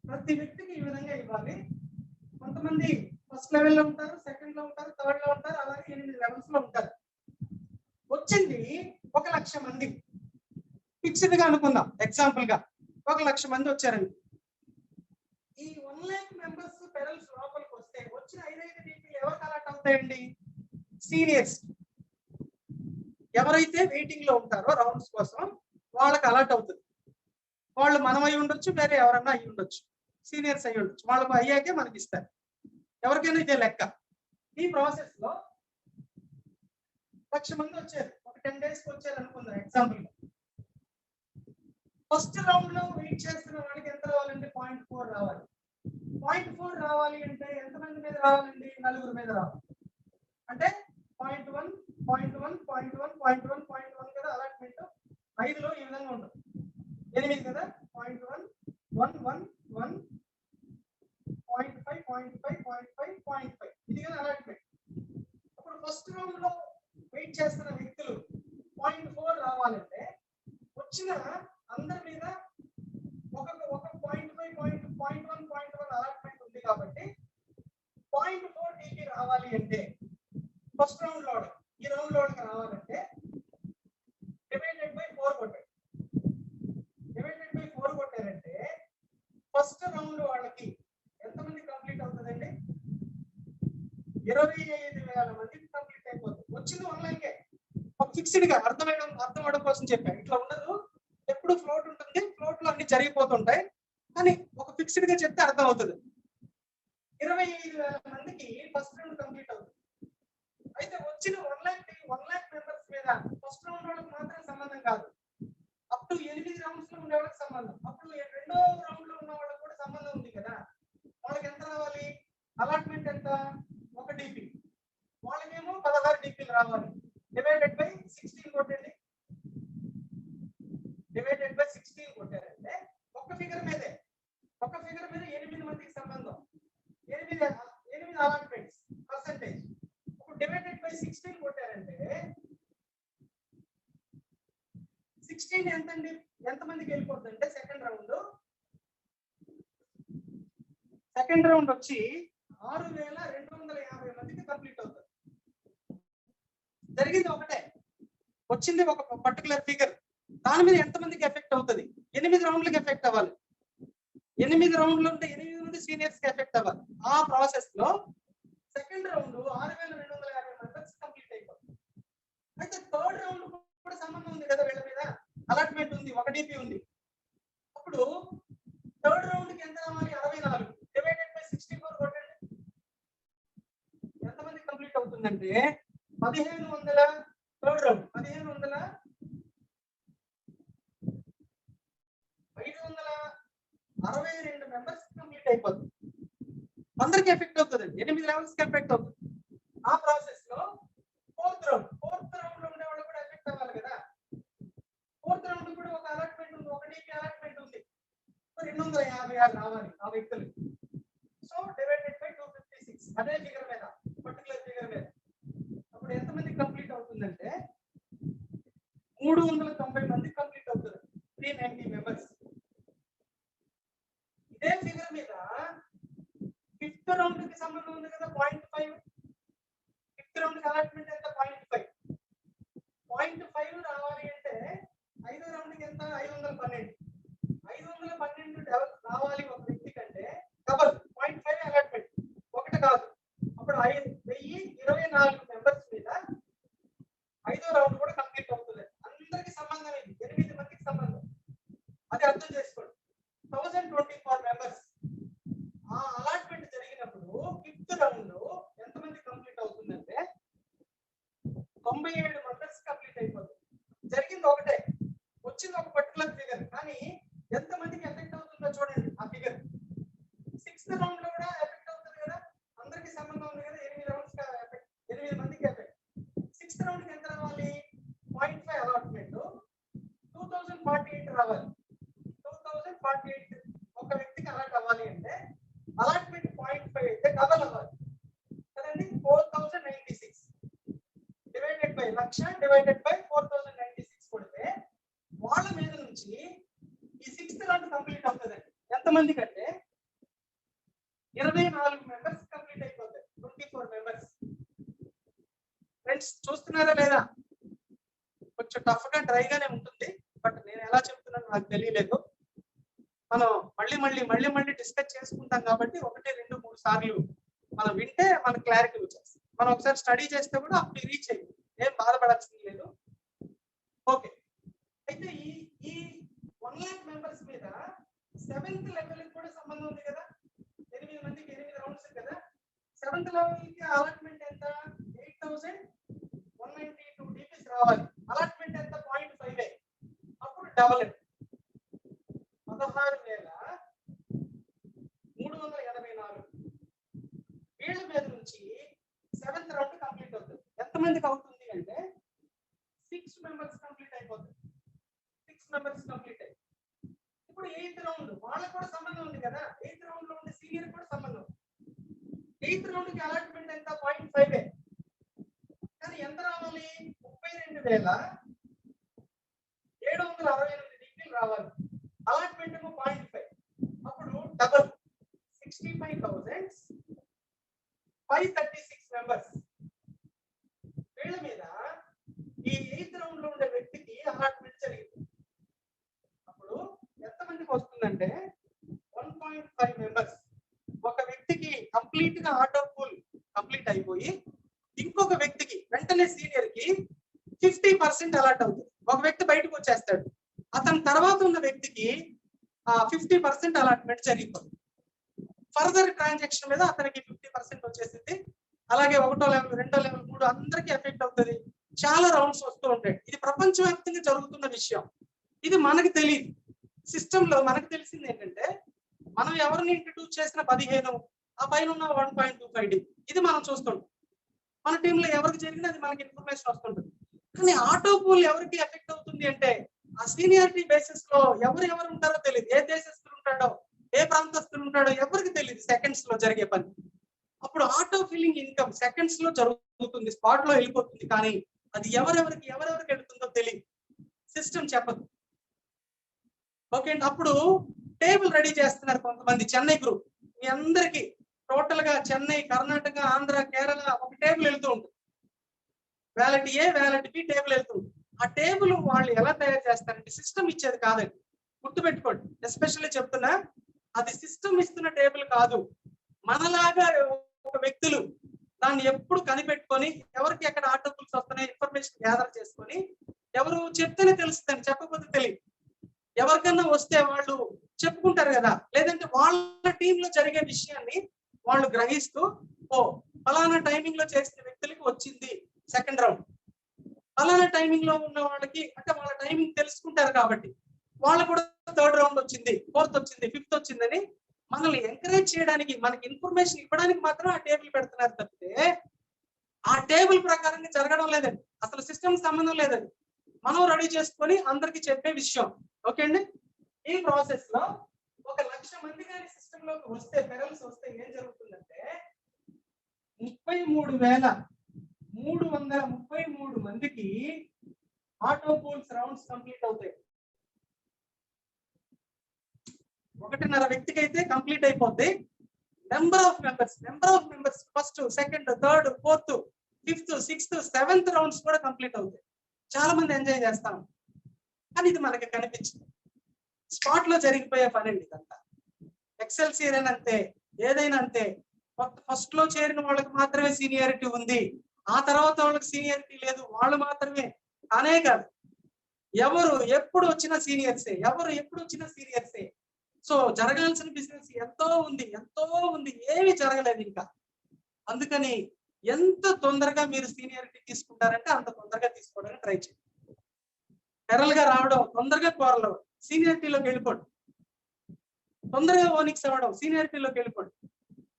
ప్రతి వ్యక్తికి ఈ విధంగా ఇవ్వాలి. కొంతమంది ఫస్ట్ లెవెల్లో ఉంటారు, సెకండ్ లో ఉంటారు, థర్డ్ లో ఉంటారు, అలాగే 8 levels లో ఉంటారు. వచ్చింది 1,00,000 మంది ఫిక్స్డ్ గా అనుకుందాం ఎగ్జాంపుల్ గా. 1,00,000 మంది వచ్చారండి. ఈ 1,00,000 మెంబర్స్ పెరల్స్ లోపలికి వస్తే వచ్చిన 5 DPలు ఎవరికి అలాట్ అవుతాయండి? సీనియర్స్. ఎవరైతే వెయిటింగ్ లో ఉంటారో రౌండ్స్ కోసం వాళ్ళకి అలాట్ అవుతుంది. వాళ్ళు మనం అయి ఉండొచ్చు, వేరే ఎవరన్నా అయి ఉండొచ్చు, సీనియర్స్ అయి ఉండొచ్చు. వాళ్ళకు అయ్యాకే మనకి ఇస్తారు. ఎవరికైనా ఇదే లెక్క. ఈ ప్రాసెస్ లో 1,00,000 మంది వచ్చారు, ఒక 10 days వచ్చారు అనుకుందాం ఎగ్జాంపుల్. ఫస్ట్ రౌండ్ లో వెయిట్ చేస్తున్న వాళ్ళకి ఎంత రావాలంటే 0.4 రావాలి. 0.4 రావాలి అంటే ఎంతమంది మీద రావాలండి? 4 మీద రావాలి. అంటే 0.1, 0.1, 0.1, 0.1, 0.1 కదా అలాట్మెంట్. 5లో ఈ విధంగా ఉంటుంది. 8 కదా, 0.1, 1, 1, 1, 0.5, 0.5, 0.5, 0.5. ఇది కదా అలాట్మెంట్. అప్పుడు ఫస్ట్ రౌండ్ లో వెయిట్ చేస్తున్న వ్యక్తులు 0.4 రావాలంటే వచ్చిన అందరి మీద ఒక 0.5, 0.1, 0.1 అలాట్మెంట్ ఉంది కాబట్టి 0.4 DP రావాలి అంటే ఫస్ట్ రౌండ్ లో ఈ రౌండ్ లో రావాలంటే డివైడెడ్ బై 4 ఫస్ట్ రౌండ్ వాళ్ళకి ఎంతమంది కంప్లీట్ అవుతుందండి? 25,000 మందికి కంప్లీట్ అయిపోతుంది. వచ్చింది ఆన్లైన్కే. ఒక ఫిక్స్డ్ గా అర్థం అవడం కోసం చెప్పాను. ఇట్లా ఉండదు, ఎప్పుడు ఫ్లోట్ ఉంటుంది, ఫ్లోట్ లో అన్ని జరిగిపోతుంటాయి, కానీ ఒక ఫిక్స్డ్ గా చెప్తే అర్థం అవుతుంది. 25,000 మందికి ఫస్ట్ రౌండ్ కంప్లీట్ అవుతుంది. అయితే వచ్చిన 1 lakh మెంబర్స్ మీద ఫస్ట్ రౌండ్ వాళ్ళకి మాత్రం సంబంధం కాదు, అప్ టు 8 రౌండ్స్ లో ఉండే వాళ్ళకి సంబంధం. అప్పుడు రెండో రౌండ్ లో ఉన్న వాళ్ళకి కూడా సంబంధం ఉంది కదా. వాళ్ళకి ఎంత రావాలి? అలాట్మెంట్ ఎంత? 1 DP. వాళ్ళకేమో 16 DPలు రావాలి. డివైడెడ్ బై 16 కొట్టండి. డివైడెడ్ బై 16 కొట్టారంటే ఒక ఫిగర్ మీద 8 మందికి సంబంధం. 8 అలాట్మెంట్స్ పర్సెంటేజ్. ఇప్పుడు డివైడెడ్ బై 16 కొట్టారంటే 16 ఎంతండి? ఎంత మందికి వెళ్ళిపోతుందంటే సెకండ్ రౌండ్ వచ్చి 6,250 మందికి కంప్లీట్ అవుతుంది. జరిగింది ఒకటే, వచ్చింది ఒక పర్టికులర్ ఫిగర్. దాని మీద ఎంత మందికి ఎఫెక్ట్ అవుతుంది? 8 రౌండ్లకి ఎఫెక్ట్ అవ్వాలి. 8 రౌండ్లు ఉంటే 8 మంది సీనియర్స్ కి ఎఫెక్ట్ అవ్వాలి. ఆ ప్రాసెస్ లో సెకండ్ రౌండ్ 6,250 మెంబర్స్ కంప్లీట్ అయిపోతుంది. అయితే థర్డ్ రౌండ్ కూడా సంబంధం ఉంది కదా, వీళ్ళ మీద అలాట్మెంట్ ఉంది, 1 DP ఉంది. అప్పుడు థర్డ్ రౌండ్ కి ఎంత రావాలి? 64 డివైడెడ్ బై 64 కొట్టండి. ఎంత మంది కంప్లీట్ అవుతుందంటే 1500. థర్డ్ రౌండ్ 1500 562 మెంబర్స్ కంప్లీట్ అయిపోతుంది. అందరికి ఎఫెక్ట్ అవుతుంది, 8 లెవెల్స్ కి ఎఫెక్ట్ అవుతుంది. ఆ ప్రాసెస్ లో ఫోర్త్ రౌండ్ లో ఉండే వాళ్ళు కూడా ఎఫెక్ట్ అవ్వాలి కదా. ఫోర్త్ రౌండ్ కూడా ఒక అలాట్మెంట్ ఉంది, 1 DP అలాట్మెంట్ ఉంది. 256 రావాలి ఆ వ్యక్తులు. సో డివైడెడ్ బై 256, అదే ఫిగర్ మీద, పర్టికులర్ ఫిగర్ మీద. అప్పుడు ఎంత మంది కంప్లీట్ అవుతుందంటే 390 మంది కంప్లీట్ అవుతుంది. 390 మెంబర్స్. ఇదే ఫిగర్ మీద ఫిఫ్త్ రౌండ్ కి సంబంధం ఉంది కదా, 0.5. ఫిఫ్త్ రౌండ్ కి అలాట్మెంట్ ఎంత? 0.5. 0.5 రావాలి అంటే ఐదో రౌండ్ కి ఎంత? 512. 512 రావాలి ఒక వ్యక్తి కంటే డబల్ 0.5 అలాట్మెంట్, ఒకటి కాదు. అప్పుడు 1024 మెంబర్స్ మీద ఐదో రౌండ్ కూడా కంప్లీట్ అవుతుంది. అందరికి సంబంధం ఇది, 8 మందికి సంబంధం. అది అర్థం చేసుకోండి. 1024 మెంబర్స్. ఆ అలాట్మెంట్ జరిగినప్పుడు ఫిఫ్త్ రౌండ్ లో ఎంత మంది కంప్లీట్ అవుతుందంటే 97 మెంబర్స్ కంప్లీట్ అయిపోతుంది. జరిగింది ఒకటే, వచ్చింది ఒక పర్టికులర్ ఫిగర్, కానీ ఎంత మందికి ఎఫెక్ట్ అవుతుందో చూడండి ఆ ఫిగర్. సిక్స్త్ రౌండ్ లో కూడా ఎఫెక్ట్ అవుతుంది కదా, అందరికి సంబంధం ఉంది కదా, 8 రౌండ్స్ కి ఎఫెక్ట్, 8 మందికి ఎఫెక్ట్. సిక్స్త్ రౌండ్ కి ఎంత రావాలి? 0.5 అలాట్మెంట్ 2048 రావాలి. 2048 ఒక వ్యక్తికి అలాట్ అవ్వాలి అంటే అలాట్మెంట్ 0.5 అయితే డబల్ అవ్వాలి కదండి. 4096 divided by lakh divided by 4096 కొడితే వాళ్ళ మీద నుంచి ఈ సిక్స్త్ రౌండ్ కంప్లీట్ అవుతుంది. ఎంత మంది కంటే 24 మెంబర్స్ కంప్లీట్ అయిపోతాయి. 24 మెంబర్స్. ఫ్రెండ్స్ చూస్తున్నారా లేదా? కొంచెం టఫ్ గా డ్రై గానే ఉంటుంది, బట్ నేను ఎలా చెప్తున్నాను నాకు తెలియలేదు. మనం మళ్ళీ డిస్కస్ చేసుకుంటాం కాబట్టి 1, 2, 3 సార్లు మనం వింటే మన క్లారిటీ వచ్చేస్తుంది. మనం ఒకసారి స్టడీ చేస్తే కూడా అప్పుడు రీచ్ అయ్యింది, ఏం బాధపడాల్సింది లేదు. ఓకే, అయితే ఈ 1 lakh మెంబర్స్ మీద 7th లెవెల్ కూడా సంబంధం ఉంది కదా. 8 మందికి 8 రౌండ్స్ కదా. 7th లెవెల్ కి అలాట్మెంట్ ఎంత? 8192 DPs రావాలి. అలాట్మెంట్ ఎంత? 0.5. అప్పుడు డబల్ 16,384. వీళ్ళ మీద నుంచి 7th రౌండ్ కంప్లీట్ అవుతుంది. ఎంత మందికి అవుతుంది అంటే 6 మెంబర్స్ కంప్లీట్ అయిపోతుంది. 6 మెంబర్స్ కంప్లీట్ అయ్యి ఇప్పుడు 8th రౌండ్ వాళ్ళకి కూడా సంబంధం ఉంది కదా. 8th రౌండ్ లో ఉండే సీనియర్ కూడా సంబంధం. 8th రౌండ్ కి అలాట్మెంట్ ఎంత? 0.5. కానీ ఎంత రావాలి? 32,768 డిగ్రీలు రావాలి. అలాట్మెంట్ ఏమో 0.5. అప్పుడు డబల్ 65,536 మెంబర్స్. వీళ్ళ మీద ఈ 8th రౌండ్ లో ఉండే వ్యక్తికి అలాట్మెంట్ జరిగింది. అప్పుడు ఎంత మందికి వస్తుందంటే 1.5 అనే సీనియర్ కి 50% అలాట్ అవుతుంది. ఒక వ్యక్తి బయటకు వచ్చేస్తాడు, అతని తర్వాత ఉన్న వ్యక్తికి 50% అలాట్మెంట్ జరిగిపోతుంది. ఫర్దర్ ట్రాన్సాక్షన్ మీద అతనికి 50% వచ్చేసింది. అలాగే 1వ లెవెల్, 2వ లెవెల్, 3 అందరికీ ఎఫెక్ట్ అవుతుంది. చాలా రౌండ్స్ వస్తూ ఉంటాయి. ఇది ప్రపంచవ్యాప్తంగా జరుగుతున్న విషయం. ఇది మనకి తెలియదు. సిస్టమ్ లో మనకు తెలిసింది ఏంటంటే, మనం ఎవరిని ఇంట్రడ్యూస్ చేసిన 15, ఆ పైన ఉన్న 1.25D ఇది మనం చూస్తుంటాం. మన టీంలో ఎవరికి జరిగినా అది మనకి ఇన్ఫర్మేషన్ వస్తుంటుంది. కానీ ఆటో పూల్ ఎవరికి ఎఫెక్ట్ అవుతుంది అంటే, ఆ సీనియారిటీ బేసిస్ లో ఎవరు ఉంటారో తెలియదు. ఏ దేశస్తులు ఉంటాడో, ఏ ప్రాంతస్తులు ఉంటాడో ఎవరికి తెలియదు. సెకండ్స్ లో జరిగే పని. అప్పుడు ఆటో ఫిల్లింగ్ ఇన్కమ్ సెకండ్స్ లో జరుగుతుంది, స్పాట్ లో వెళ్ళిపోతుంది. కానీ అది ఎవరెవరికి వెళ్తుందో తెలియదు, సిస్టమ్ చెప్పదు. ఓకే అండి. అప్పుడు టేబుల్ రెడీ చేస్తున్నారు కొంతమంది, చెన్నై గ్రూప్. మీ అందరికి టోటల్ గా చెన్నై, కర్ణాటక, ఆంధ్ర, కేరళ ఒక టేబుల్ వెళ్తూ ఉంటుంది. వ్యాలెట్ ఏ, వ్యాలెట్ బి టేబుల్ వెళ్తూ ఉంటుంది. ఆ టేబుల్ వాళ్ళు ఎలా తయారు చేస్తారంటే, సిస్టమ్ ఇచ్చేది కాదండి, గుర్తుపెట్టుకోండి. ఎస్పెషల్లీ చెప్తున్నా, అది సిస్టమ్ ఇస్తున్న టేబుల్ కాదు. మనలాగా ఒక వ్యక్తులు దాన్ని ఎప్పుడు కనిపెట్టుకొని, ఎవరికి ఎక్కడ ఆటోపుల్స్ వస్తున్నాయి ఇన్ఫర్మేషన్ గ్యాదర్ చేసుకొని, ఎవరు చెప్తేనే తెలుస్తుంది, చెప్పకపోతే తెలియదు. ఎవరికన్నా వస్తే వాళ్ళు చెప్పుకుంటారు కదా, లేదంటే వాళ్ళ టీంలో జరిగే విషయాన్ని వాళ్ళు గ్రహిస్తూ, ఓ ఫలానా టైమింగ్ లో చేసిన వ్యక్తులకి వచ్చింది సెకండ్ రౌండ్, ఫలానా టైమింగ్ లో ఉన్న వాళ్ళకి, అంటే వాళ్ళ టైమింగ్ తెలుసుకుంటారు కాబట్టి వాళ్ళు కూడా థర్డ్ రౌండ్ వచ్చింది, ఫోర్త్ వచ్చింది, ఫిఫ్త్ వచ్చిందని మనల్ని ఎంకరేజ్ చేయడానికి, మనకి ఇన్ఫర్మేషన్ ఇవ్వడానికి మాత్రం ఆ టేబుల్ పెడుతున్నారు తప్పితే, ఆ టేబుల్ ప్రకారంగా జరగడం లేదండి. అసలు సిస్టమ్ సంబంధం లేదండి. మనం రెడీ చేసుకొని అందరికి చెప్పే విషయం. ఓకే అండి. ఈ ప్రాసెస్ లో 1,00,000 మంది కానీ సిస్టమ్ లోకి వస్తే, పెరల్స్ వస్తే ఏం జరుగుతుందంటే, 33,333 మందికి ఆటో పూల్స్ రౌండ్స్ కంప్లీట్ అవుతాయి. 1.5 వ్యక్తికి అయితే కంప్లీట్ అయిపోద్ది. Number of members first, second, third, fourth, fifth, sixth, 7th rounds కూడా కంప్లీట్ అవుతాయి. చాలా మంది ఎంజాయ్ చేస్తాం, కానీ ఇది మనకి కనిపించింది. స్పాట్ లో జరిగిపోయే పని అండి ఇదంతా. ఎక్సెల్ సీరియన్ అంతే, ఏదైనా అంతే. ఫస్ట్ లో చేరిన వాళ్ళకి మాత్రమే సీనియారిటీ ఉంది, ఆ తర్వాత వాళ్ళకి సీనియారిటీ లేదు, వాళ్ళు మాత్రమే అనే కాదు. ఎవరు ఎప్పుడు వచ్చిన సీనియర్సే. సో జరగాల్సిన బిజినెస్ ఎంతో ఉంది, ఏమీ జరగలేదు ఇంకా. అందుకని ఎంత తొందరగా మీరు సీనియారిటీ తీసుకుంటారంటే అంత తొందరగా తీసుకోవడానికి ట్రై చేయండి. పెరల్ గా రావడం, తొందరగా కోరలు సీనియారిటీలోకి వెళ్ళిపోండి. తొందరగా ఓనిక్స్ అవ్వడం, సీనియారిటీలోకి వెళ్ళిపోండి.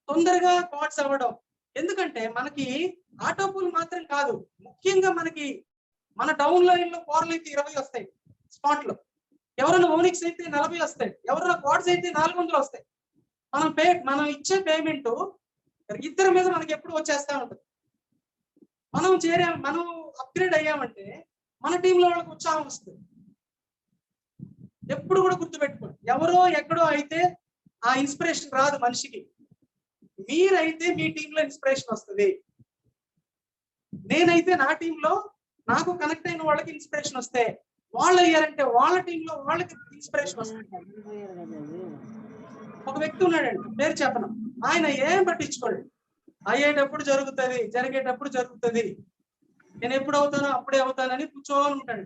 తొందరగా క్వార్ట్స్ అవ్వడం. ఎందుకంటే మనకి ఆటోపూల్ మాత్రం కాదు, ముఖ్యంగా మనకి మన డౌన్ లైన్ లో కోరలు అయితే 20 వస్తాయి స్పాట్ లో. ఎవరైనా ఓనిక్స్ అయితే 40 వస్తాయి, ఎవరైనా క్వార్ట్స్ అయితే 400 వస్తాయి. మనం ఇచ్చే పేమెంట్ ఇద్దరి మీద మనకి ఎప్పుడు వచ్చేస్తా ఉంటుంది. మనం అప్గ్రేడ్ అయ్యామంటే మన టీంలో వాళ్ళకి ఉత్సాహం వస్తుంది. ఎప్పుడు కూడా గుర్తుపెట్టుకోండి, ఎవరో ఎక్కడో అయితే ఆ ఇన్స్పిరేషన్ రాదు మనిషికి. మీరైతే మీ టీంలో ఇన్స్పిరేషన్ వస్తుంది. నేనైతే నా టీంలో నాకు కనెక్ట్ అయిన వాళ్ళకి ఇన్స్పిరేషన్ వస్తే, వాళ్ళు అయ్యారంటే వాళ్ళ టీంలో వాళ్ళకి ఇన్స్పిరేషన్ వస్తుంది. ఒక వ్యక్తి ఉన్నాడండి, పేరు చెప్పను, ఆయన ఏం పట్టించుకోండి, అయ్యేటప్పుడు జరుగుతుంది, జరిగేటప్పుడు జరుగుతుంది, నేను ఎప్పుడు అవుతానో అప్పుడే అవుతానని కూర్చోని ఉంటాడు.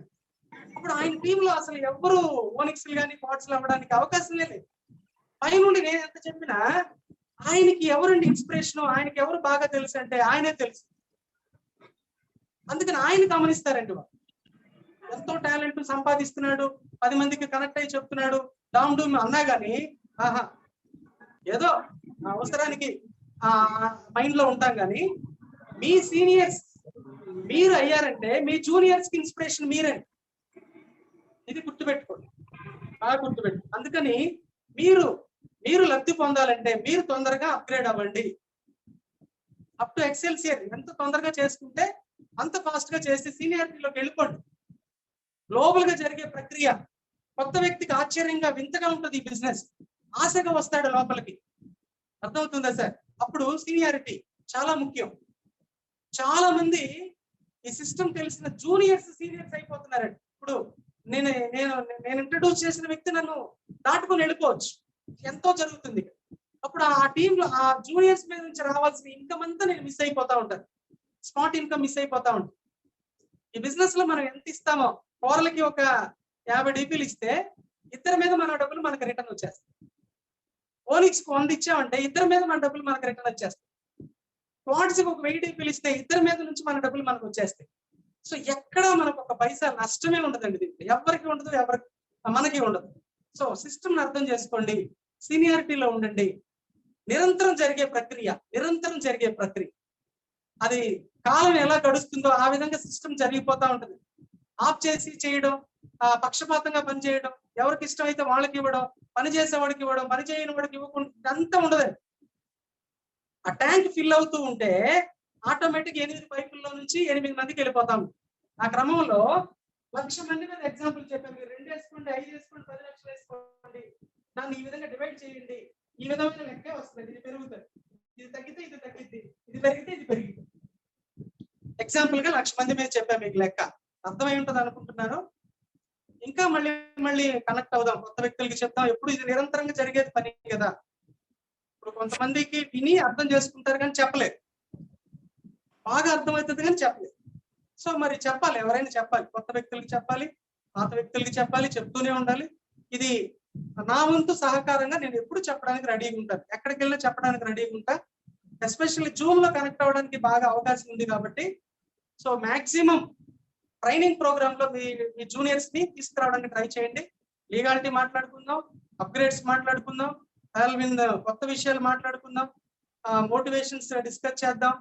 అప్పుడు ఆయన టీంలో అసలు ఎవరు ఓనిక్స్ కానీ క్వార్ట్స్ అవ్వడానికి అవకాశం లేదు. పైనుండి నేను ఎంత చెప్పినా ఆయనకి ఎవరండి ఇన్స్పిరేషన్, ఆయనకి ఎవరు బాగా తెలుసు అంటే ఆయనే తెలుసు. అందుకని ఆయన గమనిస్తారండి. వాళ్ళు ఎంతో టాలెంట్ సంపాదిస్తున్నాడు, 10 మందికి కనెక్ట్ అయ్యి చెప్తున్నాడు, డామ్ డూమ్ అన్నా గానీ ఆహా ఏదో అవసరానికి మైండ్ లో ఉంటాం. కానీ మీ సీనియర్స్ మీరు అయ్యారంటే మీ జూనియర్స్ కి ఇన్స్పిరేషన్ మీరే. ఇది గుర్తుపెట్టుకోండి, బాగా గుర్తుపెట్టుకోండి. అందుకని మీరు లబ్ధి పొందాలంటే మీరు తొందరగా అప్గ్రేడ్ అవ్వండి. అప్ టు ఎక్సెల్ సియర్ ఎంత తొందరగా చేసుకుంటే అంత ఫాస్ట్ గా చేసి సీనియారిటీలోకి వెళ్ళిపోండి. గ్లోబల్ గా జరిగే ప్రక్రియ కొత్త వ్యక్తికి ఆశ్చర్యంగా వింతగా ఉంటుంది. ఈ బిజినెస్ ఆశగా వస్తాడు లోపలికి. అర్థమవుతుందా సార్? అప్పుడు సీనియారిటీ చాలా ముఖ్యం. చాలా మంది ఈ సిస్టమ్ తెలిసిన జూనియర్స్ సీనియర్స్ అయిపోతున్నారండి. ఇప్పుడు నేను ఇంట్రడ్యూస్ చేసిన వ్యక్తి నన్ను దాటుకొని వెళ్ళిపోవచ్చు, ఎంతో జరుగుతుంది. అప్పుడు ఆ టీంలో ఆ జూనియర్స్ మీద నుంచి రావాల్సిన ఇన్కమ్ అంతా నేను మిస్ అయిపోతా ఉంటాను, స్మార్ట్ ఇన్కమ్ మిస్ అయిపోతా ఉంటాను. ఈ బిజినెస్ లో మనం ఎంత ఇస్తామో, కూరలకి ఒక 50 డీపీలు ఇస్తే ఇద్దరి మీద మన డబ్బులు మనకు రిటర్న్ వచ్చేస్తాయి. ఓనిక్స్ 100 ఇచ్చామంటే ఇద్దరి మీద మన డబ్బులు మనకు రిటర్న్ వచ్చేస్తాయి. క్వాడ్స్ ఒక 1000 డీపీలు ఇస్తే ఇద్దరి మీద నుంచి మన డబ్బులు మనకు వచ్చేస్తాయి. సో ఎక్కడ మనకు ఒక పైసా నష్టమే ఉండదండి. దీంట్లో ఎవరికి ఉండదు, ఎవరికి మనకి ఉండదు. సో సిస్టమ్ అర్థం చేసుకోండి, సీనియారిటీలో ఉండండి. నిరంతరం జరిగే ప్రక్రియ. అది కాలం ఎలా గడుస్తుందో ఆ విధంగా సిస్టమ్ జరిగిపోతా ఉంటుంది. ఆఫ్ చేసి చేయడం, పక్షపాతంగా పని చేయడం, ఎవరికి ఇష్టమైతే వాళ్ళకి ఇవ్వడం, పని చేసేవాడికి ఇవ్వడం, పని చేయని వాడికి ఇవ్వకుండా ఇదంతా ఉండదు. ఆ ట్యాంక్ ఫిల్ అవుతూ ఉంటే ఆటోమేటిక్ 8 పైపుల్లో నుంచి 8 మందికి వెళ్ళిపోతాం. ఆ క్రమంలో 1,00,000 మంది మీద ఎగ్జాంపుల్ చెప్పాను. మీరు 2 వేసుకోండి, 5 వేసుకోండి, 10 లక్షలు వేసుకోండి, దాన్ని ఈ విధంగా డివైడ్ చేయండి. ఈ విధమైన లెక్కే వస్తుంది. ఇది పెరుగుతుంది, ఇది తగ్గితే ఇది తగ్గిద్ది, ఇది పెరిగితే ఇది పెరిగింది. ఎగ్జాంపుల్ గా 1,00,000 మంది మీద చెప్పాను మీకు లెక్క. అర్థమై ఉంటుంది అనుకుంటున్నాను. ఇంకా మళ్ళీ కనెక్ట్ అవుదాం, కొత్త వ్యక్తులకి చెప్తాం. ఎప్పుడు ఇది నిరంతరంగా జరిగేది పని కదా. ఇప్పుడు కొంతమందికి విని అర్థం చేసుకుంటారు కానీ చెప్పలేదు, బాగా అర్థమవుతుంది కానీ చెప్పలేదు. సో మరి చెప్పాలి, ఎవరైనా చెప్పాలి, కొత్త వ్యక్తులకి చెప్పాలి, పాత వ్యక్తులకి చెప్పాలి, చెప్తూనే ఉండాలి. ఇది నా వంతు సహకారంగా నేను ఎప్పుడు చెప్పడానికి రెడీగా ఉంటాను, ఎక్కడికి వెళ్ళినా చెప్పడానికి రెడీగా ఉంటా. ఎస్పెషల్లీ జూమ్ లో కనెక్ట్ అవ్వడానికి బాగా అవకాశం ఉంది కాబట్టి సో మాక్సిమం ట్రైనింగ్ ప్రోగ్రామ్ లో మీ జూనియర్స్ ని తీసుకురావడానికి ట్రై చేయండి. లీగాలిటీ మాట్లాడుకుందాం, అప్గ్రేడ్స్ మాట్లాడుకుందాం, కొత్త విషయాలు మాట్లాడుకుందాం, మోటివేషన్స్ డిస్కస్ చేద్దాం,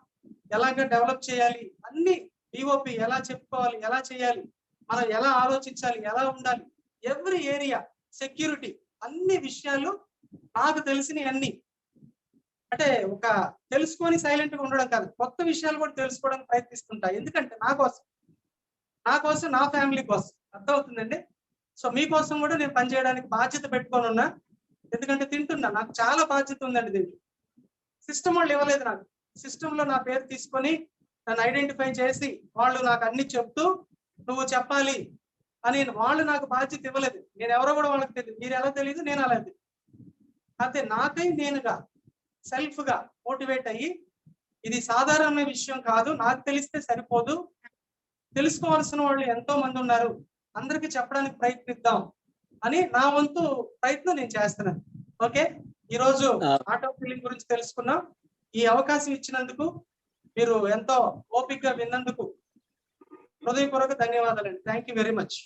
ఎలాగ డెవలప్ చేయాలి, అన్ని డిఓపి ఎలా చెప్పుకోవాలి, ఎలా చేయాలి, మనం ఎలా ఆలోచించాలి, ఎలా ఉండాలి, ఎవ్రీ ఏరియా, సెక్యూరిటీ, అన్ని విషయాలు నాకు తెలిసినవి అన్ని. అంటే ఒక తెలుసుకొని సైలెంట్ గా ఉండడం కాదు, కొత్త విషయాలు కూడా తెలుసుకోవడానికి ప్రయత్నిస్తుంటా. ఎందుకంటే నా కోసం నా ఫ్యామిలీ కోసం. అర్థమవుతుందండి. సో మీకోసం కూడా నేను పనిచేయడానికి బాధ్యత పెట్టుకొని ఉన్నా. ఎందుకంటే తింటున్నా, నాకు చాలా బాధ్యత ఉందండి. దీనికి సిస్టమ్ వాళ్ళు ఇవ్వలేదు నాకు. సిస్టమ్ లో నా పేరు తీసుకొని నన్ను ఐడెంటిఫై చేసి వాళ్ళు నాకు అన్ని చెప్తూ నువ్వు చెప్పాలి అని వాళ్ళు నాకు బాధ్యత ఇవ్వలేదు. నేను ఎవరో కూడా వాళ్ళకి తెలియదు, మీరు ఎలా తెలియదు, నేను అలా తెలియదు. అయితే నాకై నేనుగా సెల్ఫ్ గా మోటివేట్ అయ్యి ఇది సాధారణ విషయం కాదు, నాకు తెలిస్తే సరిపోదు, తెలుసుకోవాల్సిన వాళ్ళు ఎంతో మంది ఉన్నారు, అందరికీ చెప్పడానికి ప్రయత్నిద్దాం అని నా వంతు ప్రయత్నం నేను చేస్తున్నాను. ఓకే, ఈ రోజు ఆటో ఫీలింగ్ గురించి తెలుసుకున్నాం. ఈ అవకాశం ఇచ్చినందుకు, మీరు ఎంతో ఓపికగా విన్నందుకు హృదయపూర్వక ధన్యవాదాలండి. Thank you very much.